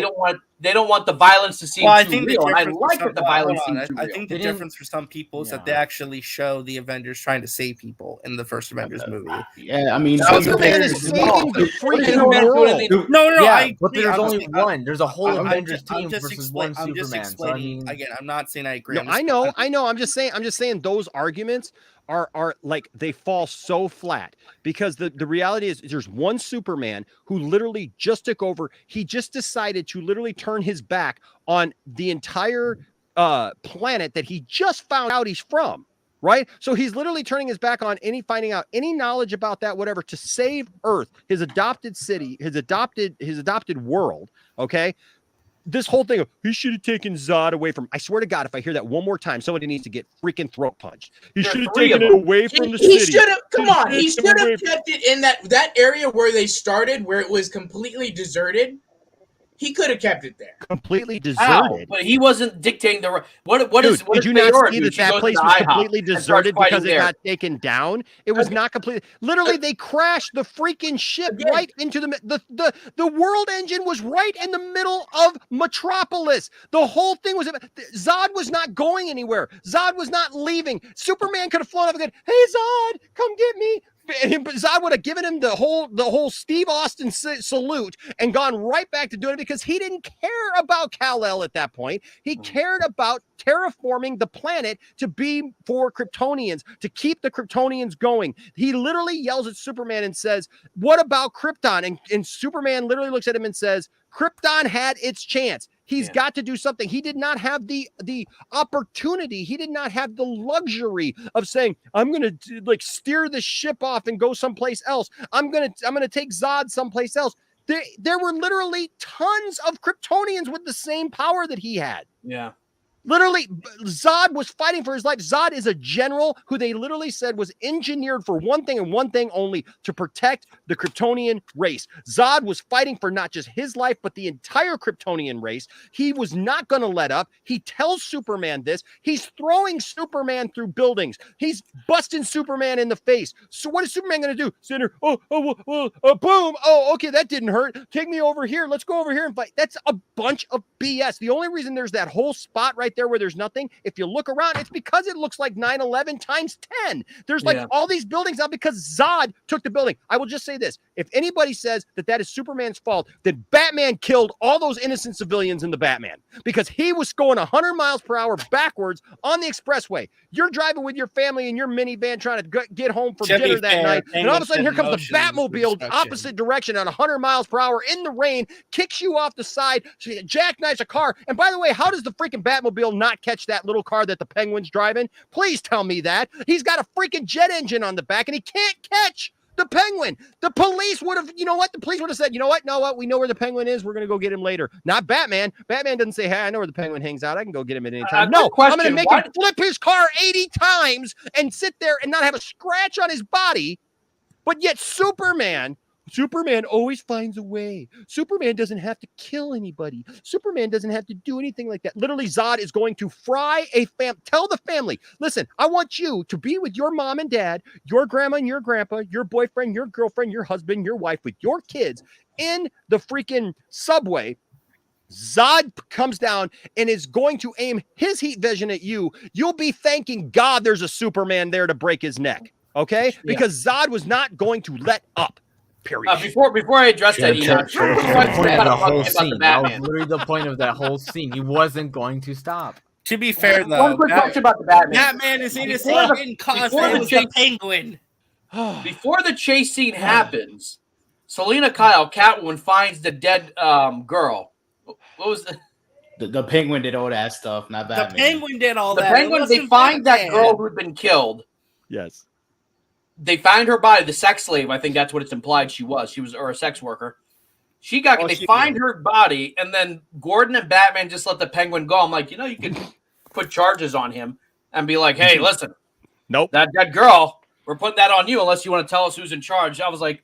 They don't want the violence to seem too real. And I like that the violence seems too real. I think the difference for some people is that they actually show the Avengers trying to save people in the first Avengers movie. Yeah, I mean, Superman is saving the freaking world. No, but there's only one. There's a whole Avengers team versus one Superman. I'm just explaining. Again, I'm not saying I agree. No, I know. I'm just saying those arguments are like they fall so flat because the reality is there's one Superman who literally just took over. He just decided to literally turn his back on the entire planet that he just found out he's from, right? So he's literally turning his back on finding out any knowledge about that, whatever, to save Earth, his adopted city, his adopted world. Okay. This whole thing of he should have taken Zod away from. I swear to God, if I hear that one more time, somebody needs to get freaking throat punched. He should have taken it away from the city. He should have. Come on, he should have kept it in that area where they started, where it was completely deserted. He could have kept it there. Completely deserted. But he wasn't dictating the what Dude, is. Did you not see that place was completely deserted because it got taken down? It was not completely. Literally, they crashed the freaking ship right into the world engine was right in the middle of Metropolis. The whole thing was. Zod was not going anywhere. Zod was not leaving. Superman could have flown up and said, "Hey Zod, come get me." And Zod would have given him the whole Steve Austin salute and gone right back to doing it because he didn't care about Kal-El at that point. He cared about terraforming the planet to be for Kryptonians, to keep the Kryptonians going. He literally yells at Superman and says, "What about Krypton?" And Superman literally looks at him and says, "Krypton had its chance. He's got to do something." He did not have the opportunity. He did not have the luxury of saying, "I'm going to like steer the ship off and go someplace else. I'm going to take Zod someplace else." There were literally tons of Kryptonians with the same power that he had. Yeah. Literally, Zod was fighting for his life. Zod is a general who they literally said was engineered for one thing and one thing only, to protect the Kryptonian race. Zod was fighting for not just his life, but the entire Kryptonian race. He was not going to let up. He tells Superman this. He's throwing Superman through buildings. He's busting Superman in the face. So what is Superman going to do? Sit there, boom. Oh, okay, that didn't hurt. Take me over here. Let's go over here and fight. That's a bunch of BS. The only reason there's that whole spot right there where there's nothing, if you look around, it's because it looks like 9/11 times 10. There's like all these buildings out because Zod took the building. I will just say this. If anybody says that that is Superman's fault, then Batman killed all those innocent civilians in the Batman because he was going 100 miles per hour backwards on the expressway. You're driving with your family in your minivan trying to get home from dinner that night, and all of a sudden here comes the Batmobile opposite direction at 100 miles per hour in the rain, kicks you off the side, jackknifes a car. And by the way, how does the freaking Batmobile not catch that little car that the Penguin's driving? Please tell me that. He's got a freaking jet engine on the back and he can't catch the Penguin. The police would have, you know what? The police would have said, you know what? No, what? We know where the Penguin is. We're going to go get him later. Not Batman. Batman doesn't say, hey, I know where the Penguin hangs out. I can go get him at any time. No, I'm going to make him flip his car 80 times and sit there and not have a scratch on his body. But yet Superman always finds a way. Superman doesn't have to kill anybody. Superman doesn't have to do anything like that. Literally, Zod is going to fry a tell the family, listen, I want you to be with your mom and dad, your grandma and your grandpa, your boyfriend, your girlfriend, your husband, your wife, with your kids in the freaking subway. Zod comes down and is going to aim his heat vision at you. You'll be thanking God there's a Superman there to break his neck. Okay? Yeah. Because Zod was not going to let up. Period. Before I address that, the point of the whole scene. That was literally the point of that whole scene. He wasn't going to stop. To be fair, though, one quick question about the Batman. Batman is innocent. He didn't cause the Penguin. Before the chase scene happens, Selena Kyle, Catwoman, finds the dead girl. What was the Penguin did all that stuff, not Batman. The Penguin did all that. The Penguin, they find that girl who'd been killed. Yes. They find her body, the sex slave. I think that's what it's implied she was. Or a sex worker. They find her body, and then Gordon and Batman just let the Penguin go. I'm like, you could put charges on him and be like, hey, listen, nope, that girl, we're putting that on you unless you want to tell us who's in charge. I was like,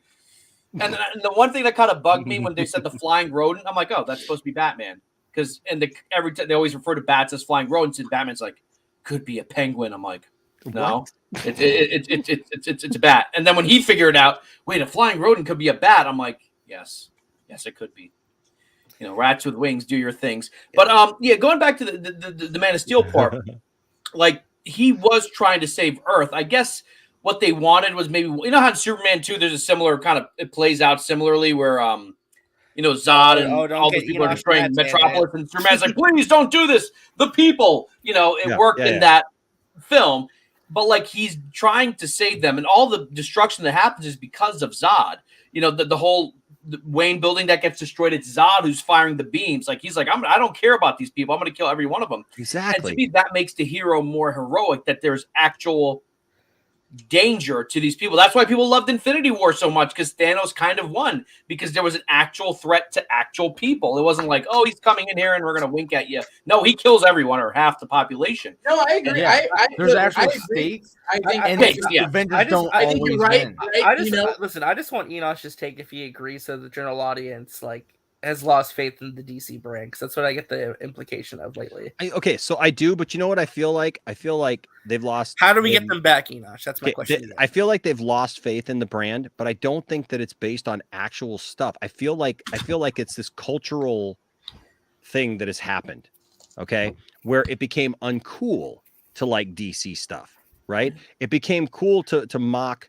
and the one thing that kind of bugged me when they said the flying rodent, I'm like, oh, that's supposed to be Batman, because every time they always refer to bats as flying rodents, and Batman's like, could be a penguin. I'm like, no. It's a bat. And then when he figured out, wait, a flying rodent could be a bat, I'm like, yes, it could be. Rats with wings, do your things. But going back to the Man of Steel part, like, he was trying to save Earth. I guess what they wanted was maybe, how in Superman 2 there's a similar kind of, it plays out similarly where Zod and all those people are destroying Metropolis, and Superman's like, please don't do this. The people, it worked in that film. But, like, he's trying to save them, and all the destruction that happens is because of Zod. The whole Wayne building that gets destroyed, it's Zod who's firing the beams. Like, he's like, I don't care about these people. I'm going to kill every one of them. Exactly. And to me, that makes the hero more heroic, that there's actual danger to these people. That's why people loved Infinity War so much, because Thanos kind of won, because there was an actual threat to actual people. It wasn't like, oh, he's coming in here and we're going to wink at you. No, he kills everyone or half the population. No, I agree. Yeah. There's actual stakes. I think you're right. Listen, I just want Enosh's take if he agrees, so the general audience has lost faith in the DC brand, because that's what I get the implication of lately. Okay, so I do, but you know what I feel like? I feel like they've lost. How do we get them back, Enosh? That's my question. I feel like they've lost faith in the brand, but I don't think that it's based on actual stuff. I feel like it's this cultural thing that has happened, okay, where it became uncool to like DC stuff, right? It became cool to mock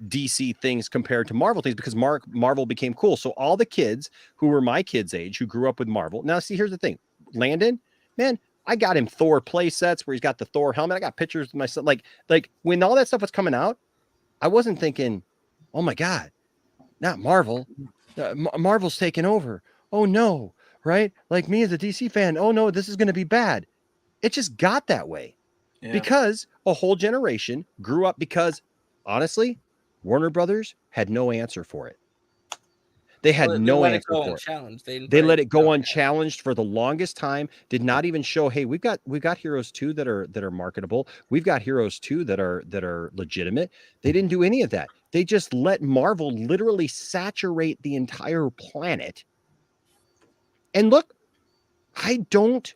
DC things compared to Marvel things, because Marvel became cool. So all the kids who were my kids' age who grew up with Marvel. Now, see, here's the thing. Landon, man, I got him Thor play sets where he's got the Thor helmet. I got pictures of my son. Like when all that stuff was coming out, I wasn't thinking, oh my God, not Marvel. Marvel's taking over. Oh no, right? Like me as a DC fan, oh no, this is going to be bad. It just got that way because a whole generation grew up, because honestly, Warner Brothers had no answer for it. They had no let it answer go for it. unchallenged. They let it go unchallenged for the longest time. Did not even show, hey, we've got heroes too that are marketable. We've got heroes too that are legitimate. They didn't do any of that. They just let Marvel literally saturate the entire planet. And look, I don't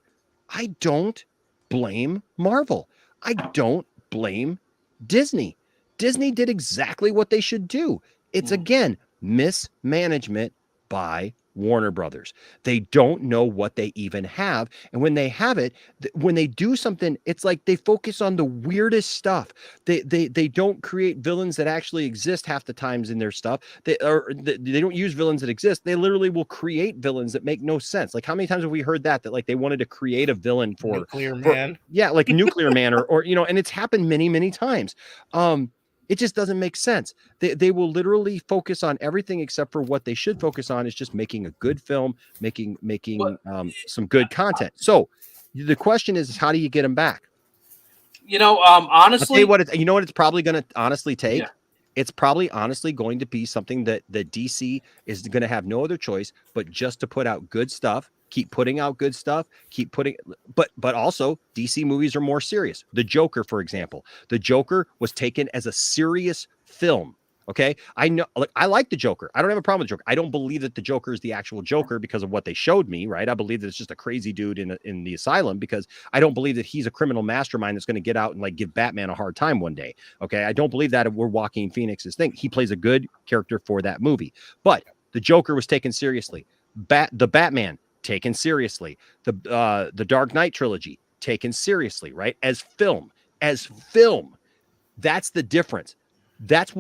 blame Marvel. I don't blame Disney. Disney did exactly what they should do. It's again mismanagement by Warner Brothers. They don't know what they even have. And when they have it, when they do something, it's like they focus on the weirdest stuff. They don't create villains that actually exist half the times in their stuff. They don't use villains that exist. They literally will create villains that make no sense. Like how many times have we heard that like they wanted to create a villain for Nuclear Man? Yeah, like Nuclear Man or and it's happened many, many times. It just doesn't make sense. They will literally focus on everything except for what they should focus on is just making a good film, making some good content. So the question is, how do you get them back? Honestly, I'll tell you what it's probably going to honestly take. Yeah. It's probably honestly going to be something that DC is going to have no other choice but just to put out good stuff. Keep putting out good stuff, but also DC movies are more serious. The Joker, for example, the Joker was taken as a serious film. Okay. I know, I like the Joker. I don't have a problem with the Joker. I don't believe that the Joker is the actual Joker because of what they showed me, right? I believe that it's just a crazy dude in the asylum because I don't believe that he's a criminal mastermind that's going to get out and like give Batman a hard time one day. Okay. I don't believe that we're Joaquin Phoenix's thing. He plays a good character for that movie, but the Joker was taken seriously. The Batman, taken seriously. The Dark Knight trilogy, taken seriously, right? As film. That's the difference. That's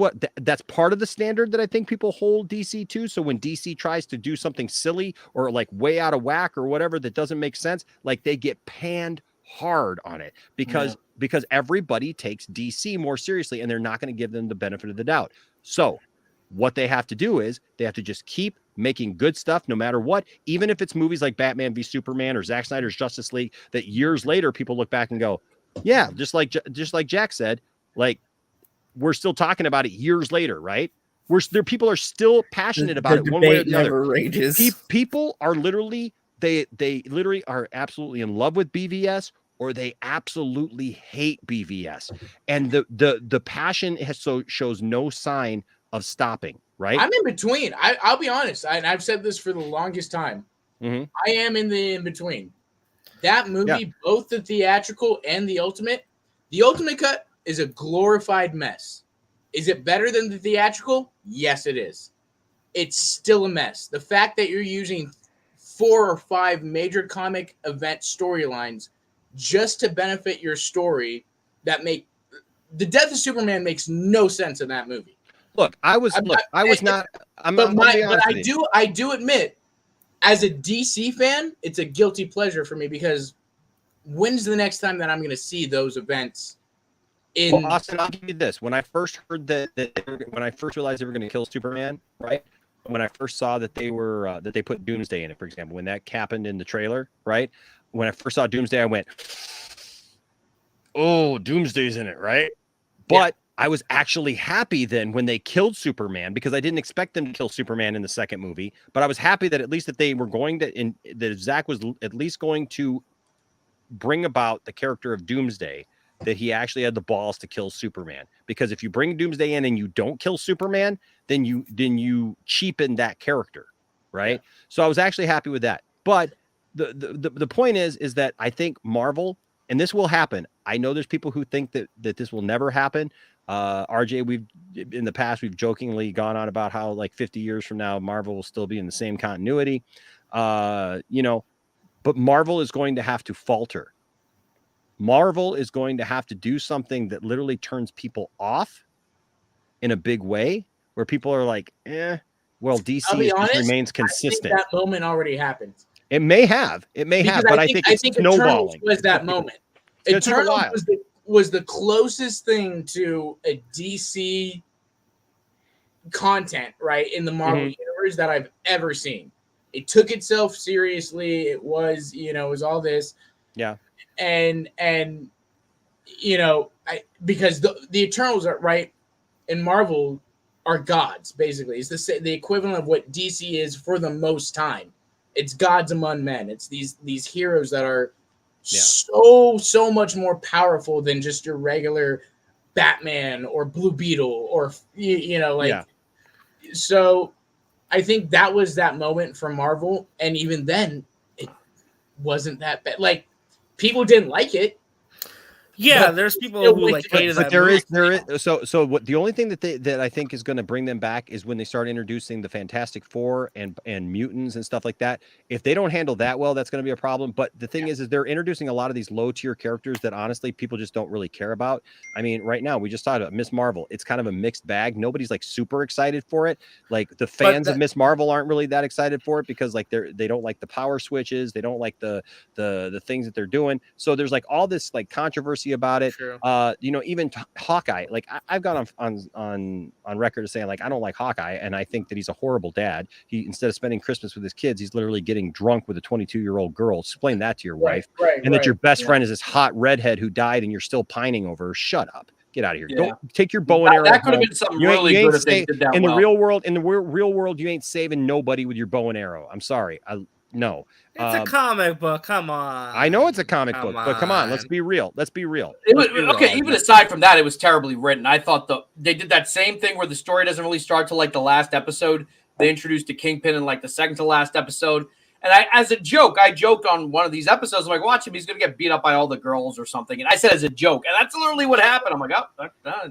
part of the standard that I think people hold DC to. So when DC tries to do something silly or like way out of whack or whatever that doesn't make sense, like they get panned hard on it because everybody takes DC more seriously and they're not going to give them the benefit of the doubt. So what they have to do is they have to just keep making good stuff no matter what, even if it's movies like Batman v Superman or Zack Snyder's Justice League that years later people look back and go, yeah, just like Jack said, like we're still talking about it years later, right? People are still passionate about it one way or the other. Rages. People are literally they literally are absolutely in love with BvS or they absolutely hate BvS, and the passion shows no sign of stopping. Right. I'm in between. I'll be honest. I've said this for the longest time. Mm-hmm. I am in the in between. That movie, both the theatrical and the ultimate cut is a glorified mess. Is it better than the theatrical? Yes, it is. It's still a mess. The fact that you're using 4 or 5 major comic event storylines just to benefit your story that make the death of Superman makes no sense in that movie. Look, I do admit, as a DC fan, it's a guilty pleasure for me because when's the next time that I'm going to see those events? Well, Austin, I'll give you this. When I first heard when I first realized they were going to kill Superman, right? When I first saw that they were that they put Doomsday in it, for example, when that happened in the trailer, right? When I first saw Doomsday, I went, "Oh, Doomsday's in it, right?" But I was actually happy then when they killed Superman because I didn't expect them to kill Superman in the second movie. But I was happy that at least that they were going to, that Zach was at least going to bring about the character of Doomsday, that he actually had the balls to kill Superman. Because if you bring Doomsday in and you don't kill Superman, then you cheapen that character, right? Yeah. So I was actually happy with that. But the point is that I think Marvel, and this will happen. I know there's people who think that this will never happen. RJ, in the past we've jokingly gone on about how like 50 years from now Marvel will still be in the same continuity, but Marvel is going to have to falter. Marvel is going to have to do something that literally turns people off in a big way, where people are like, well, DC remains consistent. I think that moment already happened. It may have, but I think it's snowballing. Was that moment? Eternals was the closest thing to a DC content, right, in the Marvel universe that I've ever seen. It took itself seriously. It was, it was all this. Yeah. And because the Eternals are right in Marvel, are gods, basically. It's the equivalent of what DC is for the most time. It's gods among men. It's these heroes that are so much more powerful than just your regular Batman or Blue Beetle or So I think that was that moment for Marvel, and even then it wasn't that bad. Like, people didn't like it. Yeah, there's people who like hated that. But there is. So what? The only thing that I think is going to bring them back is when they start introducing the Fantastic Four and mutants and stuff like that. If they don't handle that well, that's going to be a problem. But the thing is they're introducing a lot of these low tier characters that honestly people just don't really care about. I mean, right now we just talked about Miss Marvel. It's kind of a mixed bag. Nobody's like super excited for it. Like the fans of Miss Marvel aren't really that excited for it because like they don't like the power switches. They don't like the things that they're doing. So there's like all this like controversy about it. True. Even Hawkeye, like I've gone on record as saying like I don't like Hawkeye, and I think that he's a horrible dad. He, instead of spending Christmas with his kids, he's literally getting drunk with a 22-year-old girl. Explain that to your wife, and that your best friend is this hot redhead who died, and you're still pining over her. Shut up. Get out of here. Don't take your bow and arrow. That could have been something really good if they did that in well. the real world. In the real world, you ain't saving nobody with your bow and arrow. I'm sorry. No. It's a comic book. Come on. I know it's a comic book, but come on, let's be real. Even aside from that, it was terribly written. I thought they did that same thing where the story doesn't really start till like the last episode. They introduced the Kingpin in like the second to last episode. And I joked on one of these episodes. I'm like, watch him. He's going to get beat up by all the girls or something. And I said as a joke. And that's literally what happened. I'm like,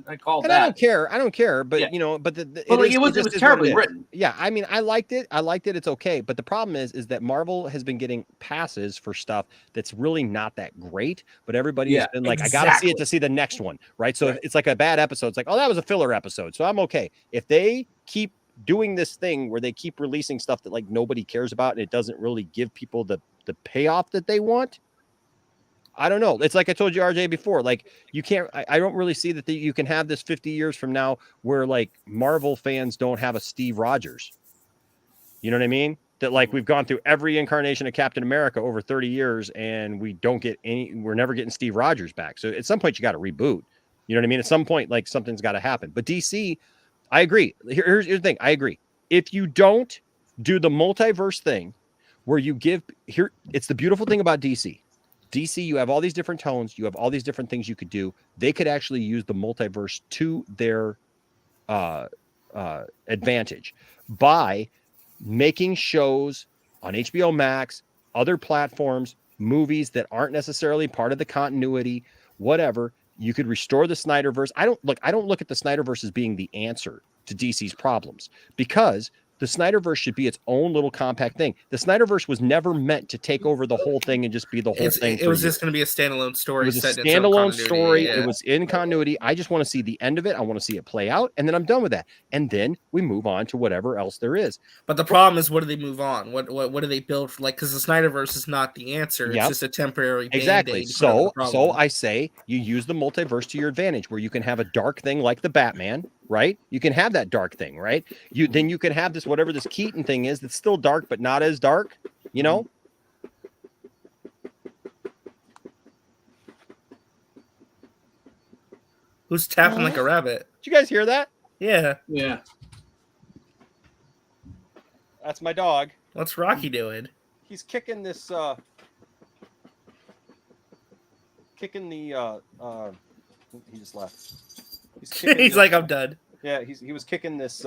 I called that. I don't care. But, it was terribly written. Yeah. I mean, I liked it. It's okay. But the problem is that Marvel has been getting passes for stuff that's really not that great. But everybody has been like, I got to see it to see the next one. Right. So if it's like a bad episode, it's like, oh, that was a filler episode. So I'm okay. If they keep doing this thing where they keep releasing stuff that like nobody cares about and it doesn't really give people the payoff that they want, I don't know. It's like I told you, RJ, before, like you can't, I don't really see that you can have this 50 years from now where like Marvel fans don't have a Steve Rogers. You know what I mean? That like we've gone through every incarnation of Captain America over 30 years and we're never getting Steve Rogers back. So at some point you got to reboot. You know what I mean? At some point, like something's got to happen. But DC, I agree. Here's the thing. I agree. If you don't do the multiverse thing where you it's the beautiful thing about DC. DC, you have all these different tones. You have all these different things you could do. They could actually use the multiverse to their advantage by making shows on HBO Max, other platforms, movies that aren't necessarily part of the continuity, whatever. You could restore the Snyderverse. I don't look at the Snyderverse as being the answer to DC's problems because the Snyderverse should be its own little compact thing. The Snyderverse was never meant to take over the whole thing and just be the whole thing. It was just going to be a standalone story. It was a standalone story. Yeah. It was in continuity. I just want to see the end of it. I want to see it play out, and then I'm done with that. And then we move on to whatever else there is. But the problem is, what do they move on? What do they build for? Like, because the Snyderverse is not the answer. It's just a temporary exactly. So I say you use the multiverse to your advantage, where you can have a dark thing like the Batman. Right? You can have that dark thing, right? Then you can have this, whatever this Keaton thing is, that's still dark, but not as dark, you know? Who's tapping like a rabbit? Did you guys hear that? Yeah. Yeah. That's my dog. What's Rocky doing? He's kicking this, he just left. He's like, I'm done. Yeah, he was kicking this this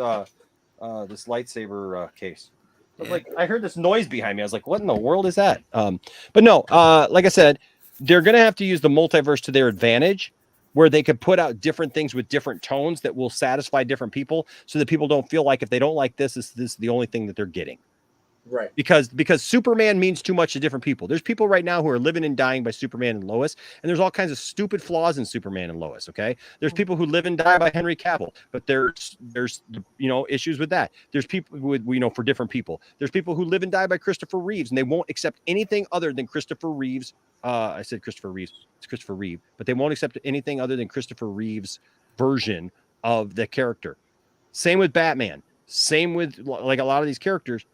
lightsaber case. But like I heard this noise behind me. I was like, what in the world is that? But no, like I said, they're gonna have to use the multiverse to their advantage, where they could put out different things with different tones that will satisfy different people, so that people don't feel like if they don't like this is the only thing that they're getting. Right. Because Superman means too much to different people. There's people right now who are living and dying by Superman and Lois, and there's all kinds of stupid flaws in Superman and Lois. Okay. There's people who live and die by Henry Cavill, but there's issues with that. There's people with for different people. There's people who live and die by Christopher Reeves, and they won't accept anything other than Christopher Reeves. I said Christopher Reeves. It's Christopher Reeve, but they won't accept anything other than Christopher Reeves' version of the character. Same with Batman. Same with like a lot of these characters.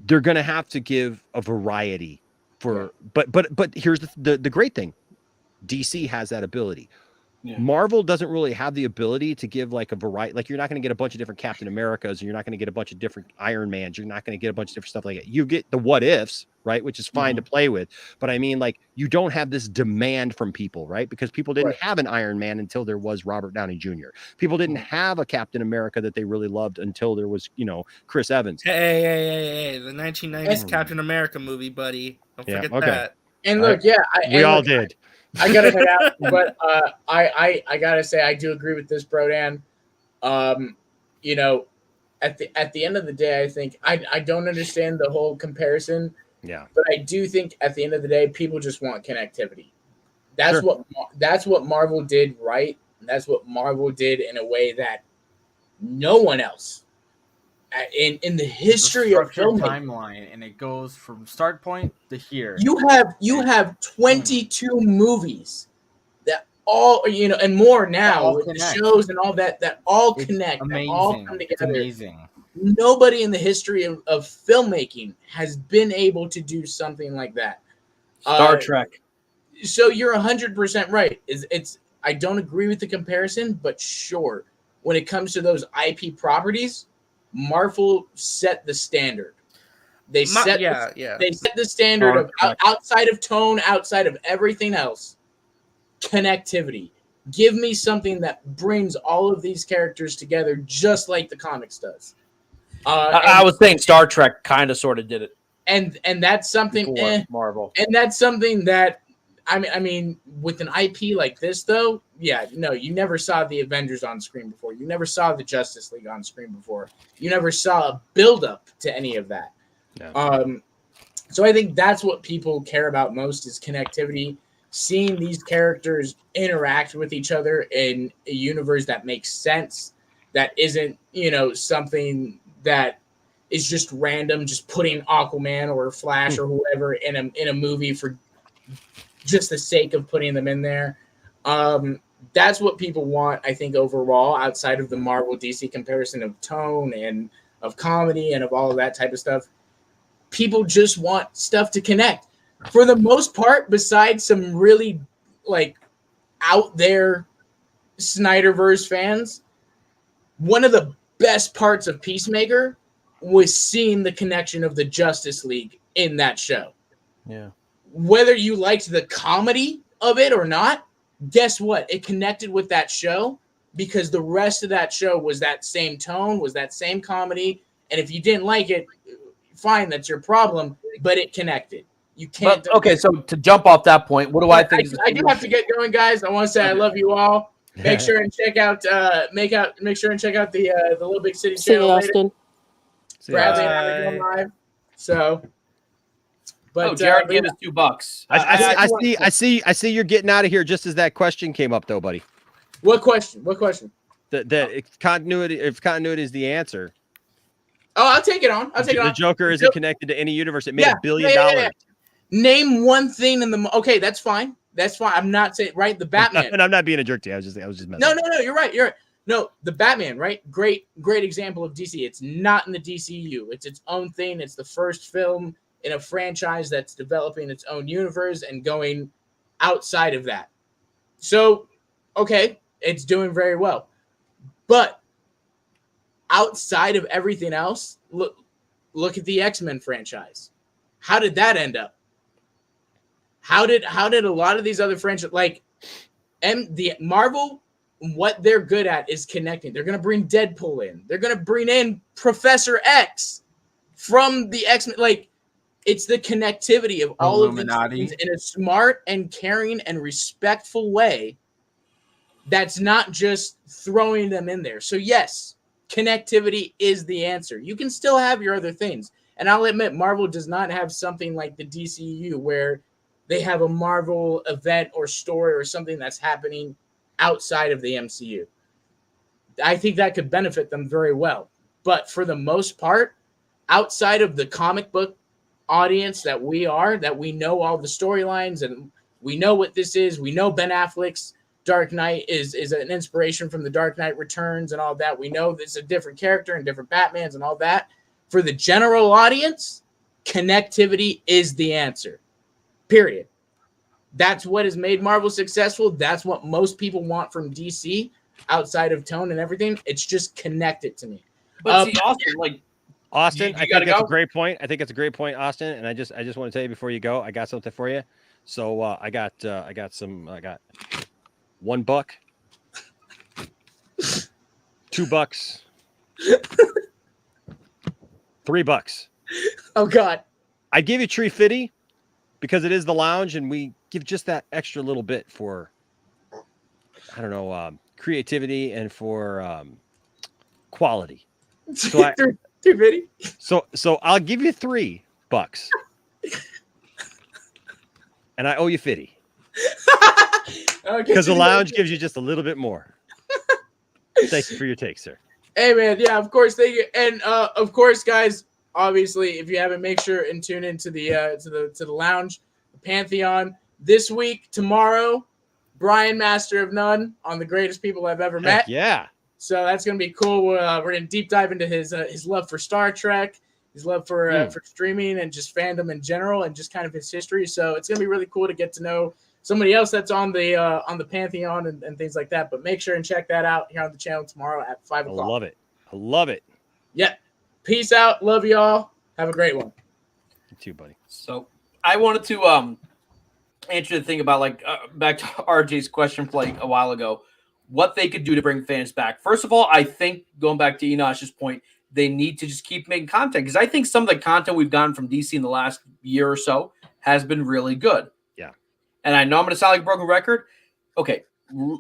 They're going to have to give a variety for, but here's the great thing. DC has that ability. Marvel doesn't really have the ability to give like a variety. Like you're not going to get a bunch of different Captain Americas, and you're not going to get a bunch of different Iron Mans. You're not going to get a bunch of different stuff like that. You get the what ifs, right? Which is fine to play with. But I mean, like you don't have this demand from people, right? Because people didn't have an Iron Man until there was Robert Downey Jr. People didn't have a Captain America that they really loved until there was, Chris Evans. Hey, the 1990s Captain America movie, buddy. Don't forget that. And look, we all did. I gotta head out, but I gotta say I do agree with this, Brodan. At the end of the day, I think I don't understand the whole comparison. Yeah. But I do think at the end of the day, people just want connectivity. That's what Marvel did right. And that's what Marvel did in a way that no one else in the history of film timeline, and it goes from start point to here. You have 22 movies that all and more now with the shows and all that all connect, that all come together. It's amazing. Nobody in the history of filmmaking has been able to do something like that. Star Trek. So you're 100% right. I don't agree with the comparison, but sure, when it comes to those IP properties, Marvel set the standard. They set the standard of outside of tone, outside of everything else. Connectivity. Give me something that brings all of these characters together, just like the comics does. I was saying Star Trek kind of sort of did it, and that's something Marvel, and that's something that I mean, with an IP like this, though, you never saw the Avengers on screen before. You never saw the Justice League on screen before. You never saw a build-up to any of that. No. So I think that's what people care about most is connectivity, seeing these characters interact with each other in a universe that makes sense, that isn't, something that is just random, just putting Aquaman or Flash or whoever in a movie for just the sake of putting them in there. That's what people want, I think, overall, outside of the Marvel DC comparison of tone and of comedy and of all of that type of stuff. People just want stuff to connect. For the most part, besides some really out there Snyderverse fans, one of the best parts of Peacemaker was seeing the connection of the Justice League in that show. Yeah. Whether you liked the comedy of it or not, guess what? It connected with that show because the rest of that show was that same tone, was that same comedy. And if you didn't like it, fine, that's your problem, but it connected. You can't. Okay, so to jump off that point, what do I think? I do have to get going, guys. I want to say I love you all. Make sure and check out make sure and check out the Little Big City channel later. Bradley and I are going live. So but Jared gave us $2. I see you're getting out of here just as that question came up though, buddy. What question? If continuity is the answer. Oh, I'll take it on. The Joker isn't connected to any universe. It made $1 billion. Yeah. Name one thing in the okay, that's fine. I'm not saying the Batman. And I'm not being a jerk to you. I was just messing. No, you're right. No, the Batman, right? Great example of DC. It's not in the DCU. It's its own thing. It's the first film in a franchise that's developing its own universe and going outside of that. So, okay, it's doing very well. But outside of everything else, look at the X-Men franchise. How did that end up? How did a lot of these other franchises the Marvel, what they're good at is connecting. They're going to bring Deadpool in. They're going to bring in Professor X from the X-Men. It's the connectivity of all Illuminati. Of these things in a smart and caring and respectful way. That's not just throwing them in there. So yes, connectivity is the answer. You can still have your other things. And I'll admit, Marvel does not have something like the DCU where they have a Marvel event or story or something that's happening outside of the MCU. I think that could benefit them very well. But for the most part, outside of the comic book audience that we know all the storylines and we know what this is. We know Ben Affleck's Dark Knight is an inspiration from the Dark Knight Returns and all that. We know this is a different character and different Batmans and all that. For the general audience, connectivity is the answer. Period. That's what has made Marvel successful. That's what most people want from DC outside of tone and everything. It's just connected to me. But see, Austin, I think that's a great point. I think it's a great point, Austin. And I just want to tell you before you go, I got something for you. So I got $1, $2, $3. Oh God. I give you Tree Fitty because it is the lounge, and we give just that extra little bit for, I don't know, creativity and for quality. So Tree Fitty. So I'll give you $3, and I owe you 50 because the lounge gives you just a little bit more. Thank you for your take, sir. Hey man, yeah, of course, thank you, and of course, guys. Obviously, if you haven't, make sure and tune into the to the lounge, the Pantheon this week. Tomorrow, Brian, Master of None, on the greatest people I've ever met. Yeah. So that's gonna be cool. We're gonna deep dive into his love for Star Trek, his love for streaming and just fandom in general, and just kind of his history. So it's gonna be really cool to get to know somebody else that's on the Pantheon and things like that. But make sure and check that out here on the channel tomorrow at 5 o'clock. I love it. Yeah. Peace out. Love y'all. Have a great one. You too, buddy. So I wanted to answer the thing about back to RJ's question from a while ago, what they could do to bring fans back. First of all, I think going back to Enosh's point, they need to just keep making content, because I think some of the content we've gotten from DC in the last year or so has been really good. Yeah. And I know I'm going to sound like a broken record. Okay.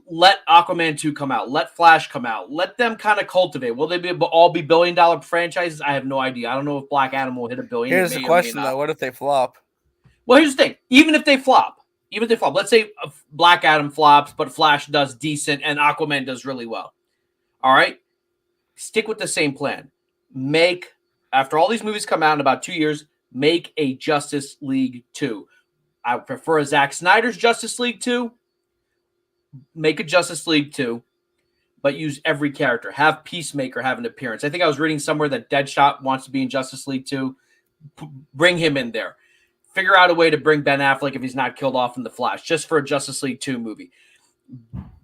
Let Aquaman 2 come out. Let Flash come out. Let them kind of cultivate. Will they all be billion-dollar franchises? I have no idea. I don't know if Black Adam will hit $1 billion. Here's the question, though. What if they flop? Well, here's the thing. Even if they flop, let's say Black Adam flops, but Flash does decent and Aquaman does really well. All right? Stick with the same plan. After all these movies come out in about 2 years, make a Justice League 2. I prefer a Zack Snyder's Justice League 2. Make a Justice League 2, but use every character. Have Peacemaker have an appearance. I think I was reading somewhere that Deadshot wants to be in Justice League 2. Bring him in there. Figure out a way to bring Ben Affleck if he's not killed off in The Flash, just for a Justice League 2 movie.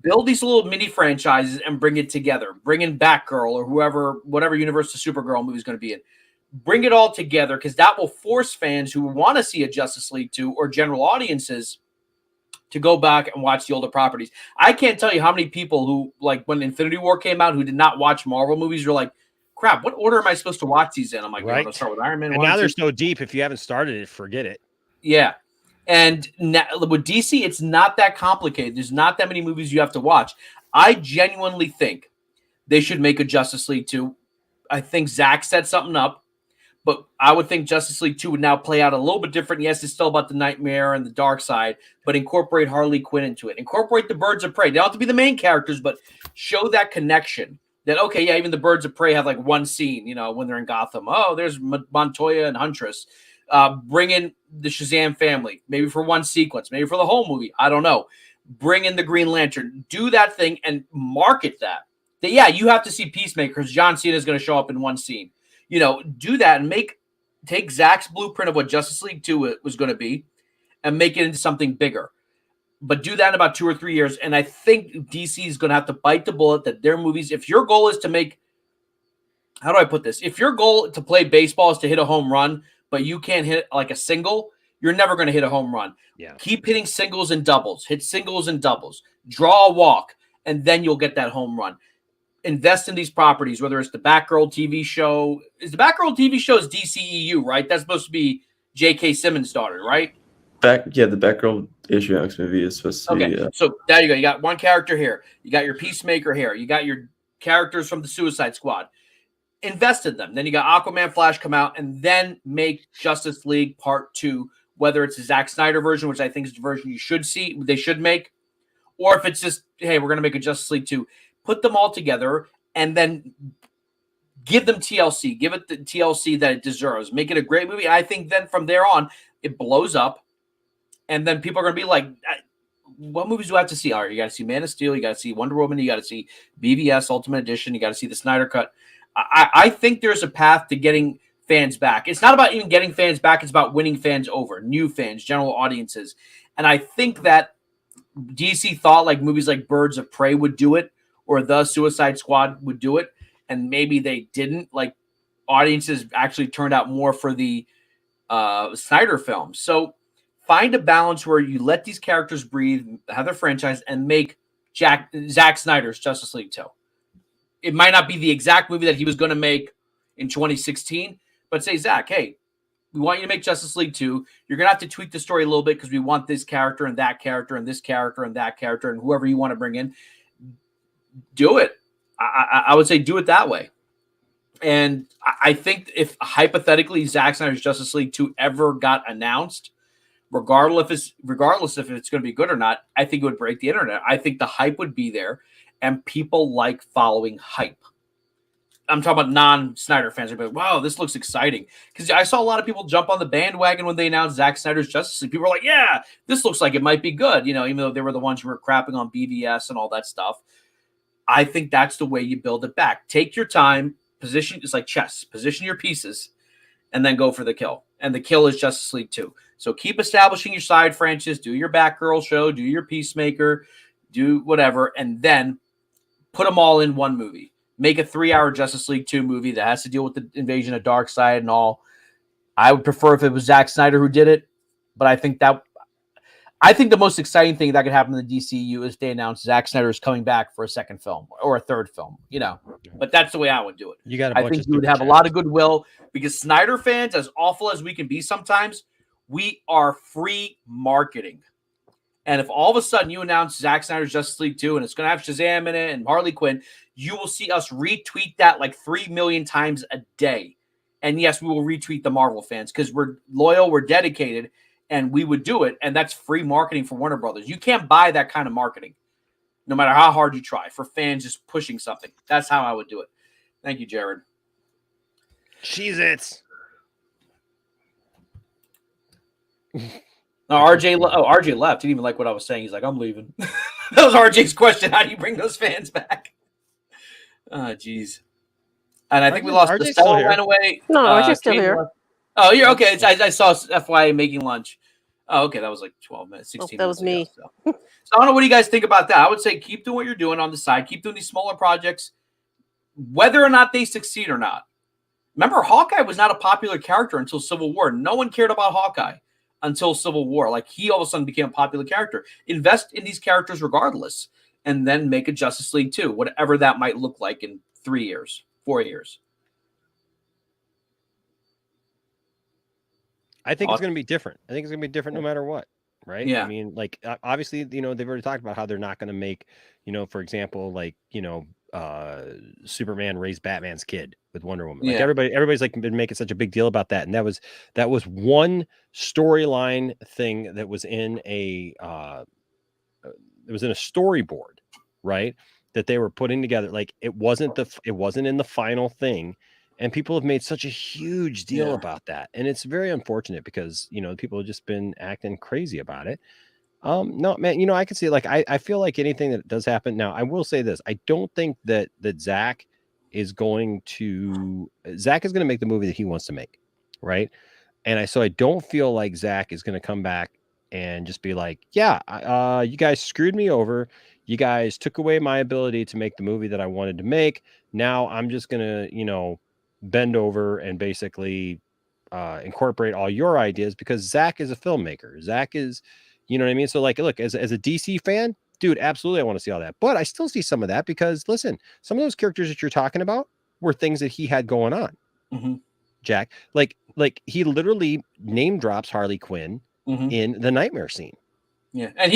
Build these little mini franchises and bring it together. Bring in Batgirl or whatever universe the Supergirl movie is going to be in. Bring it all together, because that will force fans who want to see a Justice League 2 or general audiences to go back and watch the older properties. I can't tell you how many people who, when Infinity War came out, who did not watch Marvel movies, were like, crap, what order am I supposed to watch these in? I'm like, right. Start with Iron Man. And now they're so deep, if you haven't started it, forget it. Yeah. And now, with DC, it's not that complicated. There's not that many movies you have to watch. I genuinely think they should make a Justice League 2. I think Zack set something up. But I would think Justice League 2 would now play out a little bit different. Yes, it's still about the Nightmare and the Dark Side, but incorporate Harley Quinn into it. Incorporate the Birds of Prey. They don't have to be the main characters, but show that connection. That, okay, yeah, even the Birds of Prey have one scene, when they're in Gotham. Oh, there's Montoya and Huntress. Bring in the Shazam family, maybe for one sequence, maybe for the whole movie. I don't know. Bring in the Green Lantern. Do that thing and market that. Yeah, you have to see Peacemaker, because John Cena is going to show up in one scene. Do that and take Zack's blueprint of what Justice League 2 was going to be and make it into something bigger. But do that in about 2 or 3 years. And I think DC is going to have to bite the bullet that their movies, if your goal is to make, how do I put this? If your goal to play baseball is to hit a home run, but you can't hit a single, you're never going to hit a home run. Yeah. Keep hitting singles and doubles. Hit singles and doubles. Draw a walk, and then you'll get that home run. Invest in these properties, whether it's the Batgirl TV show. Is the Batgirl TV show is DCEU, right? That's supposed to be J.K. Simmons' daughter, right? The Batgirl HBO Max movie is supposed to be. So there you go. You got one character here. You got your Peacemaker here. You got your characters from the Suicide Squad. Invest in them. Then you got Aquaman, Flash come out, and then make Justice League Part 2, whether it's the Zack Snyder version, which I think is the version you should see, they should make, or if it's just, hey, we're going to make a Justice League 2. Put them all together and then give them TLC. Give it the TLC that it deserves. Make it a great movie. I think then from there on, it blows up. And then people are going to be like, what movies do I have to see? All right, you got to see Man of Steel. You got to see Wonder Woman. You got to see BvS Ultimate Edition. You got to see the Snyder Cut. I think there's a path to getting fans back. It's not about even getting fans back. It's about winning fans over, new fans, general audiences. And I think that DC thought like movies like Birds of Prey would do it, or The Suicide Squad would do it, and maybe they didn't. Like audiences actually turned out more for the Snyder films. So find a balance where you let these characters breathe, have their franchise, and make Zack Snyder's Justice League 2. It might not be the exact movie that he was going to make in 2016, but say, Zach, hey, we want you to make Justice League 2. You're going to have to tweak the story a little bit because we want this character and that character and this character and that character and whoever you want to bring in. Do it. I would say do it that way. And I think if hypothetically Zack Snyder's Justice League 2 ever got announced, regardless if it's going to be good or not, I think it would break the internet. I think the hype would be there, and people like following hype. I'm talking about non-Snyder fans. They're like, wow, this looks exciting. Because I saw a lot of people jump on the bandwagon when they announced Zack Snyder's Justice League. People were like, yeah, this looks like it might be good. You know, even though they were the ones who were crapping on BvS and all that stuff. I think that's the way you build it back. Take your time, position. It's like chess. Position your pieces, and then go for the kill. And the kill is Justice League 2. So keep establishing your side franchise. Do your Batgirl show. Do your Peacemaker. Do whatever. And then put them all in one movie. Make a 3-hour Justice League 2 movie that has to deal with the invasion of Darkseid and all. I would prefer if it was Zack Snyder who did it, but I think the most exciting thing that could happen in the DCU is they announce Zack Snyder is coming back for a second film or a third film, you know. But that's the way I would do it. I think you would have a lot of goodwill because Snyder fans, as awful as we can be sometimes, we are free marketing. And if all of a sudden you announce Zack Snyder's Justice League 2 and it's going to have Shazam in it and Harley Quinn, you will see us retweet that like 3 million times a day. And yes, we will retweet the Marvel fans because we're loyal, we're dedicated, and we would do it. And that's free marketing for Warner Brothers. You can't buy that kind of marketing, no matter how hard you try, for fans just pushing something. That's how I would do it. Thank you, Jared. Cheez-Its. No, RJ left. He didn't even like what I was saying. He's like, I'm leaving. That was RJ's question. How do you bring those fans back? Oh, jeez. And I think we lost the Stella went away. No, RJ's still here. Oh, you're okay. I saw FYA making lunch. Oh, okay. That was like 12 minutes, 16 that was minutes me. Ago, so I don't know. What do you guys think about that? I would say keep doing what you're doing on the side. Keep doing these smaller projects, whether or not they succeed or not. Remember, Hawkeye was not a popular character until Civil War. No one cared about Hawkeye until Civil War. Like, he all of a sudden became a popular character. Invest in these characters regardless, and then make a Justice League 2, whatever that might look like in 3 years, 4 years. I think it's going to be different. I think it's going to be different no matter what, right? Yeah. I mean, like, obviously, you know, they've already talked about how they're not going to make, you know, for example, like, you know, Superman raised Batman's kid with Wonder Woman. Like, everybody's like been making such a big deal about that, and that was one storyline thing that was in a storyboard, right? That they were putting together. Like, it wasn't in the final thing. And people have made such a huge deal about that. And it's very unfortunate because, you know, people have just been acting crazy about it. No, man, you know, I can see, like, I feel like anything that does happen. Now, I will say this. I don't think that Zach is going to make the movie that he wants to make. Right. And so I don't feel like Zach is going to come back and just be like, yeah, you guys screwed me over. You guys took away my ability to make the movie that I wanted to make. Now I'm just going to, you know, bend over and basically incorporate all your ideas, because Zach is a filmmaker. Zach is, you know what I mean? So, like, look, as a DC fan, dude, absolutely, I want to see all that. But I still see some of that because, listen, some of those characters that you're talking about were things that he had going on. Mm-hmm. Jack, like he literally name drops Harley Quinn in the nightmare scene. Yeah, and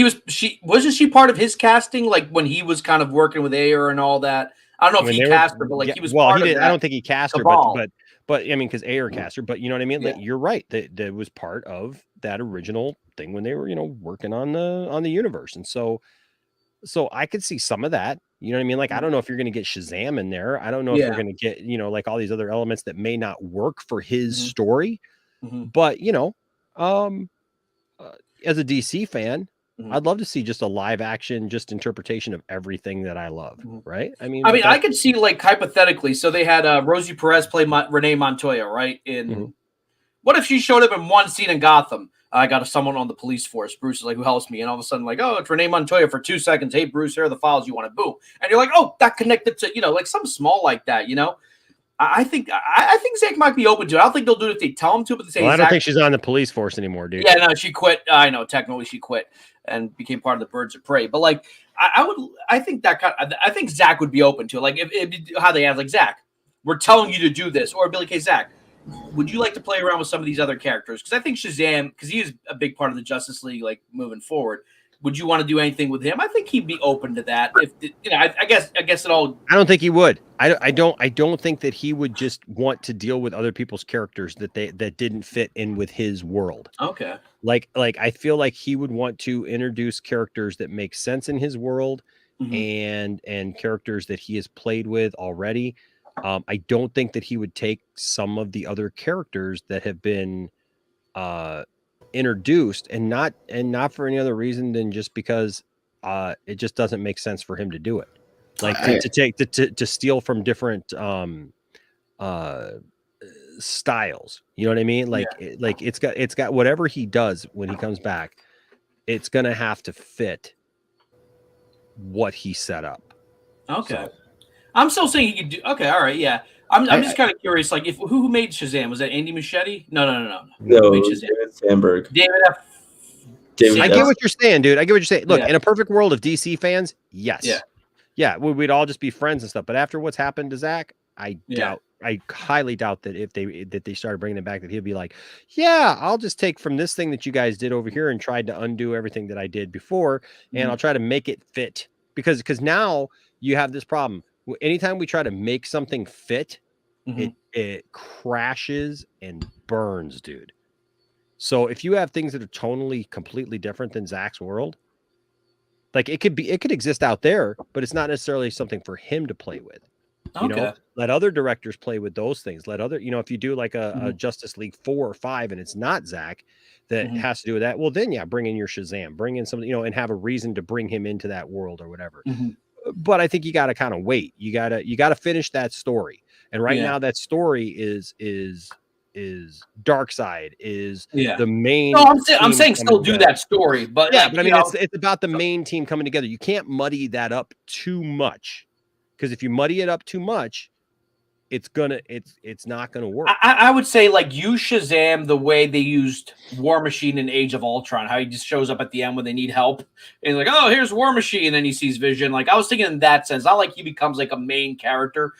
wasn't she part of his casting? Like, when he was kind of working with Ayer and all that. I don't know if he cast her, but like, he was part of that. I don't think he cast her, but I mean, because Ayer cast her, but you know what I mean? Like, you're right. That was part of that original thing when they were, you know, working on the universe. And so I could see some of that, you know what I mean? Like, I don't know if you're going to get Shazam in there. I don't know if you're going to get, you know, like all these other elements that may not work for his story, but you know, as a DC fan, I'd love to see just a live action, just interpretation of everything that I love. Right. I mean, I could see, like, hypothetically. So they had Rosie Perez play Renee Montoya, right? What if she showed up in one scene in Gotham? I got someone on the police force. Bruce is like, who helps me? And all of a sudden, like, oh, it's Renee Montoya for 2 seconds. Hey, Bruce, here are the files you want to boom. And you're like, oh, that connected to, like something small like that, I think Zach might be open to it. I don't think they'll do it if they tell him to, but they say I don't think she's on the police force anymore, dude. Yeah, no, she quit. I know, technically she quit and became part of the Birds of Prey. But like, I think Zach would be open to it. Like, if how they have like, Zach, we're telling you to do this, or Billy K. Zach, would you like to play around with some of these other characters? Because I think Shazam, because he is a big part of the Justice League, like moving forward. Would you want to do anything with him? I think he'd be open to that. If I guess it all. I don't think he would. I don't think that he would just want to deal with other people's characters that didn't fit in with his world. Okay. Like I feel like he would want to introduce characters that make sense in his world, and characters that he has played with already. I don't think that he would take some of the other characters that have been introduced and not for any other reason than just because it just doesn't make sense for him to do it. Like to steal from different styles. You know what I mean? Like it's got whatever he does when he comes back, it's gonna have to fit what he set up. Okay. So, I'm still saying he could do. Okay, all right, yeah. I'm just kind of curious. Like, if who made Shazam? Was that Andy Muschietti? No. No, David Sandberg. I get what you're saying, dude. I get what you're saying. Look, in a perfect world of DC fans, yes, yeah, we'd all just be friends and stuff. But after what's happened to Zach, I highly doubt that if they started bringing him back, that he'd be like, yeah, I'll just take from this thing that you guys did over here and tried to undo everything that I did before, and I'll try to make it fit because now you have this problem. Anytime we try to make something fit, it crashes and burns, dude. So if you have things that are tonally completely different than Zach's world, like it could exist out there, but it's not necessarily something for him to play with. You know, let other directors play with those things. Let other, if you do like a Justice League 4 or 5 and it's not Zach that has to do with that, well then bring in your Shazam, bring in something, and have a reason to bring him into that world or whatever. But I think you got to kind of wait. You got to finish that story. And right now that story is Darkseid is the main. No, I'm saying still do that story, but but I mean it's about the main team coming together. You can't muddy that up too much, because if you muddy it up too much, it's not gonna work. I would say like use Shazam the way they used War Machine in Age of Ultron, how he just shows up at the end when they need help and like, oh, here's War Machine, and then he sees Vision. Like I was thinking in that sense, not like he becomes like a main character,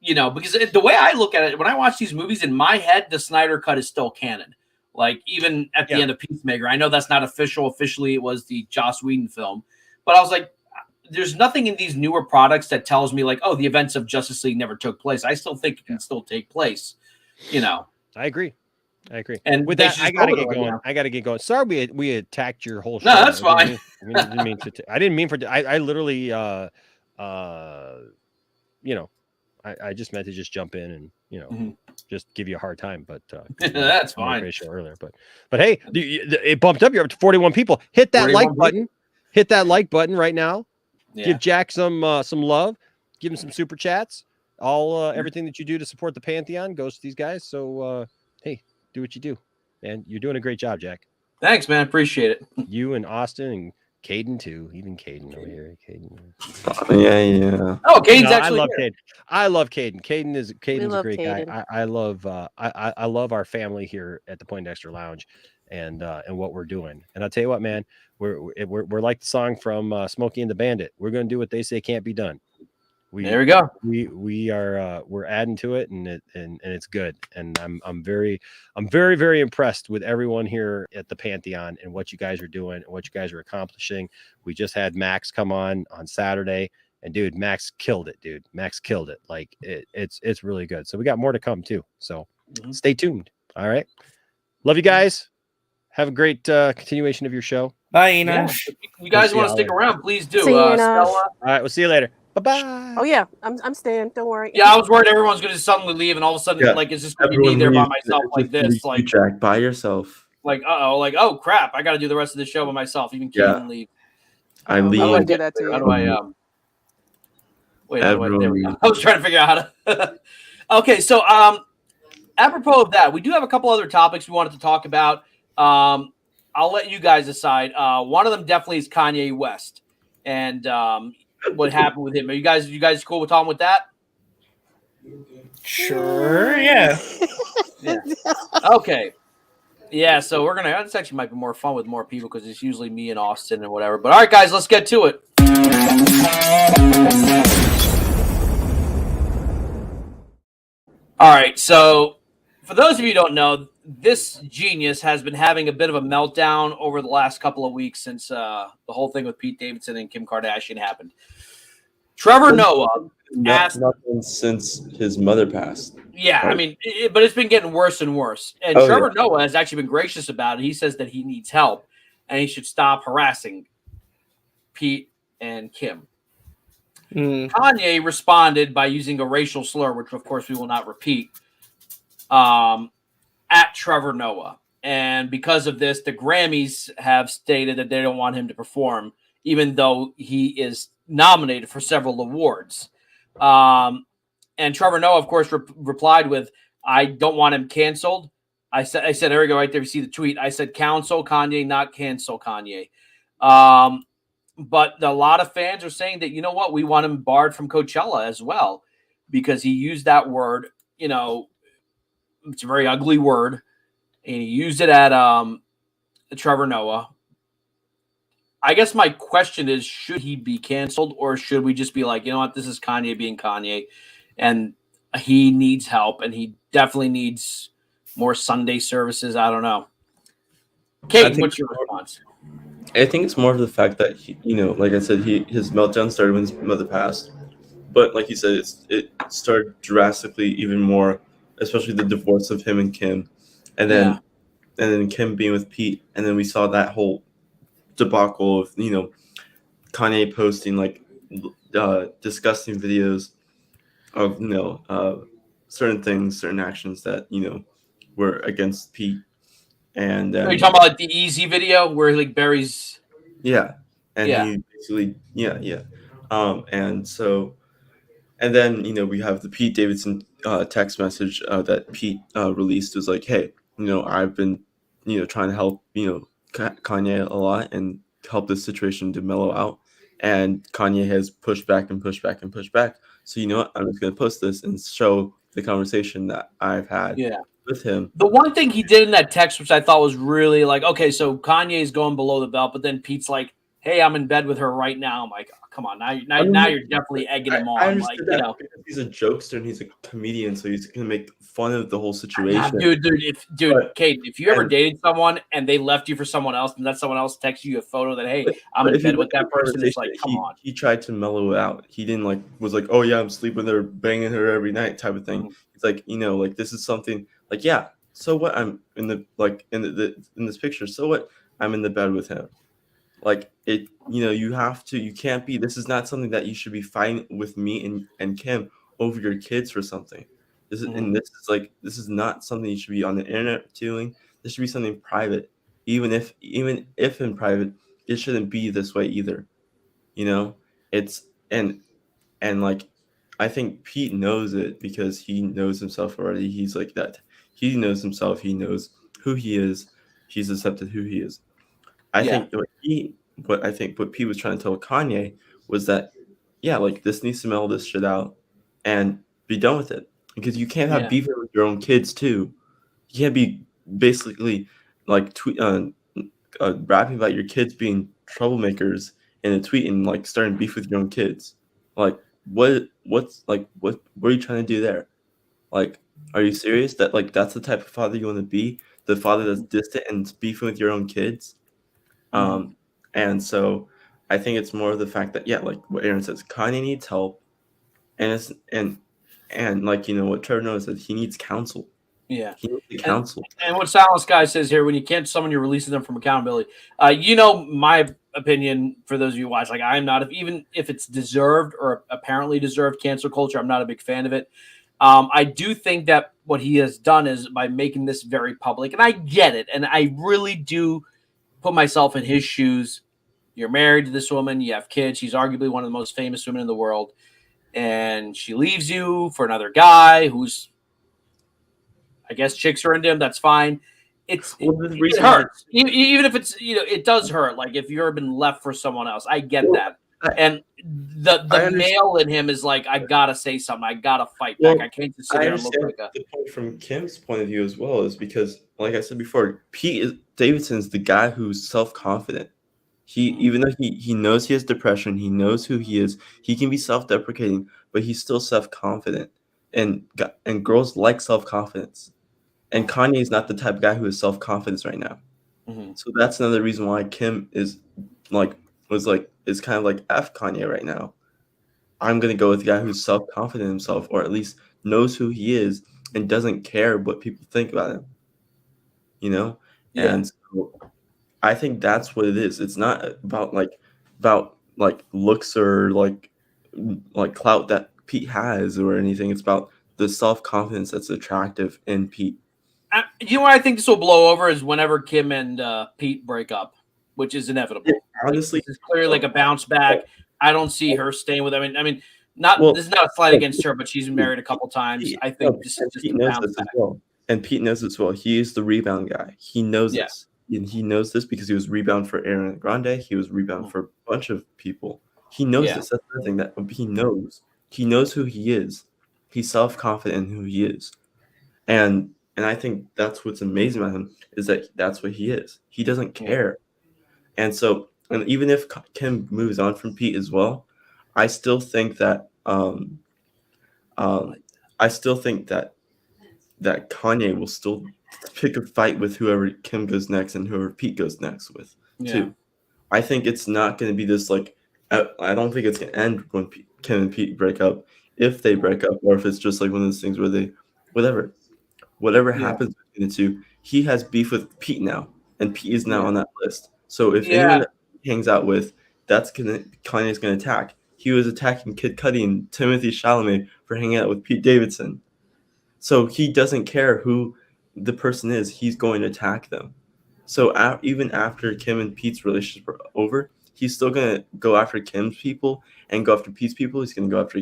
because the way I look at it, when I watch these movies in my head, the Snyder Cut is still canon. Like even at the end of Peacemaker, I know that's not officially it was the Joss Whedon film, but I was like, there's nothing in these newer products that tells me like, oh, the events of Justice League never took place. I still think it can still take place, I agree. And with that, I gotta get going. I gotta get going. Sorry, we attacked your whole show. No, that's fine. I didn't mean for. I literally, I just meant to just jump in and just give you a hard time. But that's fine. Great show earlier, but hey, it bumped up. You're up to 41 people. Hit that like button. Hit that like button right now. Give Jack some love. Give him some super chats. Everything that you do to support the Pantheon goes to these guys. So hey, do what you do, man. You're doing a great job, Jack. Thanks, man. Appreciate it. You and Austin and Caden too. Even Caden over here. Caden. Yeah. Oh, Caden's actually. I love Caden. Caden's a great Caden. guy. I love our family here at the Poindexter Lounge, and what we're doing. And I'll tell you what, man. We're like the song from Smokey and the Bandit. We're going to do what they say can't be done. There we go. We are we're adding to it, and it's good. And I'm very very impressed with everyone here at the Pantheon and what you guys are doing and what you guys are accomplishing. We just had Max come on Saturday, and dude, Max killed it, dude. Max killed it. Like it's really good. So we got more to come too. So stay tuned. All right, love you guys. Have a great continuation of your show. Bye, Ina. Yeah. If you guys want to stick around, please do. See you, Stella. All right, we'll see you later. Bye-bye. Oh yeah, I'm staying. Don't worry. Yeah, I was worried everyone's going to suddenly leave, and all of a sudden, like, it's just going to be me there by myself like this, like Jack by yourself. Like, oh crap, I got to do the rest of the show by myself. Even Keaton leave. I'm leaving. I want to do that too. How do I wait? There we go. I was trying to figure out how to. Okay, so apropos of that, we do have a couple other topics we wanted to talk about. I'll let you guys decide. One of them definitely is Kanye West, and what happened with him. Are you guys cool with talking with that? Sure. Yeah. Yeah. Okay. Yeah. So we're gonna. This actually might be more fun with more people because it's usually me and Austin and whatever. But all right, guys, let's get to it. All right. So for those of you who don't know, this genius has been having a bit of a meltdown over the last couple of weeks since the whole thing with Pete Davidson and Kim Kardashian happened. Trevor Noah asked nothing since his mother passed. Yeah, right? I mean, but it's been getting worse and worse. And Trevor Noah has actually been gracious about it. He says that he needs help and he should stop harassing Pete and Kim. Kanye responded by using a racial slur, which of course we will not repeat, at Trevor Noah. And because of this, the Grammys have stated that they don't want him to perform, even though he is nominated for several awards. And Trevor Noah, of course, replied with, "I don't want him canceled." I said, there we go, right there. You see the tweet. I said, "Counsel Kanye, not cancel Kanye." But a lot of fans are saying that, you know what, we want him barred from Coachella as well because he used that word. You know, it's a very ugly word, and he used it at Trevor Noah. I guess my question is, should he be canceled, or should we just be like, you know what, this is Kanye being Kanye, and he needs help, and he definitely needs more Sunday services? I don't know. Kate, what's your response? I think it's more of the fact that he, you know, like I said, his meltdown started when his mother passed, but like you said, it started drastically even more, especially the divorce of him and Kim, and then Kim being with Pete, and then we saw that whole debacle of, you know, Kanye posting like disgusting videos of, you know, certain things, certain actions that, you know, were against Pete. And are you talking about like the Easy video where he like buries? Yeah, and he basically and so, and then, you know, we have the Pete Davidson text message that Pete released. Was like, hey, you know, I've been, you know, trying to help, you know, Kanye a lot and help this situation to mellow out, and Kanye has pushed back and pushed back and pushed back. So you know what, I'm just gonna post this and show the conversation that I've had with him. The one thing he did in that text, which I thought was really like, okay, so Kanye's going below the belt, but then Pete's like, hey, I'm in bed with her right now. I'm like, oh, come on, now you're definitely egging him on. I understand like, that, you know, because he's a jokester and he's a comedian, so he's gonna make fun of the whole situation. Kate, if you ever dated someone and they left you for someone else, and that someone else texts you a photo that, hey, I'm in bed with that person, it's like, come on. He tried to mellow it out. He didn't was like, oh yeah, I'm sleeping with her, banging her every night type of thing. It's like, you know, like, this is something like, yeah, so what, I'm in the in this picture, so what, I'm in the bed with him. Like, it, you know, you can't be, this is not something that you should be fighting with me and Kim over your kids for something. This is, and this is not something you should be on the internet doing. This should be something private. Even if in private, it shouldn't be this way either. You know, it's, and like, I think Pete knows it because he knows himself already. He's like that. He knows himself. He knows who he is. He's accepted who he is. I think what Pete was trying to tell Kanye was that, yeah, like, this needs to mellow this shit out and be done with it, because you can't have beef with your own kids too. You can't be basically like rapping about your kids being troublemakers in a tweet and like starting beef with your own kids. Like, what are you trying to do there? Like, are you serious that, like, that's the type of father you want to be? The father that's distant and beefing with your own kids? And so I think it's more of the fact that, yeah, like what Aaron says, Kanye needs help, and it's and like, you know, what Trevor Noah said, he needs counsel. Yeah, he needs counsel. And what Silence Guy says here, when you can't summon, you're releasing them from accountability. You know, my opinion, for those of you who watch, like, I'm not, even if it's deserved or apparently deserved cancel culture, I'm not a big fan of it. I do think that what he has done is, by making this very public, and I get it, and I really do put myself in his shoes. You're married to this woman, you have kids, she's arguably one of the most famous women in the world, and she leaves you for another guy who's, I guess, chicks are into him, that's fine. it hurts. Even if it's it does hurt. Like if you've been left for someone else, I get that. And the male in him is like, I gotta say something. I gotta fight back. I can't just sit here and look like a. The point from Kim's point of view as well is because, like I said before, Davidson's the guy who's self-confident. Even though he knows he has depression, he knows who he is. He can be self-deprecating, but he's still self-confident. And girls like self-confidence. And Kanye is not the type of guy who has self-confidence right now. Mm-hmm. So that's another reason why Kim is kind of like F Kanye right now. I'm gonna go with the guy who's self-confident in himself, or at least knows who he is and doesn't care what people think about him. Yeah. And so I think that's what it is. It's not about looks or like clout that Pete has or anything. It's about the self-confidence that's attractive in Pete. You know what I think this will blow over is whenever Kim and Pete break up, which is inevitable. Yeah, honestly, it's clearly like a bounce back. I don't see her staying with him. I mean, this is not a slight against her, but she's been married a couple times. I think this is just a bounce back. And Pete knows this well. He is the rebound guy. He knows this. And he knows this because he was rebound for Ariana Grande. He was rebound for a bunch of people. He knows this. That's the thing that he knows. He knows who he is. He's self-confident in who he is. And I think that's what's amazing about him is that that's what he is. He doesn't care. And so, and even if Kim moves on from Pete as well, I still think that that Kanye will still pick a fight with whoever Kim goes next and whoever Pete goes next with too. I think it's not going to be this like I don't think it's going to end when Kim and Pete break up, if they break up, or if it's just like one of those things where they whatever happens between the two. He has beef with Pete now, and Pete is now on that list. So if anyone that he hangs out with, Kanye's gonna attack. He was attacking Kid Cudi and Timothy Chalamet for hanging out with Pete Davidson. So he doesn't care who the person is. He's going to attack them. So even after Kim and Pete's relationship are over, he's still going to go after Kim's people and go after Pete's people. He's going to go after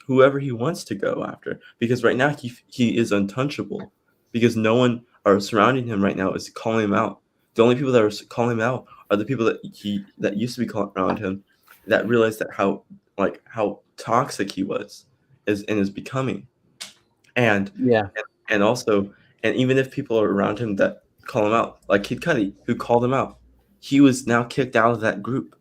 whoever he wants to go after. Because right now he is untouchable. Because no one surrounding him right now is calling him out. The only people that are calling him out are the people that used to be calling around him, that realized that how toxic he was is becoming. And even if people are around him that call him out, like Kid Cudi, who called him out, he was now kicked out of that group,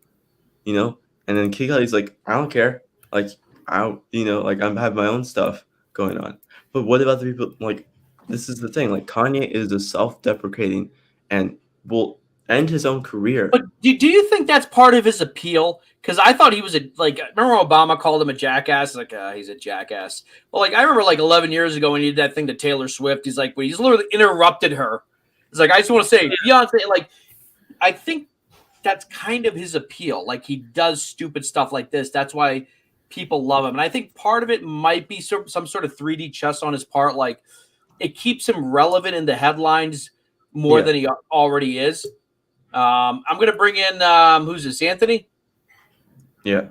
and then Kid Cudi's like, I don't care, like I have my own stuff going on. But what about the people? Like, this is the thing, like Kanye is a self-deprecating and will end his own career. But do you think that's part of his appeal? Because I thought he was remember Obama called him a jackass? Like, he's a jackass. Well, I remember 11 years ago when he did that thing to Taylor Swift. He's like, he's literally interrupted her. It's like, I just want to say, Beyonce, I think that's kind of his appeal. Like, he does stupid stuff like this. That's why people love him. And I think part of it might be some sort of 3D chess on his part. Like, it keeps him relevant in the headlines more than he already is. I'm going to bring in, who's this, Anthony? Yeah.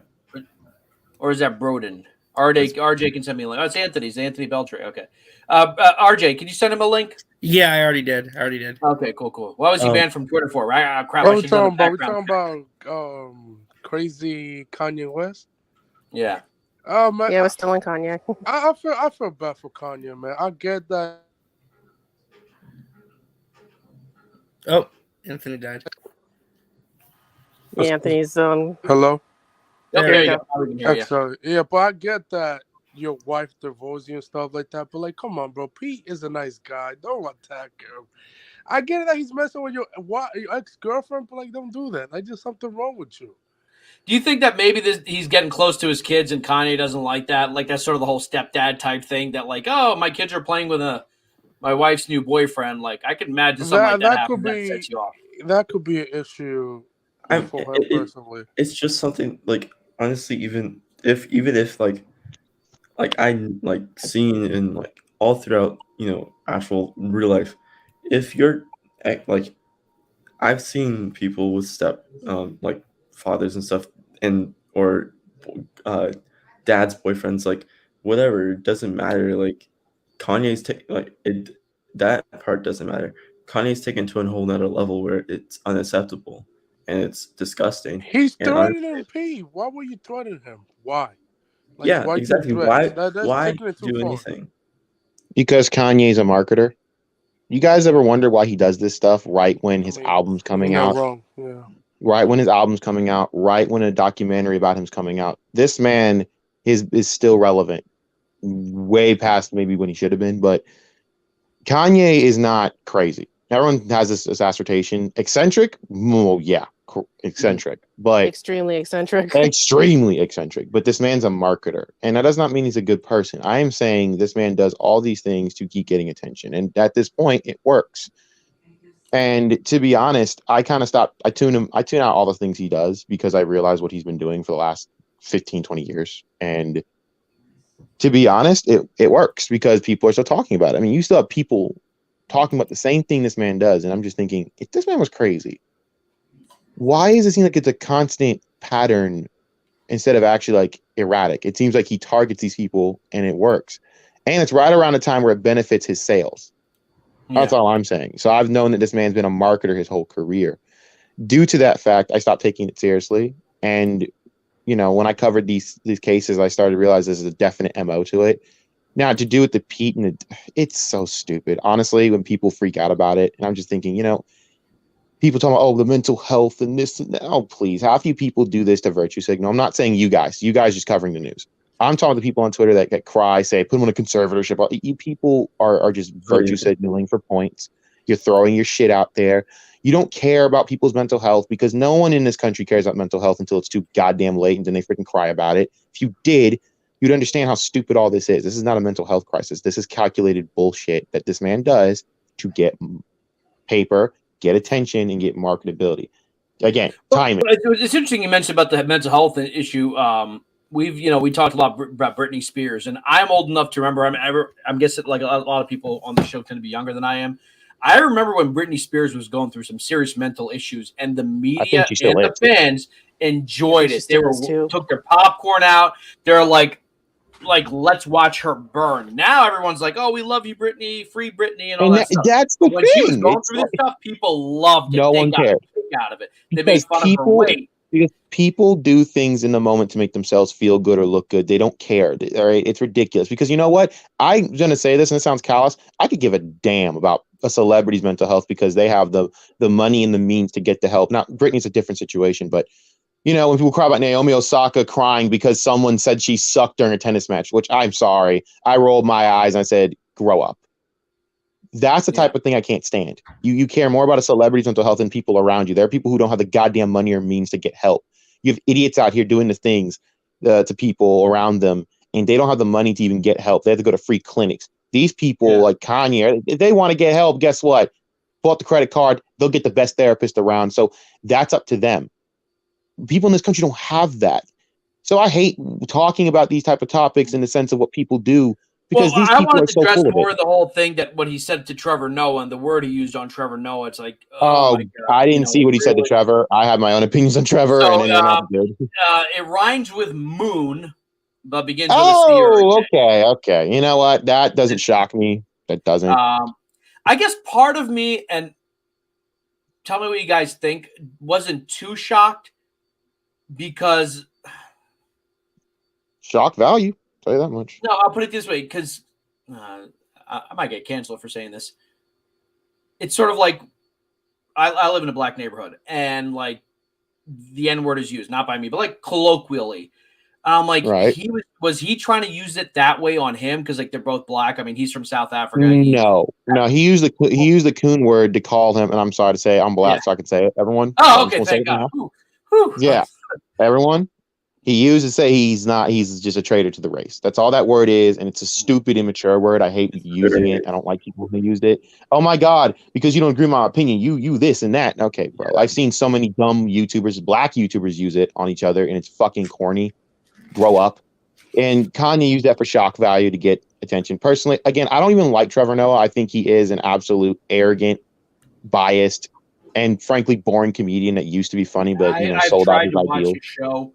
Or is that Broden? RJ can send me a link. Oh, it's Anthony. It's Anthony Beltray. Okay. RJ, can you send him a link? Yeah, I already did. Okay, cool. What was he banned from Twitter for? Right? Crap. We're talking about crazy Kanye West. Yeah. Man, we're still in Kanye. I feel bad for Kanye, man. I get that. Oh, Anthony died. Yeah, Anthony's Hello. There you go. Excellent. Yeah, but I get that your wife divorced you and stuff like that. But come on, bro. Pete is a nice guy. Don't attack him. I get it that he's messing with your ex-girlfriend, but don't do that. Just something wrong with you. Do you think that maybe he's getting close to his kids and Kanye doesn't like that? Like, that's sort of the whole stepdad type thing that my kids are playing with my wife's new boyfriend. Like, I can imagine something like that happen that sets you off. That could be an issue for her personally. It's just something honestly, even if I seen in all throughout actual real life, if you're I've seen people with fathers and stuff or dad's boyfriends, whatever, it doesn't matter. Kanye's that part doesn't matter. Kanye's taken to a whole nother level where it's unacceptable and it's disgusting. He's threatening P. Why would you threaten him? Why? Like, yeah, why exactly. Why taking it too do far. Anything? Because Kanye's a marketer. You guys ever wonder why he does this stuff right when his album's coming out? Wrong. Yeah. Right when his album's coming out, right when a documentary about him's coming out. This man is still relevant. Way past maybe when he should have been, but Kanye is not crazy. Everyone has this assertion. Eccentric? Oh, yeah, eccentric. But extremely eccentric. Extremely eccentric. But this man's a marketer. And that does not mean he's a good person. I am saying this man does all these things to keep getting attention. And at this point, it works. And to be honest, I kind of stopped. I tune out all the things he does because I realize what he's been doing for the last 15, 20 years. And to be honest, it works because people are still talking about it. I mean, you still have people talking about the same thing this man does. And I'm just thinking, if this man was crazy, why does it seem like it's a constant pattern instead of actually like erratic? It seems like he targets these people and it works. And it's right around the time where it benefits his sales. Yeah. That's all I'm saying. So I've known that this man's been a marketer his whole career. Due to that fact, I stopped taking it seriously. And, you know, when I covered these cases, I started to realize there's a definite MO to it. Now, to do with the Pete, it's so stupid. Honestly, when people freak out about it, and I'm just thinking, you know, people talking about, oh, the mental health and this and that. Oh, please. How few people do this to virtue signal? I'm not saying you guys just covering the news. I'm talking to people on Twitter that cry, say, put them on a conservatorship. You people are just virtue signaling for points. You're throwing your shit out there. You don't care about people's mental health because no one in this country cares about mental health until it's too goddamn late and then they freaking cry about it. If you did, you'd understand how stupid all this is. This is not a mental health crisis. This is calculated bullshit that this man does to get paper, get attention, and get marketability. Again, timing. It's interesting you mentioned about the mental health issue. We talked a lot about Britney Spears, and I'm old enough to remember. I'm guessing like a lot of people on the show tend to be younger than I am. I remember when Britney Spears was going through some serious mental issues, and the media and the fans enjoyed it. They took their popcorn out. They're like, let's watch her burn. Now everyone's like, oh, we love you, Britney, free Britney, and all that stuff. That's the when thing. She was going through this stuff, people loved it. No one cared out of it. They made fun of her weight. Because people do things in the moment to make themselves feel good or look good. They don't care. All right, it's ridiculous. Because you know what? I'm gonna say this, and it sounds callous. I could give a damn about a celebrity's mental health because they have the money and the means to get the help. Now, Britney's a different situation, but you know, when people cry about Naomi Osaka crying because someone said she sucked during a tennis match, which I'm sorry, I rolled my eyes and I said, "Grow up." That's the type of thing I can't stand. You care more about a celebrity's mental health than people around you. There are people who don't have the goddamn money or means to get help. You have idiots out here doing the things to people around them, and they don't have the money to even get help. They have to go to free clinics. These people like Kanye, if they want to get help, guess what? Pull out the credit card. They'll get the best therapist around. So that's up to them. People in this country don't have that. So I hate talking about these type of topics in the sense of what people do. Because these people wanted are to so address full more of of the whole thing that what he said to Trevor Noah and the word he used on Trevor Noah. It's like, my God, I didn't see what he said to Trevor. I have my own opinions on Trevor, and they're not good. It rhymes with moon, but begins with a C or a J. Okay. You know what? That doesn't shock me. That doesn't. I guess part of me, and tell me what you guys think, wasn't too shocked because shock value. Tell you that much. No, I'll put it this way, because I might get canceled for saying this. It's sort of like I live in a black neighborhood, and like the N-word is used, not by me, but like colloquially. I'm like, right. Was he trying to use it that way on him? Because like they're both black. I mean, he's from South Africa. No. He used the coon word to call him, and I'm sorry to say I'm black, so I can say it. Everyone. Oh, okay, thank God. Yeah, everyone. He used to say he's just a traitor to the race. That's all that word is, and it's a stupid, immature word. I hate using it. I don't like people who used it. Oh my God, because you don't agree with my opinion, you this and that. Okay, bro. I've seen so many dumb YouTubers, black YouTubers use it on each other, and it's fucking corny. Grow up. And Kanye used that for shock value to get attention. Personally, again, I don't even like Trevor Noah. I think he is an absolute arrogant, biased, and frankly boring comedian that used to be funny, but sold out his ideals. Show.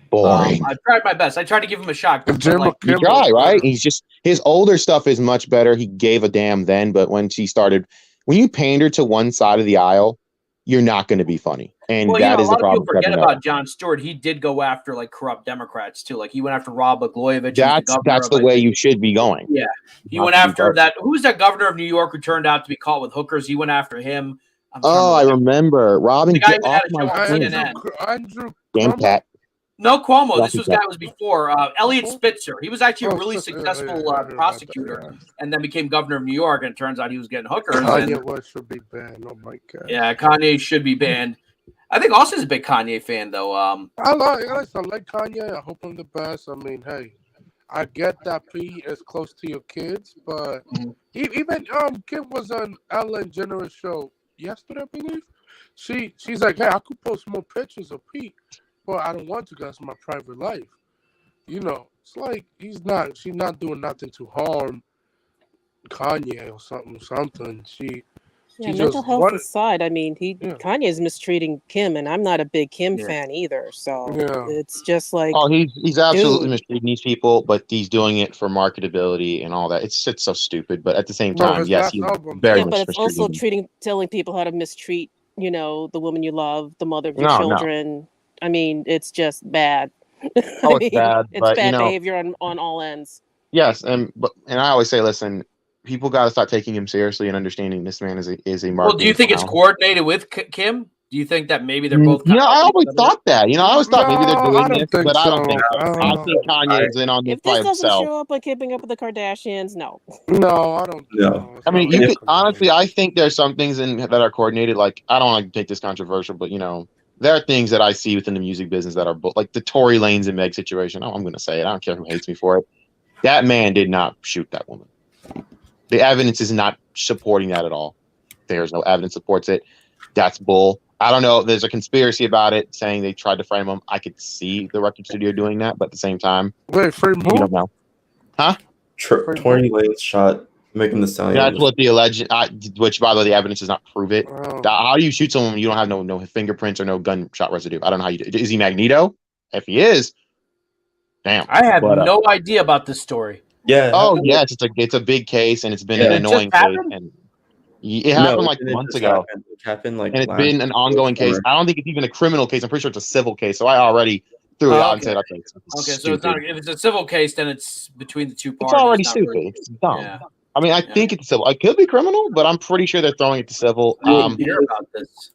Boring. I tried my best. I tried to give him a shot. You try, right? He's just his older stuff is much better. He gave a damn then, but when she started when you pander to one side of the aisle, you're not going to be funny. And well, that is the a lot problem. of people forget about Jon Stewart. He did go after like corrupt Democrats too. Like he went after Rod Blagojevich. That's the way you should be going. Yeah. He went after that. Who was that governor of New York who turned out to be caught with hookers? He went after him. I remember. Robin, get off my screen. Andrew Damn cat. No, Cuomo. This guy was before. Elliot Spitzer. He was actually a really successful prosecutor and then became governor of New York. And it turns out he was getting hookers. Kanye should be banned. Oh, my God. Yeah, Kanye should be banned. I think Austin's a big Kanye fan, though. I like Kanye. I hope him the best. I mean, hey, I get that P is close to your kids, but even Kim was on Ellen DeGeneres show yesterday, I believe. She's like, hey, I could post more pictures of Pete, but I don't want to because it's my private life. You know, it's like she's not doing nothing to harm Kanye or something. Mental health aside, I mean, Kanye is mistreating Kim, and I'm not a big Kim fan either. So it's just like, he's absolutely mistreating these people, but he's doing it for marketability and all that. It's so stupid, but at the same time, yes, he's very much. But it's also telling people how to mistreat, the woman you love, the mother of your children. No. I mean, it's just bad. Oh, it's bad. It's bad behavior on all ends. Yes, and I always say, listen. People got to start taking him seriously and understanding this man is a marketing. Well, do you think it's coordinated with Kim? Do you think that maybe they're both? I always thought that. I always thought maybe they're doing this, but I don't think so. I think Kanye is in on this by himself. If this doesn't show up on Keeping Up with the Kardashians, no. No, I don't. No. I mean, honestly, I think there's some things that are coordinated. Like, I don't want to make this controversial, but there are things that I see within the music business that are like the Tory Lanez and Meg situation. I'm going to say it. I don't care who hates me for it. That man did not shoot that woman. The evidence is not supporting that at all. There's no evidence supports it. That's bull. I don't know. There's a conspiracy about it saying they tried to frame him. I could see the record studio doing that, but at the same time, frame who? You don't know. Huh? Tory Lanez shot Megan Thee Stallion. That's what the alleged, which by the way, the evidence does not prove it. Oh. How do you shoot someone when you don't have no fingerprints or no gunshot residue? I don't know how you do. Is he Magneto? If he is, damn. I have no idea about this story. Yeah. Oh, yes. It's a big case, and it's been an annoying case. And it happened months ago. It happened and it's been an ongoing case. I don't think it's even a criminal case. I'm pretty sure it's a civil case. So I already threw it out and said, okay. So it's not. If it's a civil case, then it's between the two parties. It's already stupid. Really, it's dumb. Yeah. I mean, I think it's civil. It could be criminal, but I'm pretty sure they're throwing it to civil. Hear about this?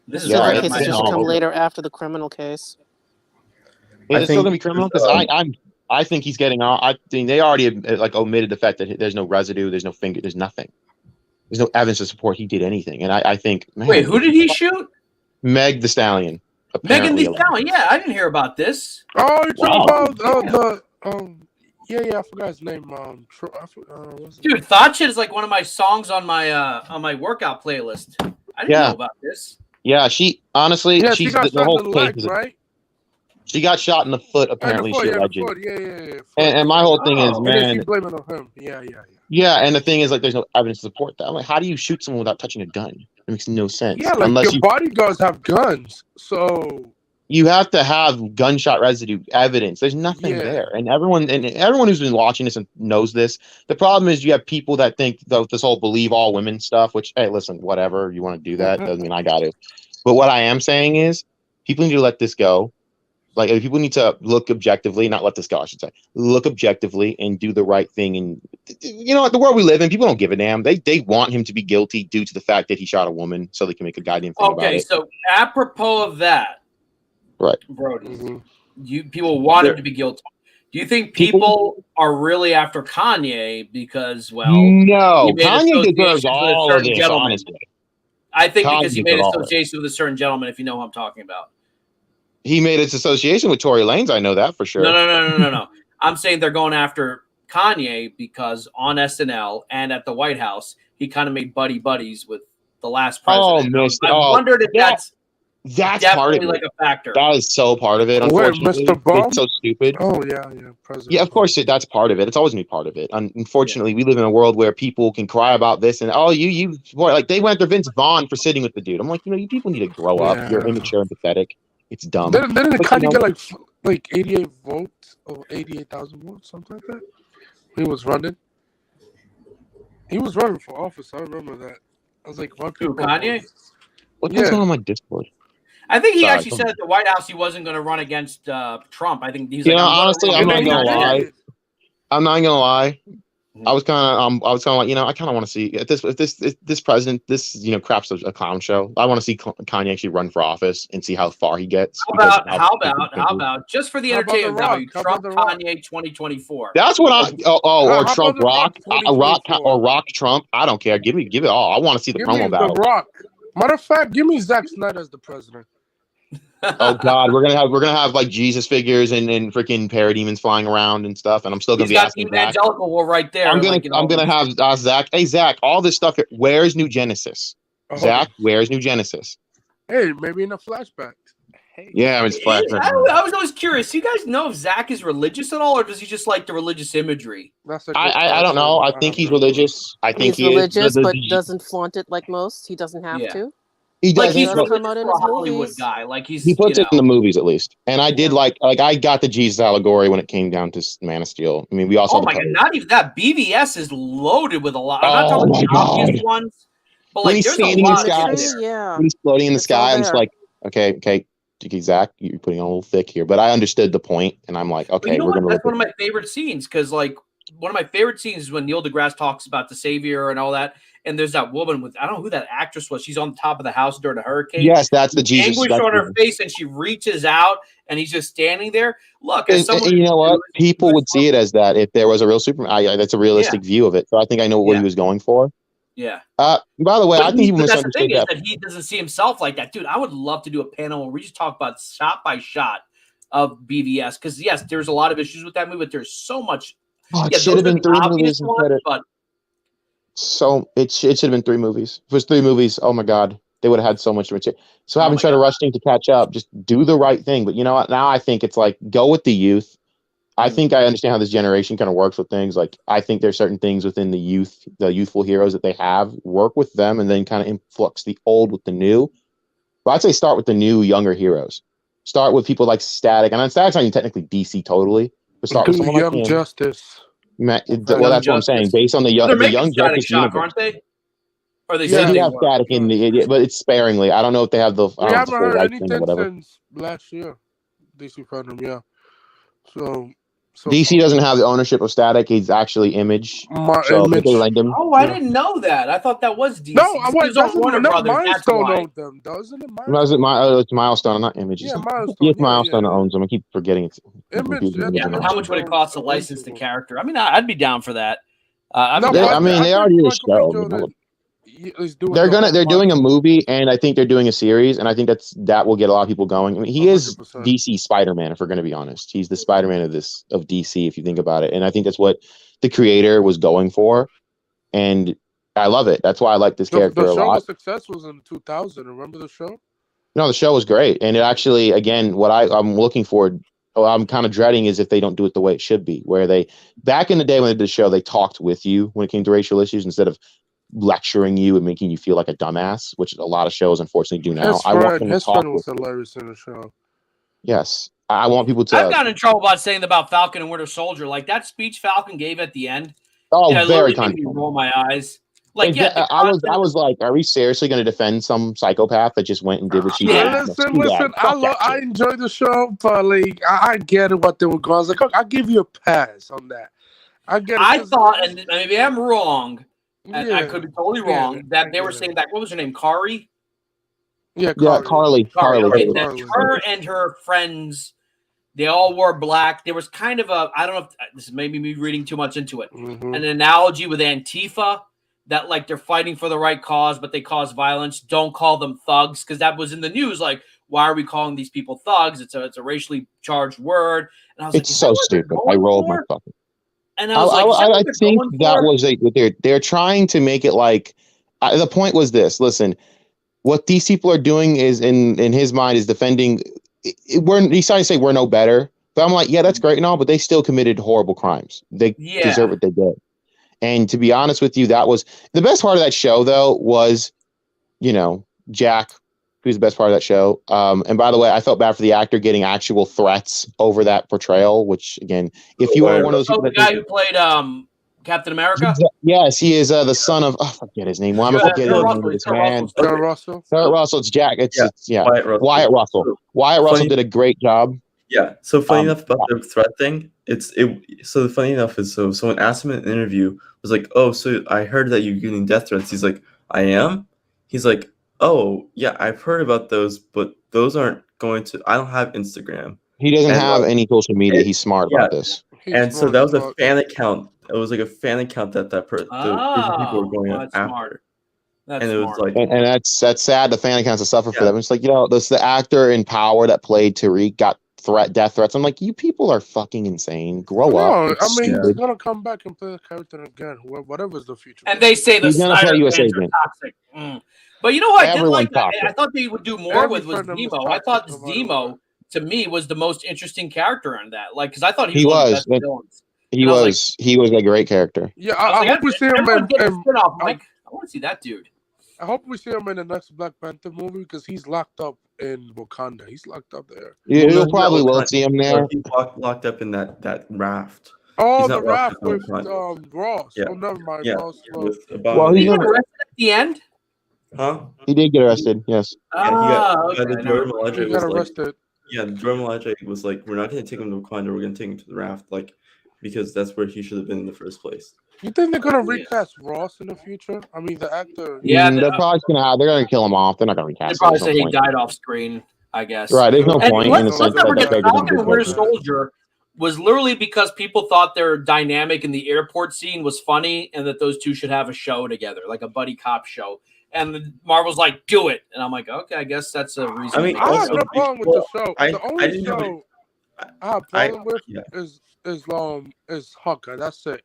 This is civil case should come later after the criminal case. Is it still gonna be criminal? Because I think he's getting out. I think they already omitted the fact that there's no residue, there's no finger, there's nothing. There's no evidence to support he did anything. And I think, wait, who did he shoot? Meg Thee Stallion. Megan Thee Stallion. Yeah, I didn't hear about this. Oh, you're talking about I forgot his name. Dude, Thought Shit is like one of my songs on my workout playlist. I didn't know about this. Yeah, she honestly, she's the whole case, right? She got shot in the foot, apparently. She alleged. And my whole thing is, man. She's blaming on him. Yeah. Yeah, and the thing is, there's no evidence to support that. I'm like, how do you shoot someone without touching a gun? It makes no sense. Yeah, unless your bodyguards have guns, so you have to have gunshot residue evidence. There's nothing there, and everyone who's been watching this and knows this. The problem is you have people that think this whole believe all women stuff. Which, hey, listen, whatever you want to do, that doesn't mean I got to. But what I am saying is, people need to let this go. Like, people need to look objectively, not let this go, I should say. Look objectively and do the right thing. And, the world we live in, people don't give a damn. They want him to be guilty due to the fact that he shot a woman so they can make a goddamn thing about it. Okay, so apropos of that, right, Brody, people want him to be guilty. Do you think people are really after Kanye because, no, Kanye deserves all of this, honestly. I think because he made association with a certain gentleman, if you know who I'm talking about. He made his association with Tory Lanez. I know that for sure. No. I'm saying they're going after Kanye because on SNL and at the White House, he kind of made buddies with the last president. I wondered if that's part of it. Like a factor. That is so part of it. Unfortunately, it's so stupid. Oh yeah, president. Yeah, of course that's part of it. It's always gonna be part of it. Unfortunately, we live in a world where people can cry about this and like they went after Vince Vaughn for sitting with the dude. I'm like, you people need to grow up. You're immature and pathetic. It's dumb. Didn't Kanye get like 88 votes or 88,000 votes, something like that? He was running. He was running for office. I remember that. I was like, "What people?" Kanye? What's going on my Discord? I think he actually said at the White House he wasn't going to run against Trump. I think he's like, honestly, I'm not gonna lie. I'm not gonna lie. I was kind of like, I kind of want to see if this president, crap's a clown show. I want to see Kanye actually run for office and see how far he gets. How about just for the entertainment value, Trump Kanye 2024? That's what or Trump Rock Trump. I don't care. Give it all. I want to see the promo battle. The Rock. Matter of fact, give me Zack Snyder as the president. Oh God, we're gonna have like Jesus figures and freaking parademons flying around and stuff, and I'm still gonna be asking evangelical war right there. I'm gonna have Zach. Hey Zach, all this stuff. Where's New Genesis? Zach, where's New Genesis? Hey, maybe in a flashback. Hey. Yeah, it's flashback. I was always curious. You guys know if Zach is religious at all, or does he just like the religious imagery? I don't know. I think he's religious. I think he's religious, but doesn't flaunt it like most. He doesn't have to. He does. He's a Hollywood guy. He puts it in the movies at least. And I did like I got the Jesus allegory when it came down to Man of Steel. I mean, we also. Oh my God! Not even that. BvS is loaded with a lot. I'm not talking about the obvious ones, but when he's standing in the sky, when he's floating in the sky, I'm just like, okay, Zach, you're putting on a little thick here. But I understood the point, and I'm like, okay, that's one of my favorite scenes because one of my favorite scenes is when Neil deGrasse talks about the Savior and all that. And there's that woman with, I don't know who that actress was. She's on the top of the house during a hurricane. Yes, that's the Jesus. Anguish on her face, and she reaches out, and he's just standing there. Look, and you know what? People would see it as that if there was a real Superman. That's a realistic view of it. So I think I know what he was going for. Yeah. By the way, I think people misunderstood that. He doesn't see himself like that, dude. I would love to do a panel where we just talk about shot by shot of BvS because yes, there's a lot of issues with that movie, but there's so much. It should have been 3 movies instead of. So it should have been 3 movies. If it was 3 movies, oh my God, they would have had so much material. So having tried to rush things to catch up, just do the right thing. But you know what? Now I think it's like go with the youth. I think I understand how this generation kind of works with things. Like I think there's certain things within the youthful heroes that they have. Work with them and then kind of influx the old with the new. But I'd say start with the new, younger heroes. Start with people like Static, and Static's not even technically DC totally. But start with someone like him. Justice. Well, that's what I'm saying. Based on the young Justice Shock, aren't they? Or they do have Static in the, but it's sparingly. I don't know if they have the. We haven't heard anything since last year. DC Fandom, yeah. So DC doesn't have the ownership of Static. He's actually Image. Image. They lend him. Oh, I didn't know that. I thought that was DC. No, Warner Brothers. Milestone owned them, doesn't it? It's Milestone, not Image. Yeah, Milestone. Yes, Milestone owns them. I keep forgetting it. Image. Yeah, but how much would it cost to license the character? I mean, I'd be down for that. They already did a show. They're doing a movie, and I think they're doing a series, and I think that will get a lot of people going. I mean, he 100%. Is DC Spider-Man, if we're going to be honest. He's the Spider-Man of DC, if you think about it, and I think that's what the creator was going for, and I love it. That's why I like this character a lot. The success was in 2000. Remember the show? No, the show was great, and it actually, again, what I'm looking for. I'm kind of dreading is if they don't do it the way it should be, where they back in the day when they did the show, they talked with you when it came to racial issues instead of lecturing you and making you feel like a dumbass, which a lot of shows unfortunately do now. I want them to talk. Was hilarious in the show. Yes, I want people to. I've gotten in trouble about saying about Falcon and Winter Soldier, like that speech Falcon gave at the end. Oh, very kind. Made me roll my eyes. Like, I was like, are we seriously going to defend some psychopath that just went and did what she did? Listen. I enjoyed the show, but like, I get what they were going. I was like, I'll give you a pass on that. I get it. I thought, and maybe I'm wrong. And I could be totally wrong. That they were saying that. What was her name? Kari. Yeah, Carly. That her and her friends, they all wore black. There was kind of I don't know if this is maybe me reading too much into it. Mm-hmm. An analogy with Antifa that like they're fighting for the right cause, but they cause violence. Don't call them thugs because that was in the news. Like, why are we calling these people thugs? It's a racially charged word. And I was it's so stupid. I rolled my fucking. And I was I think that was they're trying to make it like the point was this. Listen, what these people are doing is in his mind is defending. He's trying to say we're no better, but I'm like, yeah, that's great and all, but they still committed horrible crimes. They deserve what they did. And to be honest with you, that was the best part of that show, though, was, Jack, who's the best part of that show. And by the way, I felt bad for the actor getting actual threats over that portrayal, which, again, if you are one of those people. The guy who played Captain America? Yes, he is the son of. I forget his name. Why am I forgetting the name of this man? Kurt Russell. Kurt Russell. It's Jack. It's Wyatt Russell. Wyatt Russell. Wyatt Russell did a great job. Yeah. So funny enough about the threat thing, so the funny enough is someone asked him in an interview, was like, "Oh, so I heard that you're getting death threats." He's like, "I am." He's like, "Oh, yeah, I've heard about those, but those aren't going to. I don't have Instagram." He doesn't have any social media. He's smart about this. So that was a fan account. It was like a fan account that the group of people were going after. Smart. And it was like, and that's sad. The fan accounts to suffer for them. It's like, this the actor in Power that played Tariq got death threats. I'm like, you people are fucking insane. Grow up. I mean, he's gonna come back and play the character again. Whatever's the future. And they say the Snyder fans are toxic. But you know what I did like? I thought they would do more with was Zemo. I thought Zemo to me was the most interesting character in that. Like, because I thought he was one of the best villains. He was a great character. Yeah, I hope we see him in spin-off. Like, I want to see that dude. I hope we see him in the next Black Panther movie because he's locked up in Wakanda. He's locked up there. Yeah, you'll probably will see him there. He's locked up in that raft. Oh, the raft with Ross. Yeah. Oh, never mind. Yeah. Ross. Well, he got arrested at the end. Huh? He did get arrested. Yes. Yeah, the Jordan He got arrested. The Jordan Malachi was like, "We're not going to take him to Wakanda. We're going to take him to the raft, like, because that's where he should have been in the first place." You think they're gonna recast Ross in the future? I mean, the actor. Yeah, they're probably gonna kill him off. They're not gonna recast. They probably say he died off screen. I guess. Right. There's no point. Let's not forget the Falcon and Winter Soldier was literally because people thought their dynamic in the airport scene was funny, and that those two should have a show together, like a buddy cop show. And Marvel's like, "Do it," and I'm like, "Okay, I guess that's a reason." I mean, I have no problem with the show. The only show I have problem with is Hawkeye. That's it.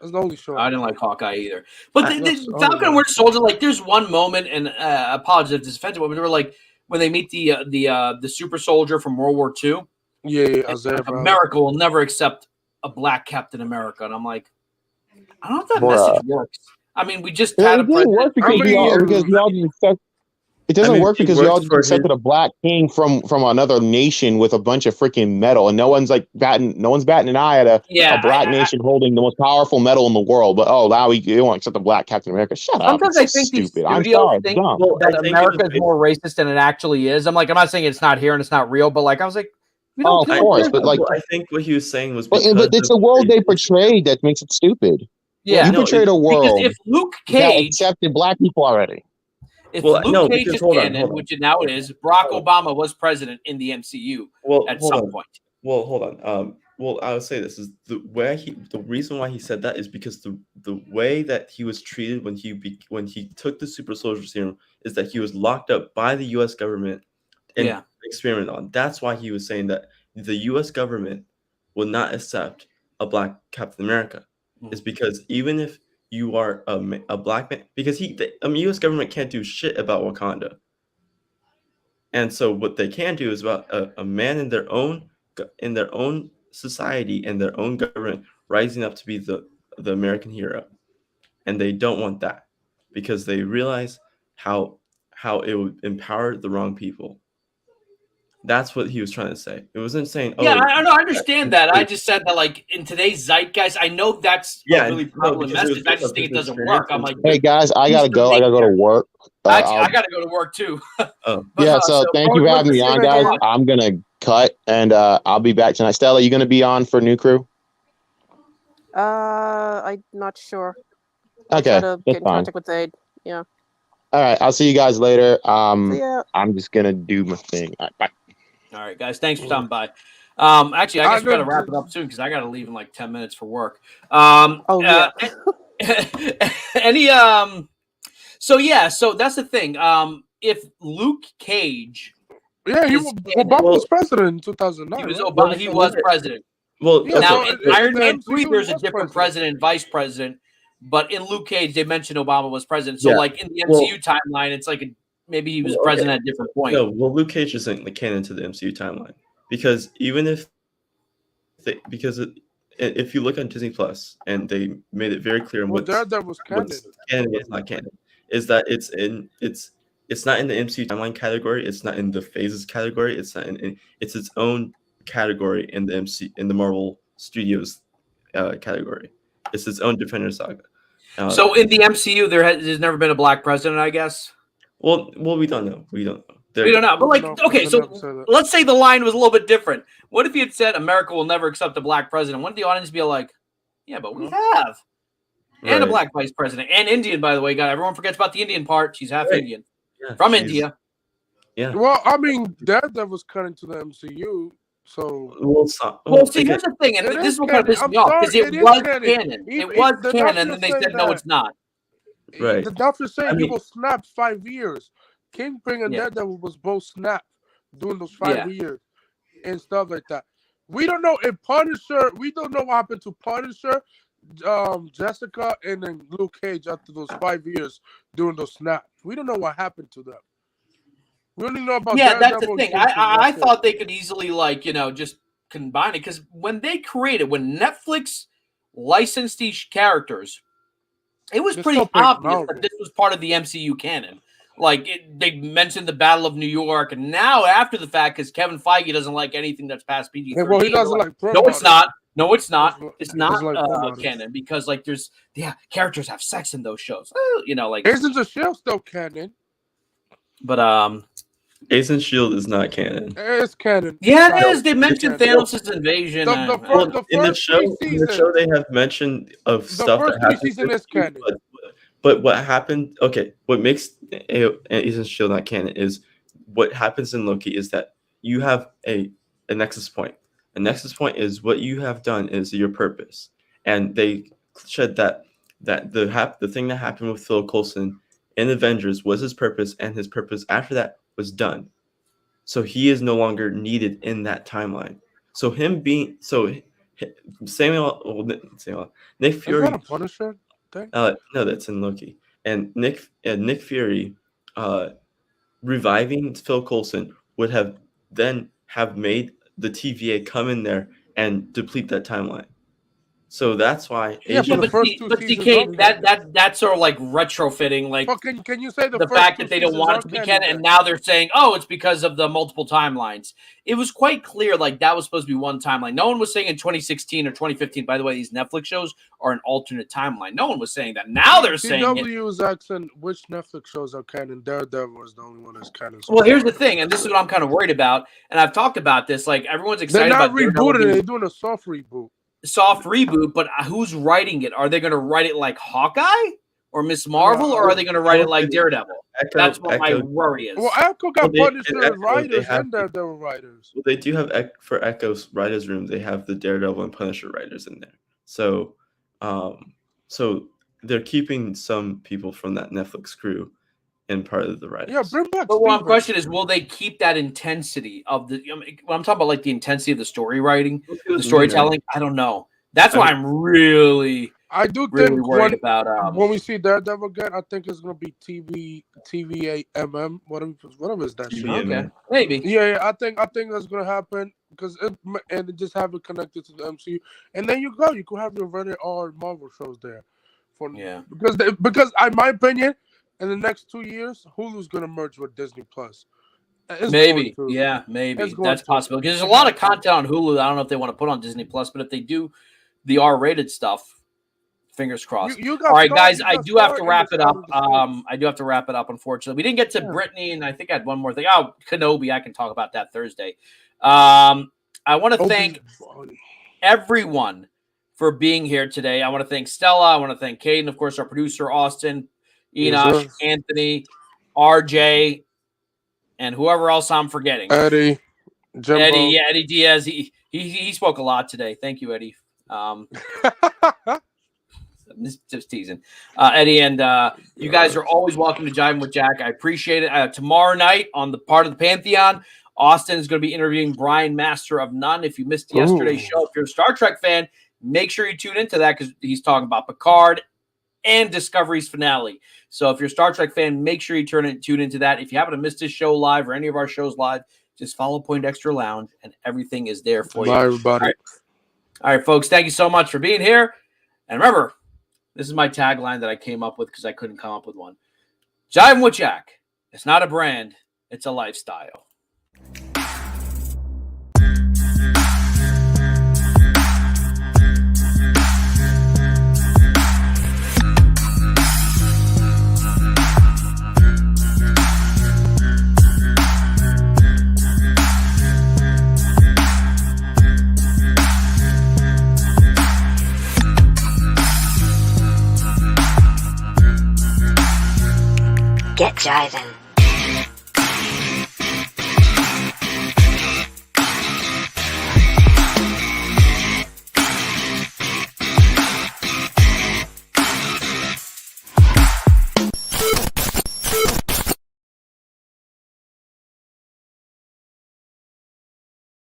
That's the only show. I didn't like Hawkeye either. But the Falcon and Winter Soldier, like, there's one moment, and apologize if this is offensive, but they were like when they meet the super soldier from World War II. Yeah, America will never accept a black Captain America, and I'm like, I don't know if that message works. I mean, we just had a president. It doesn't work because you all just accepted a black king from another nation with a bunch of freaking metal, and no one's batting an eye at a black nation holding the most powerful metal in the world. But now you won't accept a black Captain America. Shut up! Sometimes I think these studios think that America is more racist than it actually is. I'm not saying it's not here and it's not real, but I was like, of course, but I think what he was saying was, but it's the world they portrayed that makes it stupid. Yeah, you portrayed a world if Luke Cage accepted black people already. If Luke Cage is canon, which now it is, Barack Obama was president in the MCU at some point. Well, hold on. Well, I would say this is the reason why he said that is because the way that he was treated when he took the super soldier serum is that he was locked up by the U.S. government and experimented on. That's why he was saying that the U.S. government will not accept a black Captain America. Is because even if you are a black man, because the U.S. government can't do shit about Wakanda, and so what they can do is about a man in their own society and their own government rising up to be the American hero, and they don't want that because they realize how it would empower the wrong people. That's what he was trying to say. It wasn't saying, I understand that. I just said that, like, in today's zeitgeist, I know that's a really prevalent message. I just think it doesn't work. I'm like, hey guys, I gotta go. I gotta go to work. I gotta go to work too. So thank you for having me on, guys. I'm gonna cut, and I'll be back tonight. Stella, you gonna be on for New Crew? I'm not sure. Okay, get in contact with Zaid. Yeah. All right, I'll see you guys later. See ya. I'm just gonna do my thing. All right, bye. All right, guys. Thanks for stopping by. Actually, I guess we got to wrap it up soon because I got to leave in like 10 minutes for work. So that's the thing. If Luke Cage, Obama was president in 2009. He was president. Well, now in Iron Man 3, there's a different president, vice president, but in Luke Cage, they mentioned Obama was president. So, like in the MCU timeline, it's like maybe he was president at a different point. No, Luke Cage isn't the canon to the MCU timeline because even if if you look on Disney Plus and they made it very clear what's canon, it's not canon, is that it's not in the MCU timeline category, it's not in the phases category, it's not in it's its own category in the Marvel Studios category. It's its own Defender saga. So in the MCU, there's never been a black president, I guess. Well, we don't know. We don't know. We don't know. But like, okay, so let's say the line was a little bit different. What if he had said America will never accept a black president? Wouldn't the audience be like, yeah, but we have. And a black vice president. And Indian, by the way. God, everyone forgets about the Indian part. She's half Indian. Yeah, from India. Yeah. Well, I mean, Daredevil's cut into the MCU. So well, see, here's the thing, and this is what kind of pissed me off, because it was canon. It was canon, and then they said, no, it's not. Right. The doctor's saying he will snap 5 years. Kingpin and Daredevil was both snapped during those 5 years and stuff like that. We don't know if Punisher, we don't know what happened to Punisher, Jessica, and then Luke Cage after those 5 years during those snaps. We don't know what happened to them. We only know about that's the thing. I thought they could easily, like, just combine it, because when Netflix licensed these characters, it was pretty obvious that this was part of the MCU canon. Like, they mentioned the Battle of New York, and now after the fact, because Kevin Feige doesn't like anything that's past PG-13. Well, he doesn't like no, it's not. No, it's not. It's not canon, because like there's characters have sex in those shows. Like Agents of S.H.I.E.L.D. still canon. But Agents of S.H.I.E.L.D. is not canon. It's canon. Yeah, it is. They mentioned Thanos' invasion. In the show, they have mentioned of stuff that happened. Season is canon. But what happened? Okay, what makes Agents of S.H.I.E.L.D. not canon is what happens in Loki is that you have a nexus point. A nexus point is what you have done is your purpose, and they said that the thing that happened with Phil Coulson in Avengers was his purpose, and his purpose after that was done. So he is no longer needed in that timeline. So Nick Fury. Is that a Punisher thing? No, that's in Loki. And Nick Fury, reviving Phil Coulson would have made the TVA come in there and deplete that timeline. So that's why. That's sort of like retrofitting, like. But can you say the fact that they don't want it to be canon, and now they're saying, oh, it's because of the multiple timelines. It was quite clear, like that was supposed to be one timeline. No one was saying in 2016 or 2015. By the way, these Netflix shows are an alternate timeline. No one was saying that. Now they're saying CW is asking which Netflix shows are canon. Daredevil is the only one that's canon. Well, here's the thing, and this is what I'm kind of worried about, and I've talked about this. Like everyone's excited about. They're not rebooting it. They're doing a soft reboot, but who's writing it? Are they going to write it like Hawkeye or Miss Marvel, or are they going to write it like Daredevil? That's what my worry is. Well, Echo got Punisher writers and Daredevil writers. Well, they do have for Echo's writers' room. They have the Daredevil and Punisher writers in there. So, so they're keeping some people from that Netflix crew in part of the writers. Yeah, bring back. But one question is, will they keep that intensity of the? When I'm talking about like the intensity of the story writing, the storytelling. I don't know. That's why I'm really. I do really think worried about when we see Daredevil again, I think it's gonna be TVAMM, whatever is that shit. Okay, maybe. Yeah, I think that's gonna happen because it just have it connected to the MCU, and then you could have your Reddit or Marvel shows there. Because in my opinion, in the next 2 years, Hulu's gonna merge with Disney Plus. Maybe, maybe that's possible because there's a lot of content on Hulu. I don't know if they want to put on Disney Plus, but if they do, the R-rated stuff. Fingers crossed. All right, guys, I do have to wrap it up. Unfortunately. We didn't get to Britney, and I think I had one more thing. Oh, Kenobi. I can talk about that Thursday. I want to thank everyone for being here today. I want to thank Stella. I want to thank Caden, of course, our producer, Austin, Enoch, Anthony, RJ, and whoever else I'm forgetting. Eddie, Jimbo. Eddie Diaz. He spoke a lot today. Thank you, Eddie. Just teasing, Eddie, and you guys are always welcome to JIVIN with Jack. I appreciate it. Tomorrow night on the part of the Pantheon, Austin is going to be interviewing Brian, Master of None. If you missed yesterday's show, if you're a Star Trek fan, make sure you tune into that because he's talking about Picard and Discovery's finale. So if you're a Star Trek fan, make sure you tune into that. If you happen to miss this show live or any of our shows live, just follow Poindexter Lounge, and everything is there for you. Bye, everybody. All right, folks, thank you so much for being here. And remember, this is my tagline that I came up with because I couldn't come up with one. JIVIN with Jack. It's not a brand. It's a lifestyle. JIVIN.